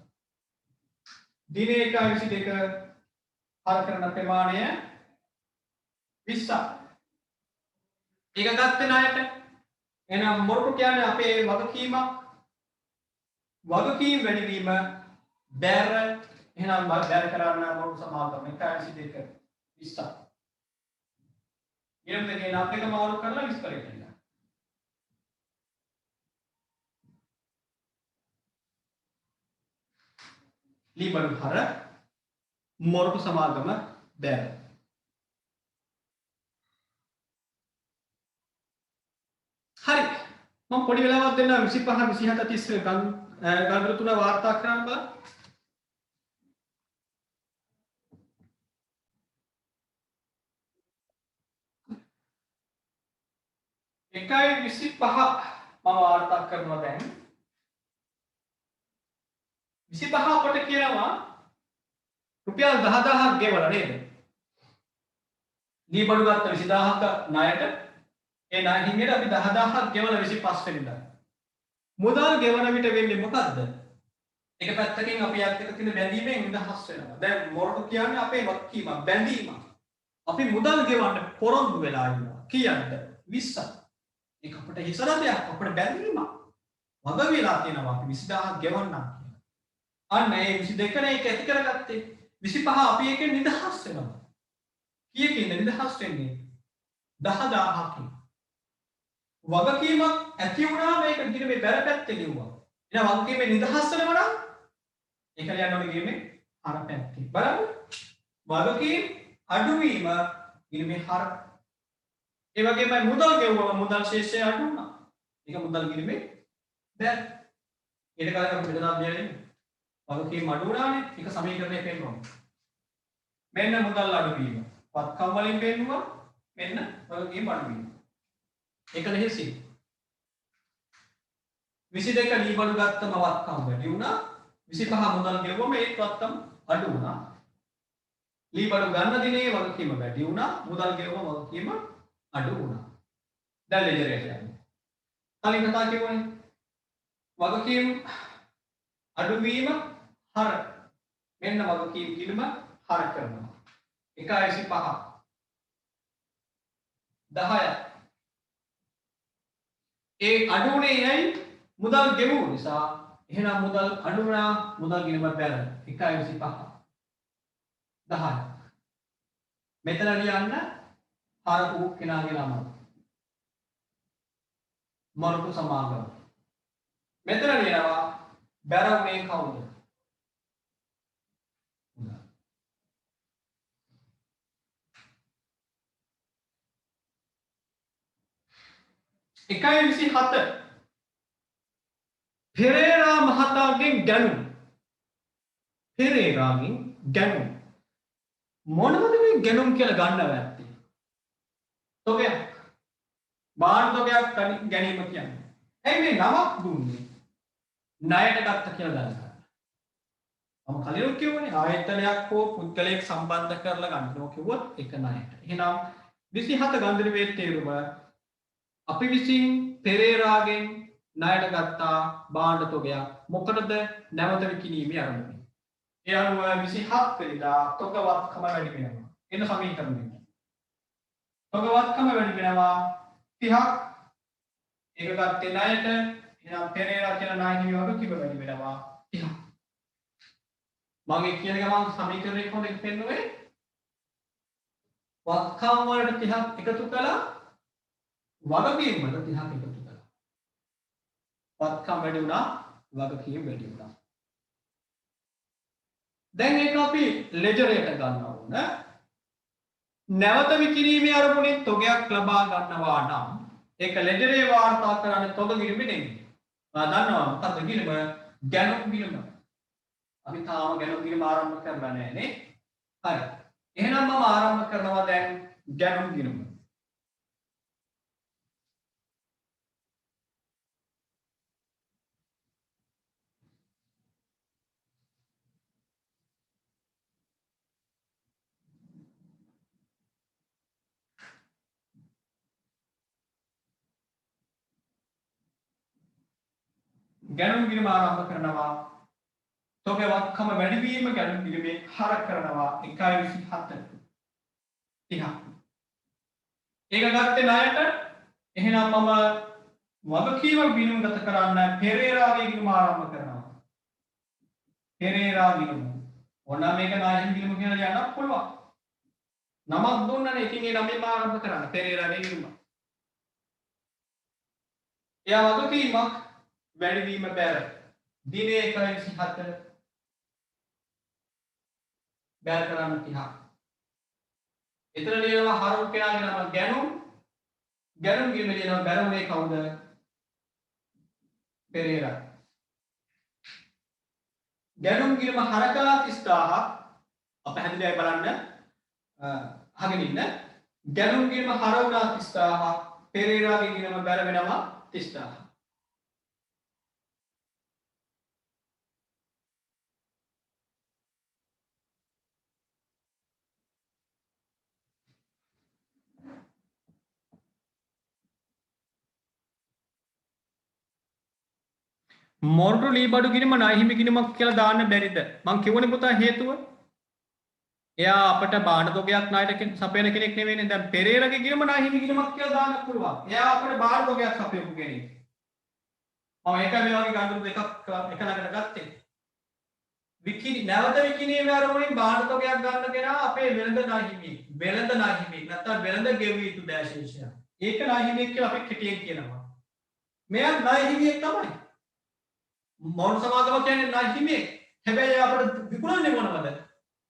දින 1:22 හර කරන ප්‍රමාණය 20ක්. ඒක ගත්තේ ණයට. එහෙනම් මොරටු කියන්නේ අපේ වගකීමක්. වගකීම් වැඩිවීම බැර. එහෙනම් බැර කරන්න මොරටු සමාගම 1:22 20ක්. ඊළඟ දෙකේ නම් එක මාරු කරලා 20 කරේ. ලී බඩු හර මොරටු සමාගම බැර. හරි. මම පොඩි වෙලාවක් දෙන්න 25 27 30 ගණන් තුන වාර්තා කරන්න බලන්න. එකයි 25 මම වාර්තා කරනවා දැන්. 25 අපට කියනවා රුපියල් 10000ක් ගෙවලා නේද? දී බඩු ගත්ත 20000ක ණයට ඒ ණය හිමියට අපි 10000ක් ගෙවලා 25 වෙනිදා. මුදල් ගෙවන විට වෙන්නේ මොකද්ද? එක පැත්තකින් අපි යාත් එක්ක තියෙන බැඳීමෙන් නිදහස් වෙනවා. දැන් මොරටු කියන්නේ අපේ වගකීමක් බැඳීමක්. අපි මුදල් ගෙවන්න පොරොන්දු වෙලා ඉන්නවා. කීයක්ද? 20ක්. ඒක අපිට හිසරදයක් අපිට බැඳීමක්. වග වෙලා තියෙනවා අපි 20000ක් ගෙවන්නම්. අන්න ඒ 22 නේ ඒක ඇති කරගත්තේ 25 අපි එකෙන් නිදහස් වෙනවා. කීයකින්ද නිදහස් වෙන්නේ? 10000ක්. වගකීමක් ඇති වුණාම ඒක ගිණුමේ බැර පැත්තේ ලියුවා. එහෙනම් වගකීමේ නිදහස් වෙනවා නම් ඒක ලියන්න ඕනේ ගිණුමේ හර පැත්තේ. බලන්න. වගකීම් අඩුවීම ගිණුමේ හර. ඒ වගේමයි මුදල් ගෙවුවම මුදල් ශේෂය අඩු වුණා. ඒක මුදල් ගිණුමේ බැර. ඊට කලින් අපි මෙතන අධ්‍යයනය වගකීම් අඩු වුණානේ. ඒක සමීකරණය පෙන්නනවා. මෙන්න මුදල් අඩුවීම. වත්කම් වලින් පෙන්නුවා. මෙන්න වගකීම් අඩුවීම. ඒක ලෙහෙසි. 22 ලී බඩු ගත්තම වත්කම් වැඩි වුණා. 25 මුදල් ගෙවුවම ඒත් වත්කම් අඩු වුණා. ලී බඩු ගන්න දිනේ වගකීම වැඩි වුණා. මුදල් ගෙවුවම වගකීම අඩු වුණා. දැන් ලෙජරේට යන්නේ. කලින් කතා කිව්වනේ. වගකීම් අඩුවීම හර මෙන්න වගකීම් කිලුම හර කරනවා. 1.25 10 ඒ අඩුනේ ඇයි මුදල් ගෙවුව නිසා එහෙනම් මුදල් අඩු වුණා මුදල් ගිණුම බැල 1.25 10 මෙතන ලියන්න හර වූ කෙනාගේ නම මරුතු සමාගම මෙතන ලියනවා බැරවුනේ කවුද 1.27 පෙරේරා මහතාගෙන් ගැනුම් පෙරේරාගෙන් ගැනුම් මොනවද මේ ගැනුම් කියලා ගන්නව ඇත්තේ තොගයක් බාහිර තොගයක් ගැනීම කියන්නේ ඇයි මේ නමක් දුන්නේ ණයට ගත්ත කියලා ගන්න මම කලින් කිව්වනේ ආයතනයක් හෝ පුද්ගලයෙක් සම්බන්ධ කරලා ගන්නවා කිව්වොත් ඒක ණයට එහෙනම් 27 ගන්ධරවේ තේරුම අපි විසින් පෙරේරාගෙන් ණයට ගත්තා භාණ්ඩ තොගයක් මොකටද නැවත විකිණීමේ අරමුණින්. ඒ අනුව 27 වෙනිදා තොගවත්කම වැඩි වෙනවා. එන සමීකරණය. තොගවත්කම වැඩි වෙනවා 30ක්. ඒක ගත්තේ ණයට. එහෙනම් පෙරේරා කියන ණය හිමි වගකීම වැඩි වෙනවා 30ක්. මම කියන ගමන් සමීකරණය කොහොමද පෙන්වන්නේ? වත්කම් වලට 30ක් එකතු කළා වගකීම් වල 30ක් එකතු කළා. වත්කම් වැඩි වුණා වගකීම් වැඩි වුණා. දැන් ඒක අපි ලෙජරයට ගන්න ඕන. නැවත විකිණීමේ අරමුණෙන් තොගයක් ලබා ගන්නවා නම් ඒක ලෙජරේ වාර්තා කරන්නේ තොග ගිණුමේ නෙමෙයි. දන්නවා මොකද්ද ගිණුම? ගැනුම් ගිණුම. අපි තාම ගැනුම් ගිණුම ආරම්භ කරලා නැහැ නේ. හරි. එහෙනම් මම ආරම්භ කරනවා දැන් ගැනුම් ගිණුම. ගැනුම් ගිණුම ආරම්භ කරනවා තොගේ වත්කම වැඩි වීම ගැනුම් ගිණුමේ හර කරනවා 1.27 30ක් ඒක ගත්තේ ණයට එහෙනම් මම වගකීම ගිණුම ගත කරන්න පෙරේරාගේ ගිණුම ආරම්භ කරනවා පෙරේරා ගිණුම ඕන මේක ණයෙන් ගිණුම කියලා ලියන්නත් පුළුවන් නමක් දුන්නනේ ඉතින් ඒ නමෙන් ආරම්භ කරන්න පෙරේරාගේ ගිණුම එයා වගකීමක් වැඩිවීම බැර දිනේ 1.27 බැර කරන්න 30ක් එතන ලියනවා හරුන් කෙනාගේ නම ගැනුම් ගිණුම ලියනවා බැරුනේ කවුද පෙරේරා ගැනුම් ගිණුම හරකලා 30000ක් අප හැදලා බලන්න අහගෙන ඉන්න ගැනුම් ගිණුම හර වුණා 30000ක් පෙරේරාගේ ගිණුම බැර වෙනවා 30000ක් මොරටු ලී බඩු ගිණුම ණය හිමි ගිණුමක් කියලා දාන්න බැරිද? මං කියවනේ පුතා හේතුව. එයා අපට බාණ්ඩ තොගයක් ණයට සපයන කෙනෙක් නෙවෙයිනේ. දැන් පෙරේරාගේ ගිණුම ණය හිමි ගිණුමක් කියලා දාන්න පුළුවන්. එයා අපට බාණ්ඩ තොගයක් සපයපු කෙනෙක්. මම ඒක මේ වගේ ගාඳුරු දෙකක් එක ළඟට ගත්තේ. නැවත විකිණීමේ අරමුණින් බාණ්ඩ තොගයක් ගන්න කෙනා අපේ වෙළඳ ණය හිමි. වෙළඳ ණය හිමි. නැත්නම් වෙළඳ ගෙවිය යුතු දැශේෂය. ඒක ණය හිමියෙක් කියලා අපි කෙටියෙන් කියනවා. මෙයා ණය හිමියෙක් තමයි. මොන සමාගම කියන්නේ ණය හිමියෙක්. හැබැයි අපිට විකුණන්නේ මොනවද?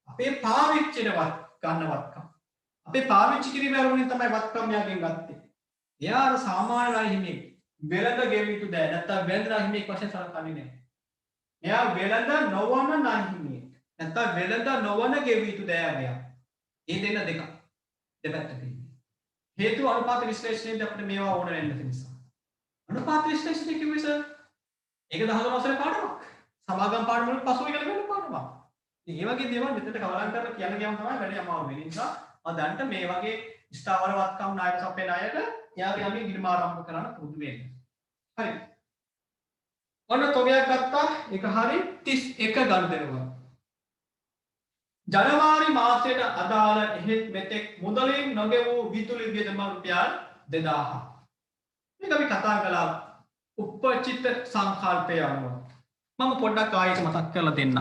අපේ පාවිච්චිනවත් ගන්නවත්කම්. අපේ පාවිච්චි කිරීමේ අරමුණෙන් තමයි වත්කම් යාගෙන් ගත්තේ. එයා අර සාමාන්‍ය ණය හිමියෙක්. වෙළඳ ගෙවිය යුතු දෑ නැත්තම් වෙළඳ ණය හිමියෙක් වශයෙන් සලකන්නේ නැහැ. එයා වෙළඳ නොවන ණය හිමියෙක්. නැත්තම් වෙළඳ නොවන ගෙවිය යුතු දෑ මෙයා. මේ දෙන්න දෙක. දෙපැත්තක ඉන්නේ. හේතුව අනුපාත විශ්ලේෂණයේදී අපිට මේවා ඕන වෙන නිසා. අනුපාත විශ්ලේෂණය කිව්වේ සර් ඒක 10 වසරේ පාඩමක්. සමාගම් පාඩම වලින් පසුව ඉගෙන ගන්න පාඩමක්. ඉතින් මේ වගේ දේවල් මෙතනට කවලම් කරලා කියන්න ගියාම තමයි වැඩි අමාරු වෙන්නේ. නිසා අදන්ට මේ වගේ ස්ථාවරවත්කම් ණයට සපයන අයට එයාගේ යමින් ඉගෙන ආරම්භ කරන්න පුරුදු වෙන්න. හරි. ඔන්න තොගයක් ගත්තා. ඒක හරි 31 ගන්න දෙනවා. ජනවාරි මාසයට අදාළ එහෙත් මෙතෙක් මුදලින් නොගෙවූ විදුලි වියදම රුපියල් 2000. මේක අපි කතා කළා උපචිත සංකල්පය අනුව. මම පොඩ්ඩක් ආයෙත් මතක් කරලා දෙන්නම්.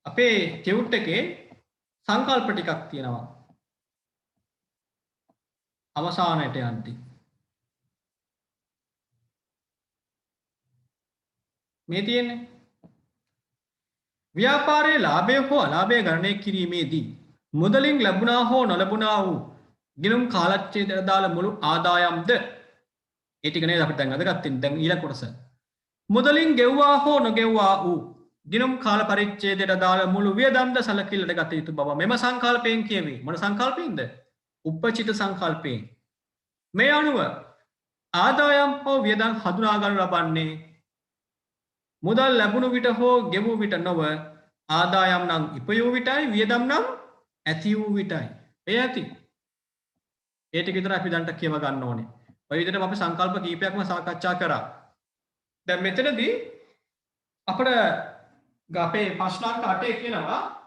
අපේ ටියුට් එකේ සංකල්ප ටිකක් තියෙනවා. අවසානයට යන්ති. මේ තියෙන්නේ ව්‍යාපාරයේ ලාභය හෝ අලාභය ගණනය කිරීමේදී මුදලින් ලැබුණා හෝ නොලැබුණා වූ ගිණුම් කාලච්ඡේදයට දාල මුළු ආදායම්ද ඒ ටික නේද අපිට දැන් අදගත් තියෙන දැන් ඊළඟ කොටස මුදලින් ගෙව්වා හෝ නොගෙව්වා වූ ගිණුම් කාල පරිච්ඡේදයට දාල මුළු වියදම්ද සැලකිල්ලට ගත යුතු බව මෙම සංකල්පයෙන් කියවේ. මොන සංකල්පයෙන්ද? උපචිත සංකල්පයෙන්. මේ අනුව ආදායම් හෝ වියදම් හඳුනා ගනු ලබන්නේ මුදල් ලැබුණු විට හෝ ගෙවූ විට නොව ආදායම් නම් ඉපයූ විටයි වියදම් නම් ඇති වූ විටයි. ඒ ඇති. ඒ ටික විතර අපි දැන්ට කියව ගන්න ඕනේ. ඔය විදිහට අපි සංකල්ප කීපයක්ම සාකච්ඡා කරා. දැන් මෙතනදී අපිට අපේ ප්‍රශ්නාංක 8 කියනවා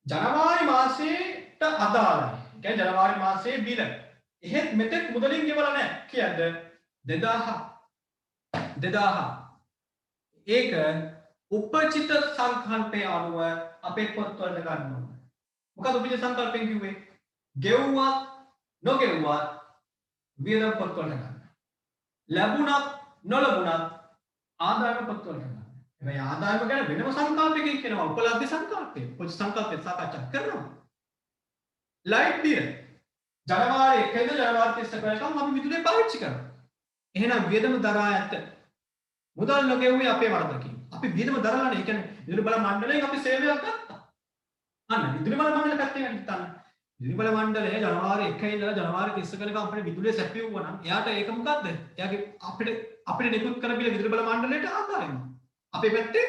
ජනවාරි මාසයට අදාළයි. කියන්නේ ජනවාරි මාසයේ බිල. එහෙත් මෙතෙක් මුදලින් ගෙවලා නැහැ. කියද්ද 2000. ඒක උපචිත සංකල්පය අනුව අපේ පොත්වලට ගන්න ඕන. මොකද උපචිත සංකල්පයෙන් කිව්වේ? ගෙවුවත් නොගෙවුවත් වියදම් පොත්වලට ගන්න. ලැබුණත් නොලැබුණත් ආදායම පොත්වලට ගන්න. හැබැයි ආදායම ගැන වෙනම සංකල්පයකින් කියනවා උපලබ්ධ සංකල්පය. උපචිත සංකල්පය සාකච්ඡා කරනවා. ලයිට් බිල් ජනවාරි 1 ඉඳන් ජනවාරි 31 වෙනකම් අපි විදුලිය පාවිච්චි කරනවා. එහෙනම් වියදම දරා ඇත. මුදල් නොගෙවුවේ අපේ වරදකින්. අපි වියදම දරලානේ. ඒ කියන්නේ විදුලි බල මණ්ඩලයෙන් අපි සේවයක් ගත්තා. අන්න විදුලි බල මණ්ඩල පැත්තෙන් හිතන්න. විදුලි බල මණ්ඩලය ජනවාරි 1 ඉඳලා ජනවාරි 30 වෙනකම් අපිට විදුලිය සැපයුවා නම් එයාට ඒක මොකද්ද? එයාගේ අපිට නිකුත් කරපිට විදුලි බල මණ්ඩලයට ආදායම. අපේ පැත්තේ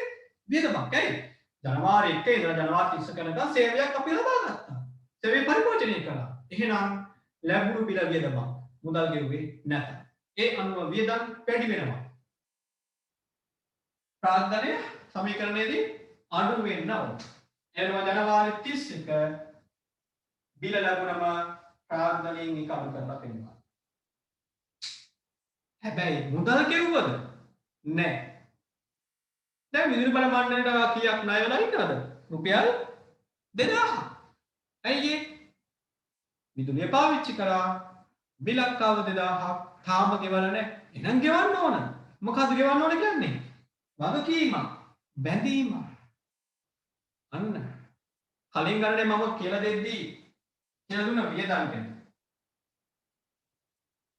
වියදමක්. ඇයි? ජනවාරි 1 ඉඳලා ජනවාරි 30 වෙනකම් සේවයක් අපි ලබා ගත්තා. සේවය පරිභෝජනය කළා. එහෙනම් ලැබුණු පිළ වියදමක් මුදල් ගෙවුවේ නැත. ඒ අනුව වියදම් වැඩි වෙනවා. ප්‍රාග්ධනය සමීකරණයේදී අඩු වෙන්න ඕන. එනවා ජනවාරි 31 බිල ලැබුණම ප්‍රාග්ධනයෙන් එක අඩු කරලා පෙන්නනවා. හැබැයි මුදල් ගෙවුවද? නැහැ. දැන් විදුලි බල මණ්ඩලයට කීයක් ණය වෙලා ඉන්නවද? රුපියල් 2000. ඇයි ඒ? විදුලිය පාවිච්චි කරා බිලක් ආව 2000ක් තාම ගෙවලා නැහැ. එහෙනම් ගෙවන්න ඕන. මොකද්ද ගෙවන්න ඕන කියන්නේ? වගකීම බැඳීම. අන්න කලින් ගණනේ මම කියලා දෙද්දී කියලා දුන්න වියදම් ගැන.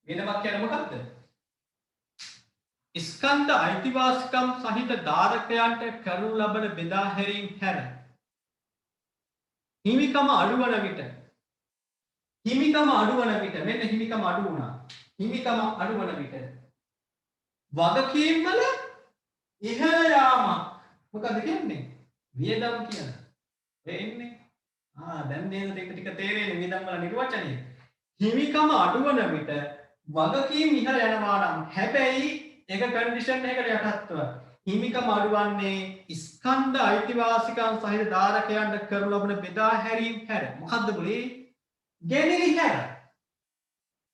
වියදමක් කියන්නේ මොකද්ද? ස්කන්ධ අයිතිවාසිකම් සහිත ධාරකයන්ට කරනු ලබන බෙදා හැරීම් හැර හිමිකම අඩුවන විට මෙන්න හිමිකම අඩු වුණා. හිමිකම අඩුවන විට වගකීම් වල ඉහළ යාම මොකද කියන්නේ? වියදම් කියලා. වෙන්නේ. දැන් නේද ටික තේරෙන්නේ වියදම් වල නිර්වචනය. හිමිකම අඩුවන විට වගකීම් ඉහළ යනවා නම් හැබැයි ඒක කන්ඩිෂන් එකකට යටත්ව හිමිකම අඩුවන්නේ ස්කන්ධ අයිතිවාසිකම් සහිත ධාරකයන්ට කරනු ලබන බෙදා හැරීම් හැර. මොකද්ද බුලේ? ගෙනිලි හැර.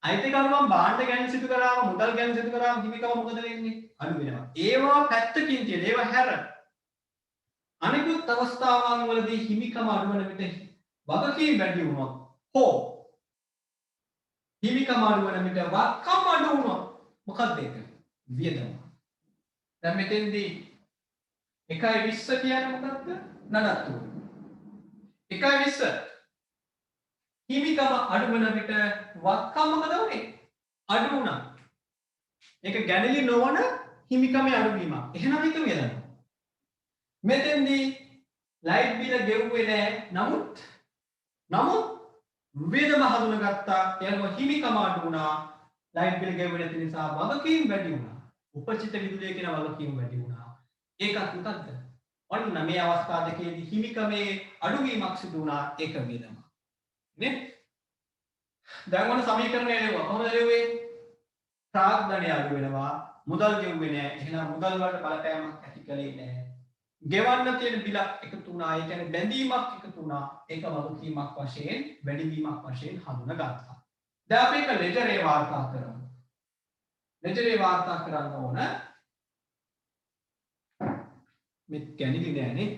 අයිතිකරුවන් භාණ්ඩ ගැන සිදු කරාම මුදල් ගැන සිදු කරාම හිමිකම මොකද වෙන්නේ? අඩු වෙනවා. ඒවා පැත්තකින් තියෙන ඒවා හැර අනිකුත් අවස්ථාවන් වලදී හිමිකම අඩුවන විට වගකීම් වැඩි වුණොත් හෝ හිමිකම අඩුවන විට වගකම් අඩු වුණොත් මොකක්ද ඒක? වියදම. දැන් මෙතෙන්දී 1.20 කියන්නේ මොකක්ද? නඩත්තු. 1.20 හිමිකම අඩුවන විට වගකම් මොකද වුනේ? අඩු වුණා. ඒක ගැනලි නොවන හිමිකමේ අඩුවීමක්. එහෙනම් ඒක වියදම. මෙතෙන්දී ලයිට් බිල ගෙවුවේ නැහැ. නමුත් නමුත් විවිධම හඳුනගත්තා යනවා හිමිකම අඩු වුණා ලයිට් බිල් ගෙවෙන්නේ නැති නිසා වගකීම් වැඩි වුණා උපචිත විදුලිය කියන වගකීම් වැඩි වුණා ඒකත් මොකද්ද ඔන්න මේ අවස්ථා දෙකේදී හිමිකමේ අඩුවීමක් සිදු වුණා ඒක වියදම නේ දැන් ඔන්න සමීකරණය එනවා කොහොමද එළුවේ ප්‍රාග්ධනය අඩු වෙනවා මුදල් ගෙවුවේ නැහැ එහෙනම් මුදල් වලට බලපෑමක් ඇති කළේ නැහැ ගෙවන්න තියෙන බිලක් එකතු වුණා ඒ කියන්නේ බැඳීමක් එකතු වුණා ඒක වගකීමක් වශයෙන් වැඩිවීමක් වශයෙන් හඳුනාගත්තා දැන් අපි එක ලෙජරේ වාර්තා කරමු ලෙජරේ වාර්තා කරන්න ඕන මෙත් කැණිලි නෑනේ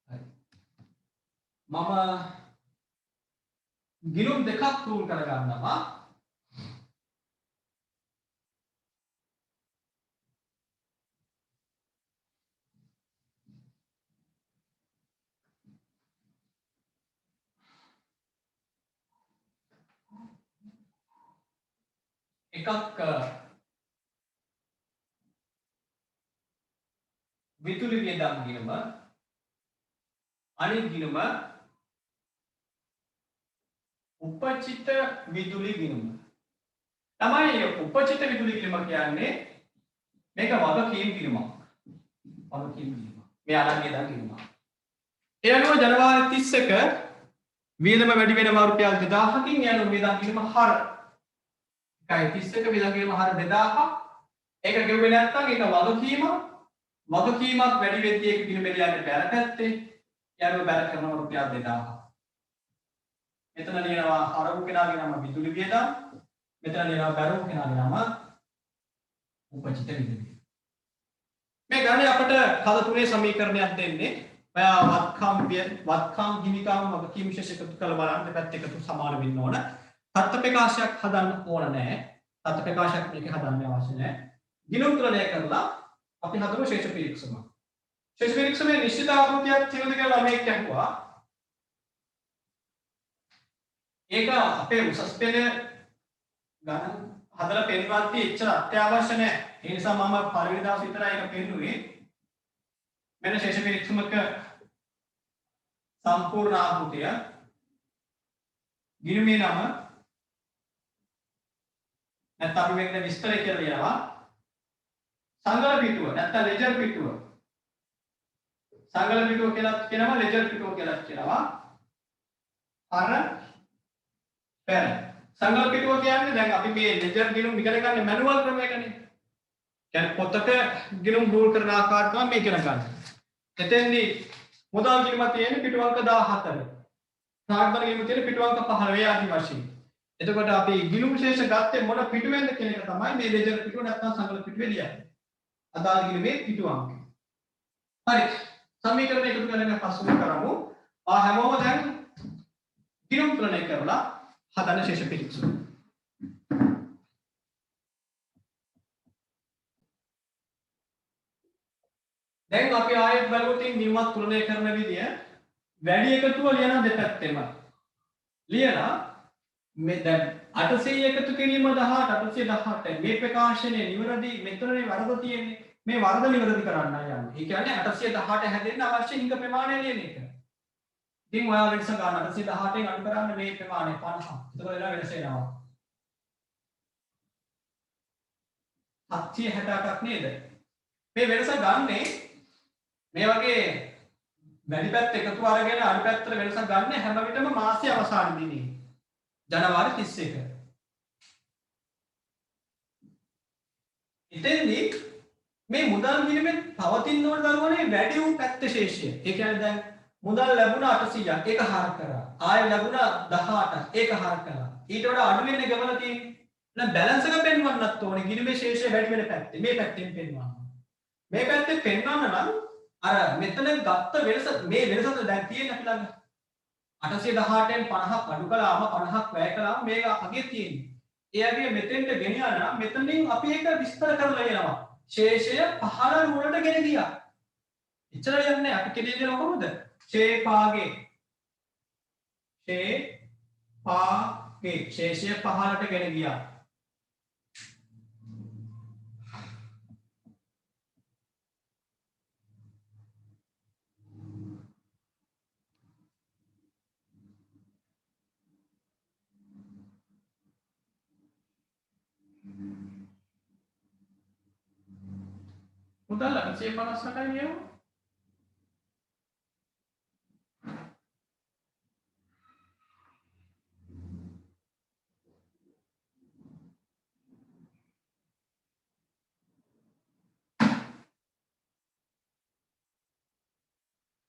හරි මම ගිණුම් දෙකක් තුන් කරගන්නවා එකක් විදුලි වියදම් ගිණුම අනිත් ගිණුම උපචිත විදුලි ගිණුම තමයි උපචිත විදුලි ගිණුම කියන්නේ මේක වගකීම් ගිණුමක් වගකීම් ගිණුමක් මේ අරන් ගියදා ගිණුමක් ඒ අනුව ජනවාරි 31 වියදම වැඩි වෙනවා රුපියල් 2000කින් ඒ අනුව වියදම් ගිණුම හර 31 වියදම් ගිණුම හර 2000ක් ඒක ගෙවුවේ නැත්නම් ඒක වගකීමක් වැඩි වෙද්දී ඒක ගිණුම එළියට බැල පැත්තේ ඒ අනුව බැල කරනවා රුපියල් 2000ක් මෙතන ලියනවා හරවු කෙනාගේ නම විදුලි වියදම් මෙතන ලියනවා බැරවු කෙනාගේ නම උපචිත විදුලි මේ ගණනේ අපිට පද තුනේ සමීකරණයක් දෙන්නේ ඔයා වත්කම් හිමිකම් වගකීම් විශේෂ එකතු කරලා බලන්න දෙපැත්ත එකතු සමාන වෙන්න ඕන තත්ත්ව ප්‍රකාශයක් හදන්න ඕන නැහැ තත්ත්ව ප්‍රකාශයක් මේකේ හදන්න අවශ්‍ය නැහැ ගිණුම් තුලණය කරලා අපි හදමු ශේෂ පිරික්සම ශේෂ පිරික්සමේ නිශ්චිත ආකෘතියක් තියෙනද කියලා මේක ඇහුවා ඒක අපේ උසස් පෙළ ගණන් හදලා පෙන්වද්දී එච්චර අත්‍යවශ්‍ය නැහැ. ඒ නිසා මම පළවෙනි දවස් විතරයි ඒක පෙන්නුවේ. මෙන්න ශේෂ පිරික්සමක සම්පූර්ණ ආකෘතිය. ගිණුමේ නම නැත්නම් අපි මේක විස්තරය කියලා ලියනවා. සංගල පිටුව නැත්නම් ලෙජර් පිටුව. සංගල පිටුව කියලා කියනවා ලෙජර් පිටුව කියලා කියනවා. අර පෙර සංගල පිටුව කියන්නේ දැන් අපි මේ ලෙජර් ගිණුම් ඉගෙන ගන්න මැනුවල් ක්‍රමයකනේ. කියන්නේ පොතක ගිණුම් රූල් කරන ආකාරය තමයි මේ ඉගෙන ගන්න. එතෙන්දී මුදල් ගිණුම තියෙන පිටු අංක 14. සාගතන ගිණුම තියෙන පිටු අංක 15 ආදී වශයෙන්. එතකොට අපි ගිණුම් ශේෂ ගත්තේ මොන පිටුවෙන්ද කියන එක තමයි මේ ලෙජර් පිටුව නැත්නම් සංගල පිටුවේ ලියන්නේ. අදාළ ගිණුමේ පිටු අංකය. හරි. සමීකරණ එකතු කරගෙන පස්සෙ කරමු. හැමෝම දැන් ගිණුම් තුලනය කරලා හදන ශේෂ පිරික්සම. දැන් අපි ආයෙත් බලමු නියමත් තුලනය කරන විදිය වැඩි එකතුව ලියන දෙපැත්තෙම. ලියලා මේ දැන් 800 එකතු කිරීම 18 818 මේ ප්‍රකාශනයේ නිවැරදි මෙතනනේ වරද තියෙන්නේ. මේ වරද නිවැරදි කරන්න යන්නේ. ඒ කියන්නේ 818 හැදෙන්න අවශ්‍ය හිඟ ප්‍රමාණය ලියන එක. ඉතින් ඔයාලා වෙනස ගන්න 818න් අඩු කරන්න මේ ප්‍රමාණය 50. එතකොට එනවා වෙනස එනවා. 768ක් නේද? මේ වෙනස ගන්නේ මේ වගේ වැඩි පැත්ත එකතු අරගෙන අඩු පැත්තට වෙනස ගන්න හැම විටම මාසයේ අවසාන දිනේ. ජනවාරි 31. ඉතින්දී මේ මුදල් ගිණුමේ පවතින ඕන දරුවනේ වැඩි වූ පැත්ත ශේෂය. ඒ කියන්නේ දැන් මුදල් ලැබුණා 800ක් ඒක හාර කරා. ආයෙ ලැබුණා 18ක් ඒක හාර කරා. ඊට වඩා අඩු වෙන්නේ ගමන තියෙන්නේ. එහෙනම් බැලන්ස් එක පෙන්වන්නත් ඕනේ. ගිණුමේ ශේෂය වැඩි වෙන පැත්තේ. මේ පැත්තෙන් පෙන්වන්න. මේ පැත්තෙන් පෙන්වන්න නම් අර මෙතන ගත්ත වෙනස මේ වෙනසද දැන් තියෙන්නේ අපි ළඟ. 818න් 50ක් අඩු කළාම 50ක් වැය කළාම මේක අගේ තියෙන්නේ. ඒ වගේ මෙතෙන්ට ගෙනියන්න නම් මෙතනින් අපි ඒක විස්තර කරලා එනවා. ශේෂය පහළ නුවරට ගෙන ගියා. එච්චර යන්නේ අපි කෙරෙන්නේ කොහොමද? ශේෂය පහළට ගෙන ගියා. මුදල් 858යි නියම.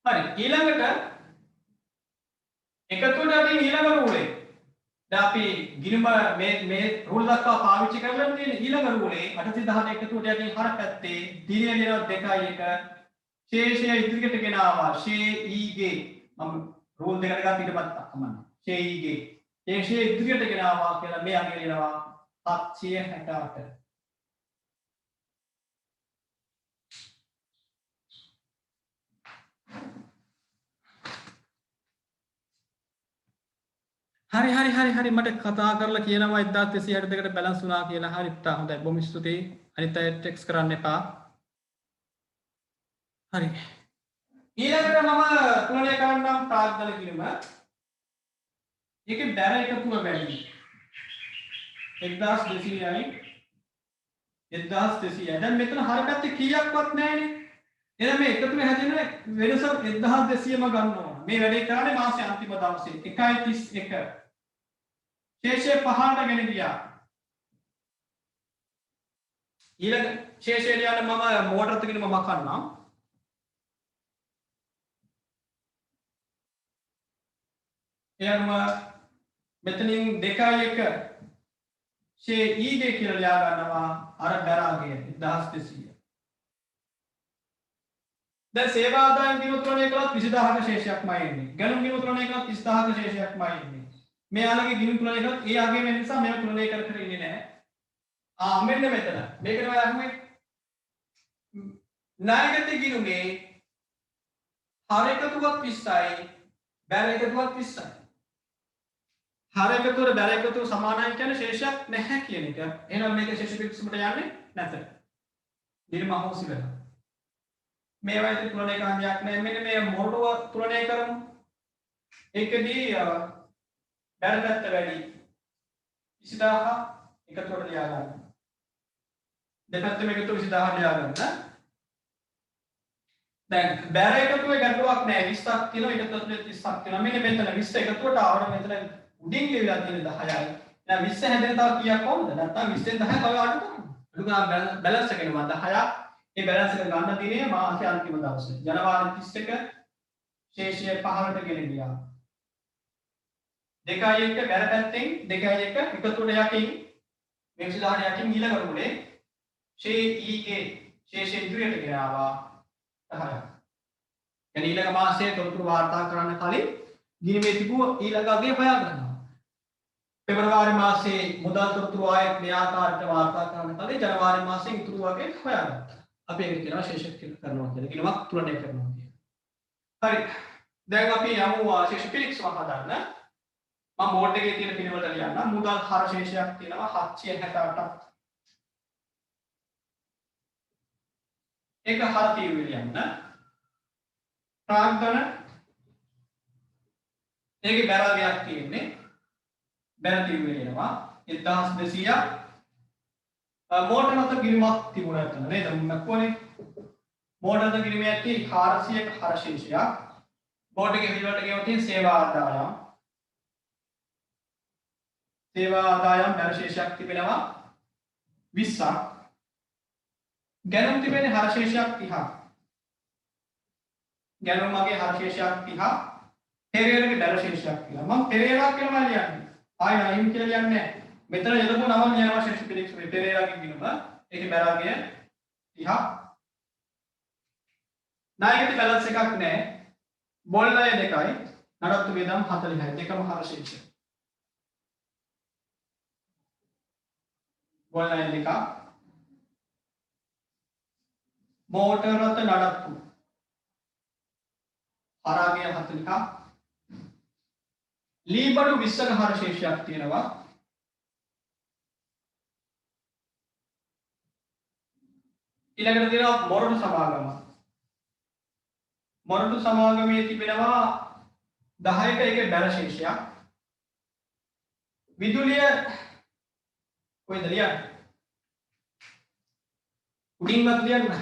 හරි ඊළඟට එකතුවට අපි ඊළඟ රූලේ දැන් අපි ගිණුම මේ රූල් දක්වා පාවිච්චි කරලා තියෙන ඊළඟ රූලේ 810 එකතුවට යටින් හර පැත්තේ දිනේ දිනවත් 2.1 ශේෂය ඉදිරියට ගෙන ආවා ශේ ඊගේ මම රූල් දෙකට ගත්ත ඊට පස්සේ අමන්න ශේ ඊගේ ශේෂය ඉදිරියට ගෙන ආවා කියලා මේ අගේ ලියනවා 768 හරි මට කතා කරලා කියනවා 1262කට බැලන්ස් වුණා කියලා. හරි තා හොඳයි. බොහොම ස්තුතියි. අනිත් අය ටෙක්ස්ට් කරන්න එපා. හරි. ඊළඟට මම තුලනය කරන්නම් ප්‍රාග්ධන කිරීම. ඒකේ බැර එකතුව වැඩි. 1200යි 1200යි. දැන් මෙතන හර පැත්තේ කීයක්වත් නැහැනේ. එහෙනම් මේ එකතුවේ හැදෙන වෙනස 1200ම ගන්න ඕන. මේ වැඩේ කරන්නේ මාසේ අන්තිම දවසේ 1.31 ශේෂය 5ට ගෙන ගියා. ඊළඟ ශේෂය ලියන්න මම මෝටර් එකකින් මම කන්නම්. එයම මෙතනින් 2.1 ශේ ඊගේ කියලා ලියා ගන්නවා අර බැරාගේ 1200. දැන් සේවා ආදායම් ගිණුම තුලනය කළත් 20000ක ශේෂයක්මයි එන්නේ. ගැනුම් ගිණුම තුලනය කළත් 30000ක ශේෂයක්මයි එන්නේ. මෙයාලගේ ගිණුම් තුලනය කළත් ඒ ආගේ වෙන නිසා මේව තුලනය කර ඉන්නේ නැහැ. මෙන්න මෙතන. මේකට ඔය අහුවේ ණයගත ගිණුමේ හර එකතුවක් 30යි බැර එකතුවක් 30යි. හර එකතුව බැර එකතුව සමානයි කියන්නේ ශේෂයක් නැහැ කියන එක. එහෙනම් මේක ශේෂ පිළිසුමට යන්නේ නැත. ගිණුම අහෝසි වෙනවා. මේවා ඉතින් තුලනය කරන්න දෙයක් නැහැ. මෙන්න මේ මොරටුව තුලනය කරමු. ඒකදී බැර පැත්ත වැඩි 20000 එකතුවට ලියා ගන්න. දෙපැත්තම එකතු 20000 ලියා ගන්න. දැන් බැර එකතුවේ ගැටලුවක් නැහැ. 20ක් තියෙනවා එකතුවට 30ක් තියෙනවා. මෙන්න මෙතන 20 එකතුවට ආවම මෙතන උඩින් ගෙවිලා තියෙන 10යි. දැන් 20 හැදෙන තව කීයක් ඕනද? නැත්තම් 20ෙන් 10 තව අඩු කරමු. අඩු ගන්න බැලන්ස් එක එනවා 10ක්. ඒ බැලන්ස් එක ගන්න දිනේ මාසේ අන්තිම දවසේ ජනවාරි 31 ශේෂය 15ට ගෙන ගියා. 2.1 බැර පැත්තෙන් 2.1 එකතුවට යටින් මේ 20000 යටින් ඊළඟ රූලේ ශේ ඊගේ ශේෂය ඉදිරියට ගෙන ආවා 10ක්. يعني ඊළඟ මාසයේ තොරතුරු වාර්තා කරන්න කලින් ගිණුමේ තිබුව ඊළඟ අගේ හොයා ගන්නවා. පෙබරවාරි මාසයේ මුදල් තොරතුරු ආයෙත් මේ ආකාරයට වාර්තා කරන්න කලින් ජනවාරි මාසයේ ඉතුරු වගේ හොයාගත්තා. අපි ඒක කියනවා ශේෂ කරනවා කියලා. ගිණුමක් තුලනය කරනවා කියලා. හරි. දැන් අපි යමු ශේෂ පිළික්ෂව හදන්න. මම බෝඩ් එකේ තියෙන පිළිවෙලට ලියන්න. මුදල් හර ශේෂයක් තියෙනවා 768ක්. ඒක හර තීරුවේ ලියන්න. ප්‍රාග්ධන ඒකේ බැරාගයක් තියෙන්නේ. බැර තීරුවේ ලියනවා 1200ක්. මෝටර මත ගිණුමක් තිබුණා එතන නේද? මම කොහොනේ මෝටර මත ගිණුමක් ඇති 400ක හර ශේෂයක්. බෝඩ් එකේ පිළිවෙලට ගෙවුවොත් සේවා ආදායම් බැර ශේෂයක් තිබෙනවා 20ක්. ගැනුම් තිබෙන්නේ හර ශේෂයක් 30ක්. ගැනුම් මගේ හර ශේෂයක් 30ක්. පෙරේරාගේ බැර ශේෂයක් කියලා. මම පෙරේරා කියලා ලියන්නේ. ආයි නයිම් කියලා ලියන්නේ නැහැ. මෙතන යදපු නම ලියනවා ශේෂ පිළික්ෂ පෙරේරාගේ ගිණුම. ඒකේ බැරාගේ 30ක්. ණයකට බැලන්ස් එකක් නැහැ. බොල් ණය 2යි. නඩත්තු වේදම් 40යි. දෙකම හර ශේෂය. බොල් ණය 2ක්. මෝටර රථ නඩත්තු හරාගේ 40ක්. ලීබඩු 20ක හර ශේෂයක් තියෙනවා. ඊළඟට තියෙනවා මොරටු සමාගම. මොරටු සමාගමේ තිබෙනවා 10ක එකේ බැර ශේෂයක්. විදුලිය කොහෙද ලියන්නේ? උඩින්වත් ලියන්න.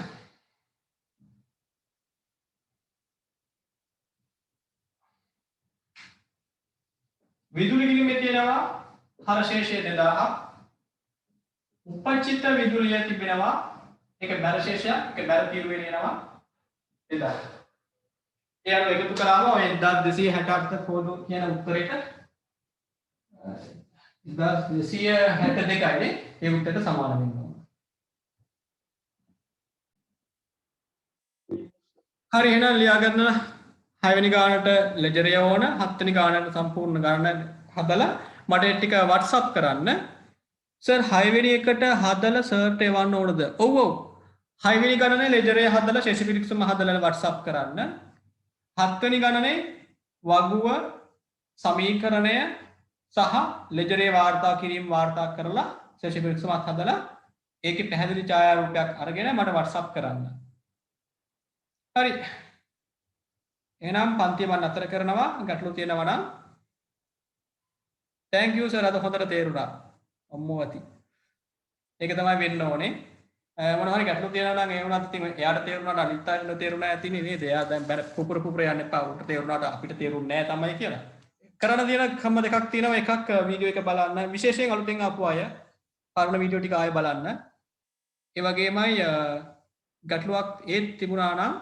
විදුලි ගිණුමේ තියෙනවා හරශේෂය 2000ක්. උපචිත විදුලිය තිබෙනවා ඒක බැර ශේෂයක් ඒක බැර තීරුවේ එනවා 2000. ඒ අනුව එකතු කළාම ඔය 1268 පොදු කියන උත්තරේට 1262යි ඒ උත්තරට සමාන වෙනවා. හරි එහෙනම් ලියා ගන්න 6 වෙනි ගානට ලෙජරය ඕන 7 වෙනි ගානට සම්පූර්ණ ගාන හදලා මට ඒ ටික WhatsApp කරන්න. සර් 6 වෙනි එකට හදලා සර්ට එවන්න ඕනද? ඔව් ඔව්. 6 වෙනි ගණනේ ලෙජරය හදලා ශේෂ පිරික්සම හදලා WhatsApp කරන්න. 7 වෙනි ගණනේ වගුව සමීකරණය සහ ලෙජරේ වාර්තා කිරීම වාර්තා කරලා ශේෂ පිරික්සමත් හදලා ඒකේ පැහැදිලි ඡායාරූපයක් අරගෙන මට WhatsApp කරන්න. හරි. එහෙනම් පන්තිය මම නතර කරනවා. ගැටලු තියෙනවා නම් thank you sir අද හොඳට තේරුණා. අම්මෝවති. ඒක තමයි වෙන්න ඕනේ. මොනවා හරි ගැටලු තියෙනවා නම් ඒ වුණත් ඉතින් එයාට තේරුණාට අනිත් අයට තේරුණා ඇතිනේ නේද? එයා දැන් බැල පුපුර යන්න එපා. උට තේරුණාට අපිට තේරුන්නේ නැහැ තමයි කියලා. කරන්න තියෙන ක්‍රම දෙකක් තියෙනවා. එකක් වීඩියෝ එක බලන්න. විශේෂයෙන් අලුතෙන් ආපු අය පරණ වීඩියෝ ටික ආයෙ බලන්න. ඒ වගේමයි ගැටලුවක් ඒත් තිබුණා නම්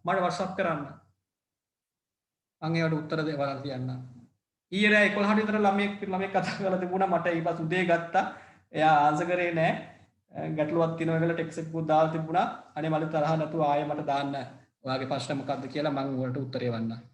මට WhatsApp කරන්න. මම ඒවට උත්තර දෙවලා කියන්න. ඊයේ රෑ 11ට විතර ළමෙක් කතා කරලා තිබුණා මට ඊපස් උදේ ගත්තා. එයා ආන්සර් කරේ නැහැ. ගැටලුවක් තියෙනවා කියලා ටෙක්ස්ට් එකක් දාලා තිබුණා. අනේ මට තරහ නැතුව ආයෙ මට දාන්න. ඔයාගේ ප්‍රශ්න මොකක්ද කියලා මම උඩට උත්තරේ වන්නම්.